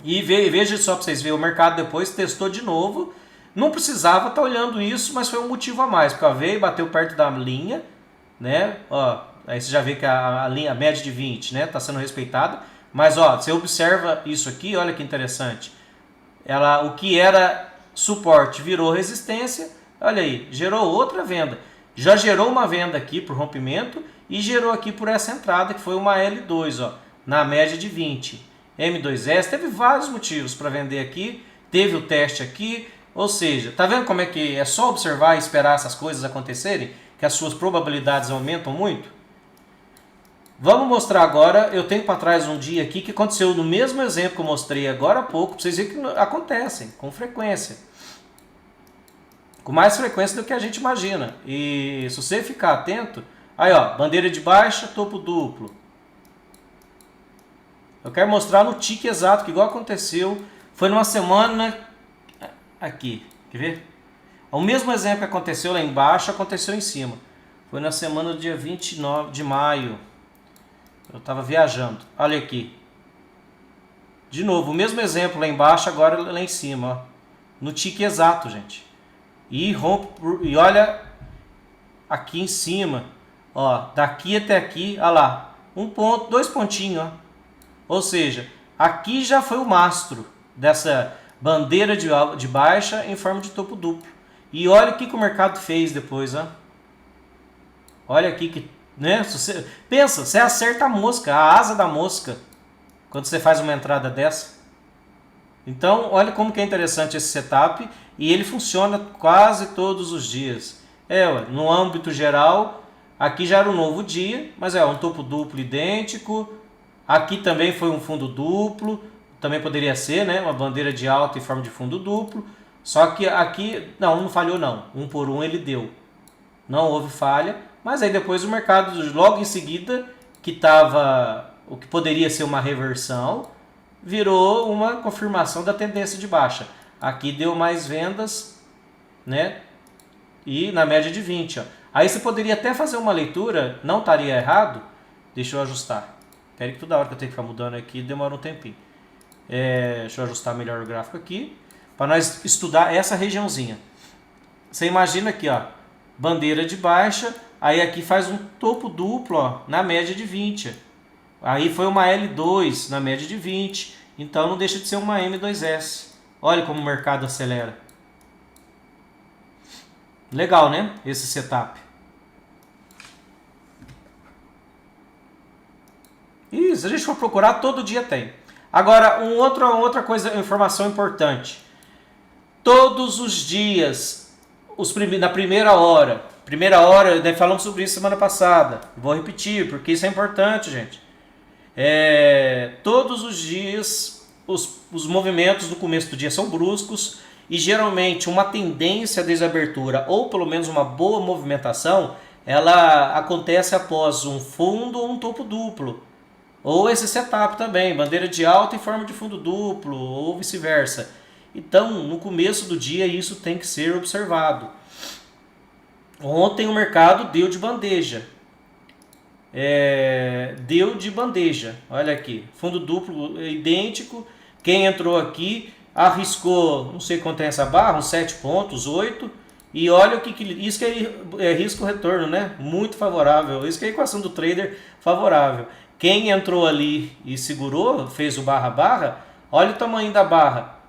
E veja só para vocês verem, o mercado depois testou de novo. Não precisava estar olhando isso, mas foi um motivo a mais. Porque veio, bateu perto da linha, né? Ó, aí você já vê que a linha, a média de 20, né, está sendo respeitada. Mas ó, você observa isso aqui, olha que interessante. O que era suporte virou resistência. Olha aí, gerou outra venda. Já gerou uma venda aqui por rompimento e gerou aqui por essa entrada, que foi uma L2, ó, na média de 20. M2S, teve vários motivos para vender aqui. Teve o teste aqui. Ou seja, tá vendo como é que é só observar e esperar essas coisas acontecerem? Que as suas probabilidades aumentam muito? Vamos mostrar agora, eu tenho para trás um dia aqui que aconteceu no mesmo exemplo que eu mostrei agora há pouco, para vocês verem que acontecem com frequência. Com mais frequência do que a gente imagina. E se você ficar atento, aí ó, bandeira de baixa, topo duplo. Eu quero mostrar no tique exato, que igual aconteceu, foi numa semana aqui, quer ver? O mesmo exemplo que aconteceu lá embaixo, aconteceu em cima. Foi na semana do dia 29 de maio. Eu estava viajando. Olha aqui. De novo, o mesmo exemplo lá embaixo, agora lá em cima. Ó. No tique exato, gente. E rompe, e olha aqui em cima. Ó, daqui até aqui, olha lá. 1 ponto, 2 pontinhos. Ó. Ou seja, aqui já foi o mastro dessa bandeira de baixa em forma de topo duplo. E olha o que o mercado fez depois, ó. Olha aqui que, né? Pensa, você acerta a mosca, a asa da mosca. quando você faz uma entrada dessa. Então, olha como que é interessante esse setup e ele funciona quase todos os dias. No âmbito geral, aqui já era um novo dia, mas um topo duplo idêntico. Aqui também foi um fundo duplo, também poderia ser, né, uma bandeira de alta em forma de fundo duplo. Só que aqui, não falhou não, um por um ele deu. Não houve falha, mas aí depois o mercado, logo em seguida, que estava o que poderia ser uma reversão, virou uma confirmação da tendência de baixa. Aqui deu mais vendas, né? E na média de 20. Ó. Aí você poderia até fazer uma leitura, não estaria errado. Deixa eu ajustar. Espera que toda hora que eu tenho que ficar mudando aqui demora um tempinho. Deixa eu ajustar melhor o gráfico aqui. Para nós estudar essa regiãozinha. Você imagina aqui, ó, bandeira de baixa. Aí aqui faz um topo duplo, ó, na média de 20. Aí foi uma L2 na média de 20. Então não deixa de ser uma M2S. Olha como o mercado acelera. Legal, né? Esse setup. E se a gente for procurar, todo dia tem. Agora, outra coisa, informação importante. Todos os dias, na primeira hora, nós falamos sobre isso semana passada. Vou repetir, porque isso é importante, gente. Todos os dias, os movimentos no começo do dia são bruscos e geralmente uma tendência desde a abertura, ou pelo menos uma boa movimentação, ela acontece após um fundo ou um topo duplo. Ou esse setup também, bandeira de alta em forma de fundo duplo, ou vice-versa. Então, no começo do dia, isso tem que ser observado. Ontem o mercado deu de bandeja. Deu de bandeja. Olha aqui, fundo duplo idêntico. Quem entrou aqui arriscou, não sei quanto é essa barra, uns 7 pontos, 8. E olha o que isso que é risco-retorno, né? Muito favorável. Isso que é a equação do trader favorável. Quem entrou ali e segurou, fez o barra-barra, olha o tamanho da barra.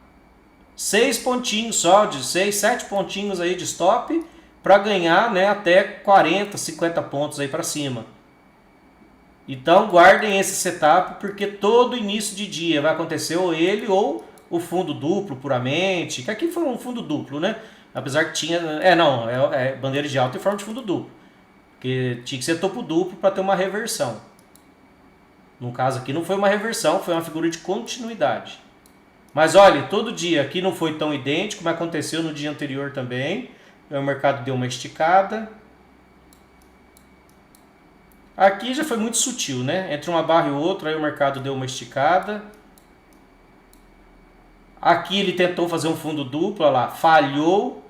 6 pontinhos só, de 6, 7 pontinhos aí de stop para ganhar, né, até 40, 50 pontos aí para cima. Então guardem esse setup porque todo início de dia vai acontecer ou ele ou o fundo duplo puramente, que aqui foi um fundo duplo, né? Apesar que tinha, bandeira de alta em forma de fundo duplo. Porque tinha que ser topo duplo para ter uma reversão. No caso aqui não foi uma reversão, foi uma figura de continuidade. Mas olha, todo dia aqui não foi tão idêntico, mas aconteceu no dia anterior também. O mercado deu uma esticada. Aqui já foi muito sutil, né? Entre uma barra e outra, aí o mercado deu uma esticada. Aqui ele tentou fazer um fundo duplo, olha lá, falhou,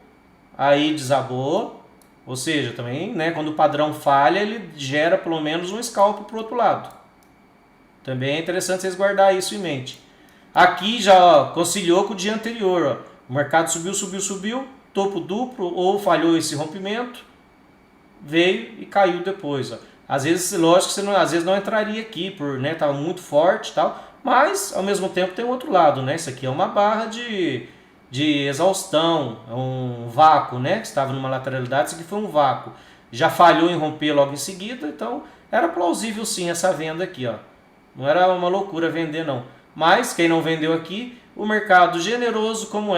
aí desabou. Ou seja, também, né, quando o padrão falha, ele gera pelo menos um scalp para o outro lado. Também é interessante vocês guardar isso em mente. Aqui já conciliou com o dia anterior. O mercado subiu, topo duplo, ou falhou esse rompimento, veio e caiu depois. Às vezes, lógico que você às vezes não entraria aqui, por estava muito forte e tal, mas ao mesmo tempo tem o outro lado, né? Isso aqui é uma barra de exaustão, é um vácuo, né? Que estava numa lateralidade, isso aqui foi um vácuo. Já falhou em romper logo em seguida, então era plausível sim essa venda aqui, ó. Não era uma loucura vender não. Mas quem não vendeu aqui, o mercado generoso como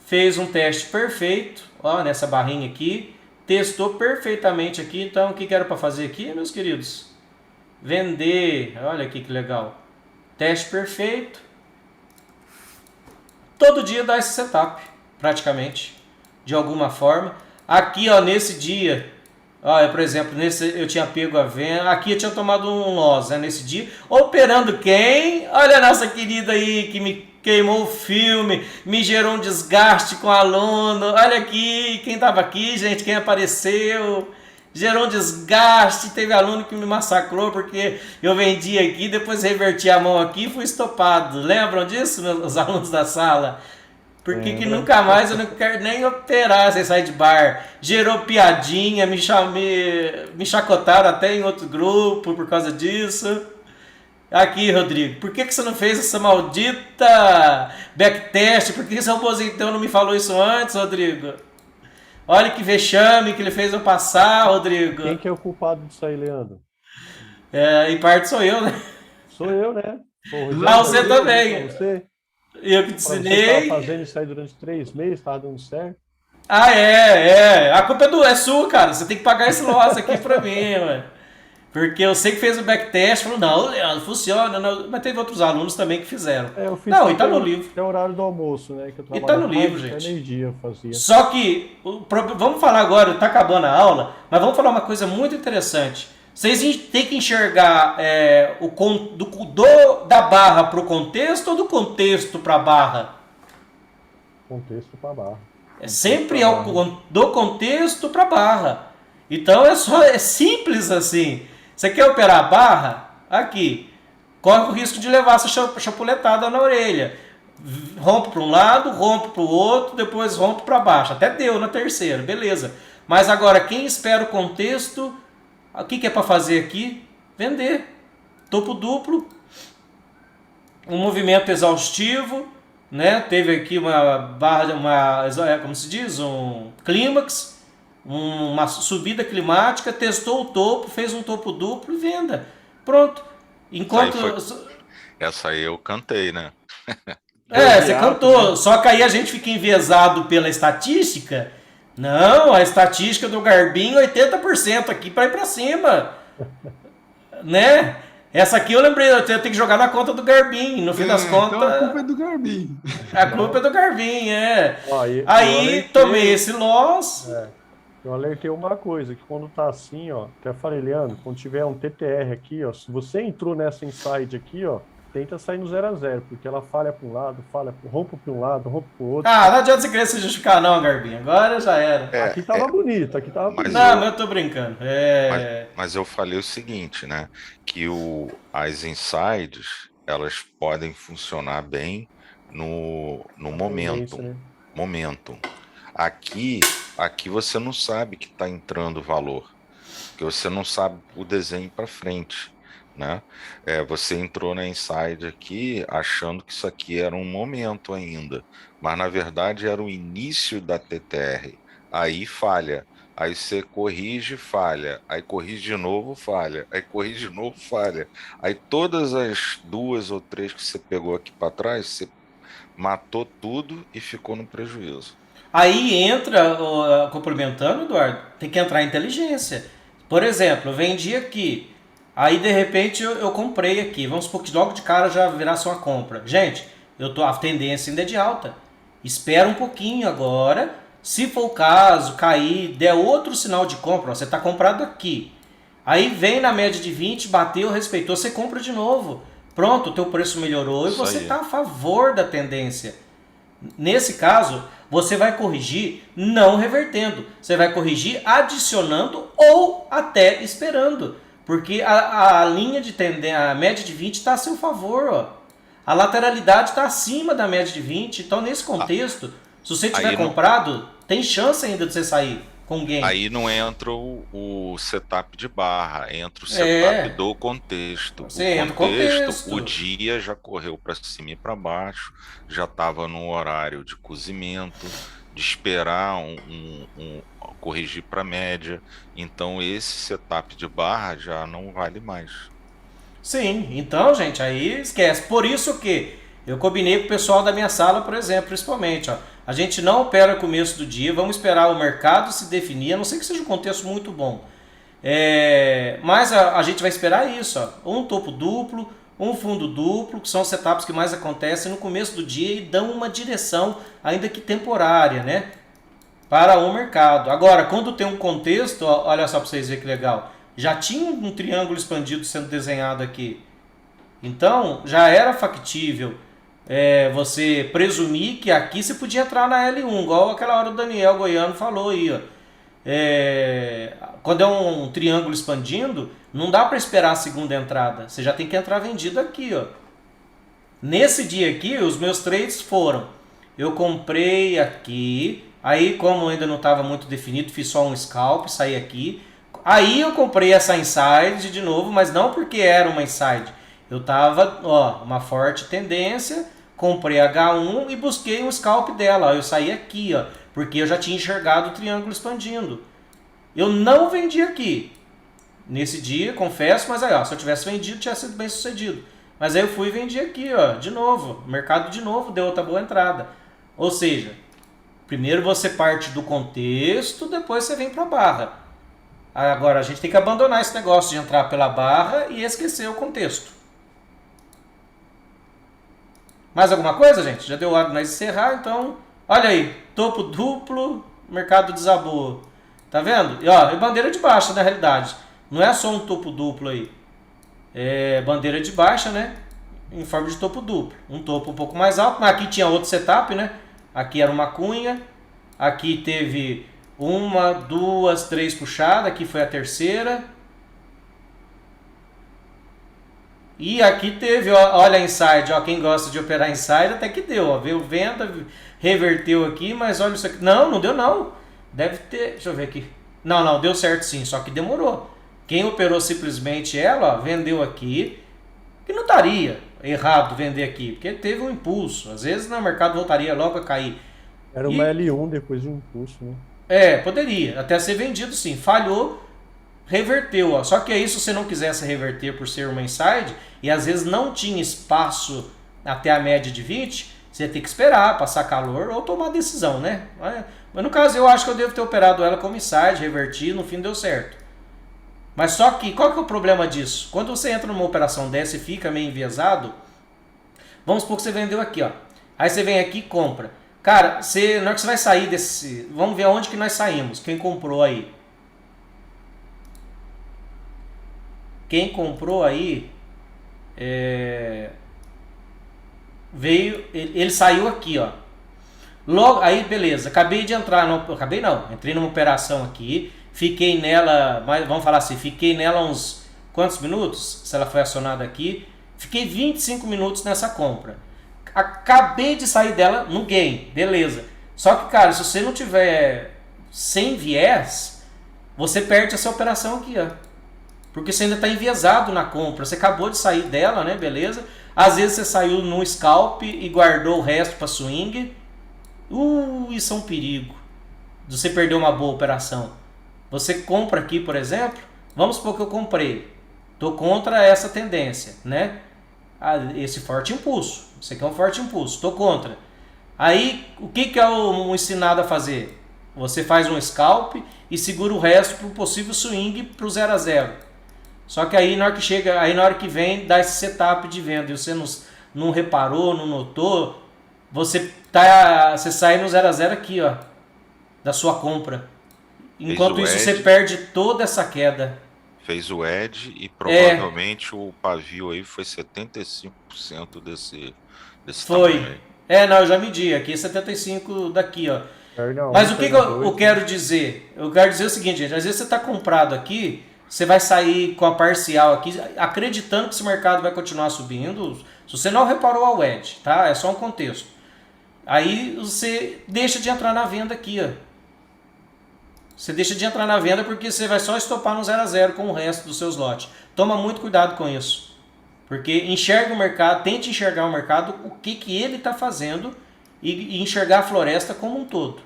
fez um teste perfeito, ó, nessa barrinha aqui, testou perfeitamente aqui. Então o que era para fazer aqui, meus queridos? Vender, olha aqui que legal. Teste perfeito. Todo dia dá esse setup, praticamente, de alguma forma. Aqui, ó, nesse dia, ó, por exemplo, eu tinha pego a venda, aqui eu tinha tomado um loss, né, nesse dia. Operando quem? Olha a nossa querida aí, que me queimou o filme, me gerou um desgaste com o aluno. Olha aqui, quem estava aqui, gente, quem apareceu. Gerou um desgaste, teve aluno que me massacrou porque eu vendi aqui, depois reverti a mão aqui e fui estopado. Lembram disso, meus alunos da sala? Porque que nunca mais eu não quero nem operar sem sair de bar. Gerou piadinha, me chacotaram até em outro grupo por causa disso. Aqui, Rodrigo, por que você não fez essa maldita backtest? Por que seu opositor não me falou isso antes, Rodrigo? Olha que vexame que ele fez eu passar, Rodrigo. Quem que é o culpado disso aí, Leandro? Em parte sou eu, né? Sou eu, né? Pô, Rogério, Ah, você pra também. você, Eu que te pra você que ensinei. tava fazendo isso aí durante 3 meses, tava dando certo. Ah, é. A culpa é sua, cara. Você tem que pagar esse loss aqui pra mim, mano. Porque eu sei que fez o backtest, falou, não, Leandro, funciona. Não. Mas teve outros alunos também que fizeram. Eu fiz Não, só e tá no até livro. o horário do almoço, né? Que eu E tá trabalhava no livro, até gente. meio-dia eu fazia. Só que, vamos falar agora, tá acabando a aula, mas vamos falar uma coisa muito interessante. Vocês têm que enxergar da barra pro contexto ou do contexto pra barra? Contexto pra barra. Sempre do contexto para barra. Então é simples assim. Você quer operar a barra? Aqui. Corre o risco de levar essa chapuletada na orelha. Rompe para um lado, rompe para o outro, depois rompe para baixo. Até deu na terceira, beleza. Mas agora, quem espera o contexto, o que é para fazer aqui? Vender. Topo duplo, um movimento exaustivo, né? Teve aqui uma barra, como se diz, um clímax, uma subida climática, testou o topo, fez um topo duplo e venda. Pronto. Enquanto Essa aí eu cantei, né? você cantou. Só que aí a gente fica enviesado pela estatística. Não, a estatística do Garbim 80% aqui para ir para cima, né? Essa aqui eu lembrei, eu tenho que jogar na conta do Garbim. No fim das contas. Então a culpa é do Garbim. A culpa é do Garbim, Ó, Aí tomei esse loss. Eu alertei uma coisa, que quando tá assim, ó, até falei, Leandro, quando tiver um TTR aqui, ó, se você entrou nessa inside aqui, ó, tenta sair no 0 a 0, porque ela falha para um lado, rompe para um lado, rompe para o outro. Ah, não adianta você querer se justificar não, Garbim. Agora já era. Aqui tava bonito, aqui tava bonito. Não, mas eu tô brincando. Mas eu falei o seguinte, né? Que as insides, elas podem funcionar bem no momento. Aqui você não sabe que está entrando valor, porque você não sabe o desenho para frente, né? Você entrou na inside aqui achando que isso aqui era um momento ainda, mas na verdade era o início da TTR. Aí falha, aí você corrige, falha, aí corrige de novo, falha, aí corrige de novo, falha. Aí todas as 2 ou 3 que você pegou aqui para trás, você matou tudo e ficou no prejuízo. Aí entra, complementando, Eduardo, tem que entrar a inteligência. Por exemplo, eu vendi aqui, aí de repente eu comprei aqui, vamos supor que logo de cara já virasse uma compra. Gente, a tendência ainda é de alta. Espera um pouquinho agora, se for o caso, cair, der outro sinal de compra, você está comprado aqui. Aí vem na média de 20, bateu, respeitou, você compra de novo. Pronto, o teu preço melhorou e você está a favor da tendência. Nesse caso, você vai corrigir não revertendo. Você vai corrigir adicionando ou até esperando. Porque a linha de tendência, a média de 20 está a seu favor. Ó. A lateralidade está acima da média de 20. Então, nesse contexto, se você tiver comprado, tem chance ainda de você sair com gain. Aí não entra o setup de barra, entra o setup do contexto. O dia já correu para cima e para baixo, já estava no horário de cozimento, de esperar corrigir para média. Então esse setup de barra já não vale mais. Sim, então, gente, aí esquece. Por isso que eu combinei com o pessoal da minha sala, por exemplo, principalmente, ó. A gente não opera no começo do dia, vamos esperar o mercado se definir, a não ser que seja um contexto muito bom. Mas a gente vai esperar isso, ó. Um topo duplo, um fundo duplo, que são os setups que mais acontecem no começo do dia e dão uma direção, ainda que temporária, né? Para o mercado. Agora, quando tem um contexto, ó, olha só para vocês verem que legal, já tinha um triângulo expandido sendo desenhado aqui. Então, já era factível você presumir que aqui você podia entrar na L1, igual aquela hora o Daniel Goiano falou aí. Ó. Quando é um triângulo expandindo, não dá para esperar a segunda entrada. Você já tem que entrar vendido aqui. Ó. Nesse dia aqui, os meus trades foram: eu comprei aqui, aí como ainda não estava muito definido, fiz só um scalp, saí aqui. Aí eu comprei essa inside de novo, mas não porque era uma inside. Eu tava, uma forte tendência, comprei H1 e busquei um scalp dela. Ó, eu saí aqui, ó, porque eu já tinha enxergado o triângulo expandindo. Eu não vendi aqui. Nesse dia, confesso, mas aí, ó, se eu tivesse vendido, tinha sido bem sucedido. Mas aí eu fui e vendi aqui, ó, de novo. O mercado de novo deu outra boa entrada. Ou seja, primeiro você parte do contexto, depois você vem para a barra. Agora a gente tem que abandonar esse negócio de entrar pela barra e esquecer o contexto. Mais alguma coisa, gente? Já deu hora de nós encerrar, então... Olha aí, topo duplo, mercado desabou. Tá vendo? E, ó, é bandeira de baixa, na realidade. Não é só um topo duplo aí. É bandeira de baixa, né? Em forma de topo duplo. Um topo um pouco mais alto, mas aqui tinha outro setup, né? Aqui era uma cunha. Aqui teve 1, 2, 3 puxadas. Aqui foi a terceira. E aqui teve, ó, olha a inside, ó, quem gosta de operar inside até que deu, ó, veio venda, reverteu aqui, mas olha isso aqui, não deu não, deve ter, deixa eu ver aqui, não, deu certo sim, só que demorou. Quem operou simplesmente ela, ó, vendeu aqui, que não estaria errado vender aqui, porque teve um impulso, às vezes no mercado voltaria logo a cair. Era uma L1 depois de um impulso, né? Poderia até ser vendido sim, falhou, reverteu, ó. Só que aí se você não quisesse reverter por ser uma inside e às vezes não tinha espaço até a média de 20, você ia ter que esperar, passar calor ou tomar decisão, né? Mas no caso eu acho que eu devo ter operado ela como inside, reverti, no fim deu certo. Mas só que qual que é o problema disso? Quando você entra numa operação dessa e fica meio enviesado, vamos supor que você vendeu aqui, ó. Aí você vem aqui e compra. Cara, na hora que você vai sair desse... Vamos ver aonde que nós saímos, quem comprou aí. Quem comprou aí veio, ele saiu aqui, ó. Logo aí, beleza. Acabei de entrar, entrei numa operação aqui, fiquei nela, vamos falar assim, fiquei nela uns quantos minutos? Se ela foi acionada aqui, fiquei 25 minutos nessa compra. Acabei de sair dela no gain, beleza. Só que, cara, se você não tiver sem viés, você perde essa operação aqui, ó. Porque você ainda está enviesado na compra. Você acabou de sair dela, né? Beleza. Às vezes você saiu num scalp e guardou o resto para swing. Isso é um perigo. Você perdeu uma boa operação. Você compra aqui, por exemplo. Vamos supor que eu comprei. Estou contra essa tendência, né? Esse forte impulso. Isso aqui é um forte impulso. Estou contra. Aí, o que é o ensinado a fazer? Você faz um scalp e segura o resto para o possível swing para o 0 a 0. Só que aí na hora que vem, dá esse setup de venda e você não reparou, não notou, você sai no 0 a 0 aqui, ó, da sua compra. Enquanto isso, você perde toda essa queda. Fez o edge e provavelmente o pavio aí foi 75% desse foi. Tamanho aí. Não, eu já medi, aqui é 75 daqui, ó. Mas o que eu quero dizer? Eu quero dizer o seguinte, gente, às vezes você está comprado aqui, você vai sair com a parcial aqui, acreditando que esse mercado vai continuar subindo. Se você não reparou a wedge, tá? É só um contexto. Aí você deixa de entrar na venda aqui, ó. Você deixa de entrar na venda porque você vai só estopar no 0 a 0 com o resto dos seus lotes. Toma muito cuidado com isso. Porque enxerga o mercado, tente enxergar o mercado, o que ele está fazendo e enxergar a floresta como um todo.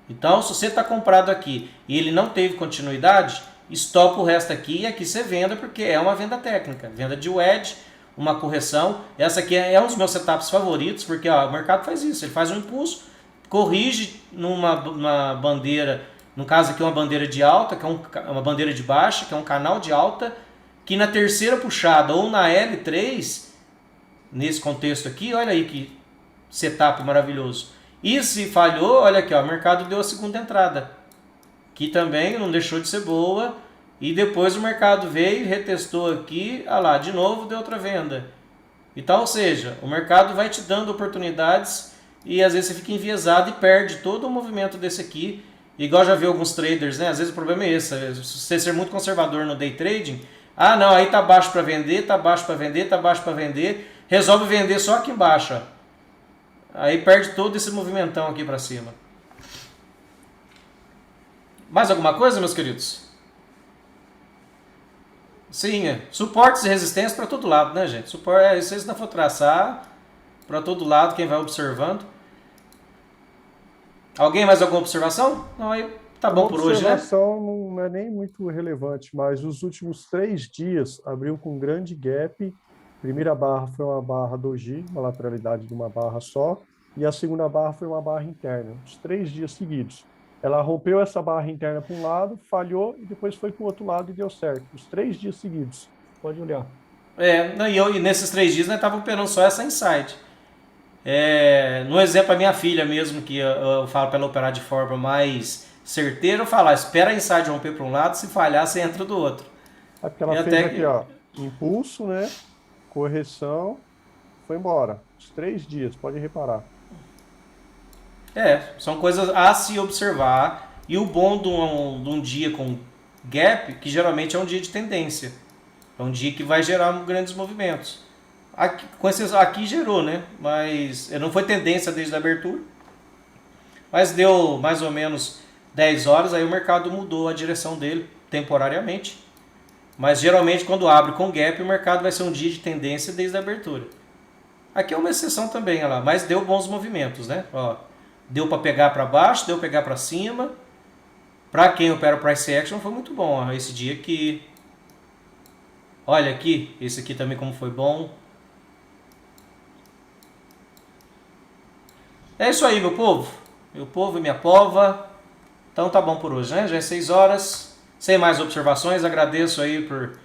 Então, se você está comprado aqui e ele não teve continuidade, estopa o resto aqui e aqui você venda, porque é uma venda técnica. Venda de wedge, uma correção. Essa aqui é um dos meus setups favoritos, porque ó, o mercado faz isso. Ele faz um impulso, corrige numa bandeira, no caso aqui uma bandeira de alta, que é uma bandeira de baixa, que é um canal de alta, que na terceira puxada ou na L3, nesse contexto aqui, olha aí que setup maravilhoso. E se falhou, olha aqui, ó, o mercado deu a segunda entrada, que também não deixou de ser boa, e depois o mercado veio, retestou aqui, olha lá, de novo deu outra venda. Então, ou seja, o mercado vai te dando oportunidades e às vezes você fica enviesado e perde todo o movimento desse aqui. Igual já vi alguns traders, né? Às vezes o problema é esse, se você ser muito conservador no day trading, não, aí tá baixo para vender, tá baixo para vender, tá baixo para vender, resolve vender só aqui embaixo, ó. Aí perde todo esse movimentão aqui para cima. Mais alguma coisa, meus queridos? Sim, suportes e resistências para todo lado, né, gente? Suporte, se vocês não for traçar para todo lado, quem vai observando. Alguém mais alguma observação? Não, aí tá bom por hoje, né? A observação não é nem muito relevante, mas os últimos 3 dias abriu com grande gap primeira barra foi uma barra doji, uma lateralidade de uma barra só, e a segunda barra foi uma barra interna, uns 3 dias seguidos. Ela rompeu essa barra interna para um lado, falhou, e depois foi para o outro lado e deu certo. Os 3 dias seguidos. Pode olhar. E nesses 3 dias nós estávamos operando só essa inside. No exemplo, a minha filha mesmo, que eu falo para ela operar de forma mais certeira, eu falo, espera a inside romper para um lado, se falhar, você entra do outro. É porque ela fez aqui, ó, impulso, né? Correção, foi embora. Os 3 dias, pode reparar. São coisas a se observar. E o bom de um dia com gap, que geralmente é um dia de tendência. É um dia que vai gerar grandes movimentos. Aqui gerou, né? Mas não foi tendência desde a abertura. Mas deu mais ou menos 10 horas, aí o mercado mudou a direção dele temporariamente. Mas geralmente quando abre com gap, o mercado vai ser um dia de tendência desde a abertura. Aqui é uma exceção também, olha lá, mas deu bons movimentos, né? Ó, deu para pegar para baixo, deu para pegar para cima. Para quem opera price action foi muito bom, ó, esse dia aqui. Olha aqui, esse aqui também como foi bom. É isso aí, meu povo. Meu povo e minha pova. Então tá bom por hoje, né? Já é 6 horas. Sem mais observações, agradeço aí por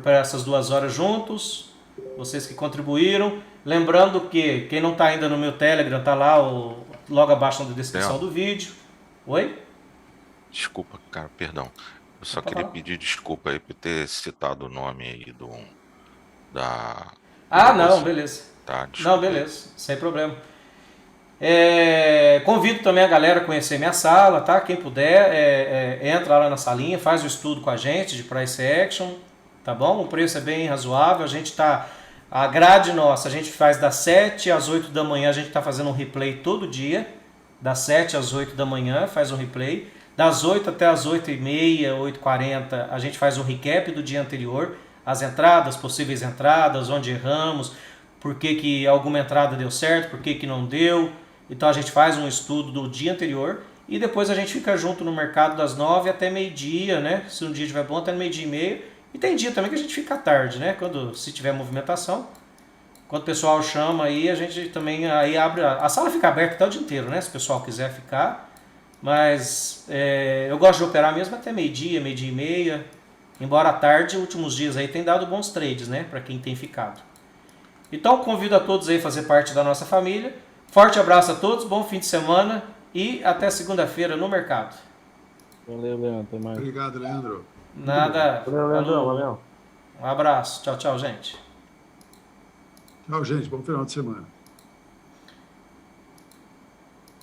essas 2 horas juntos. Vocês que contribuíram. Lembrando que quem não está ainda no meu Telegram, tá lá logo abaixo na descrição do vídeo. Oi? Desculpa, cara, perdão. Eu só queria pedir desculpa aí por ter citado o nome aí da... não, beleza. Tá, não, beleza, sem problema. Convido também a galera a conhecer minha sala, tá? Quem puder, entra lá na salinha, faz o estudo com a gente de price action, tá bom? O preço é bem razoável, a grade nossa, a gente faz das 7 às 8 da manhã, a gente está fazendo um replay todo dia, das 7 às 8 da manhã, faz um replay, das 8 até as 8h30, 8h40, a gente faz um recap do dia anterior, as entradas, possíveis entradas, onde erramos, por que alguma entrada deu certo, por que não deu. Então a gente faz um estudo do dia anterior e depois a gente fica junto no mercado das 9 até meio-dia, né? Se um dia estiver bom, até meio-dia e meio. E tem dia também que a gente fica tarde, né? Se tiver movimentação. Quando o pessoal chama aí, a gente também aí abre... A sala fica aberta até o dia inteiro, né? Se o pessoal quiser ficar. Mas eu gosto de operar mesmo até meio-dia, meio-dia e meia. Embora à tarde, últimos dias aí tem dado bons trades, né? Para quem tem ficado. Então convido a todos aí a fazer parte da nossa família. Forte abraço a todos, bom fim de semana e até segunda-feira no mercado. Valeu, Leandro. Até mais. Obrigado, Leandro. Nada. Valeu, Leandro. Valeu. Um abraço. Tchau, tchau, gente. Tchau, gente. Bom final de semana.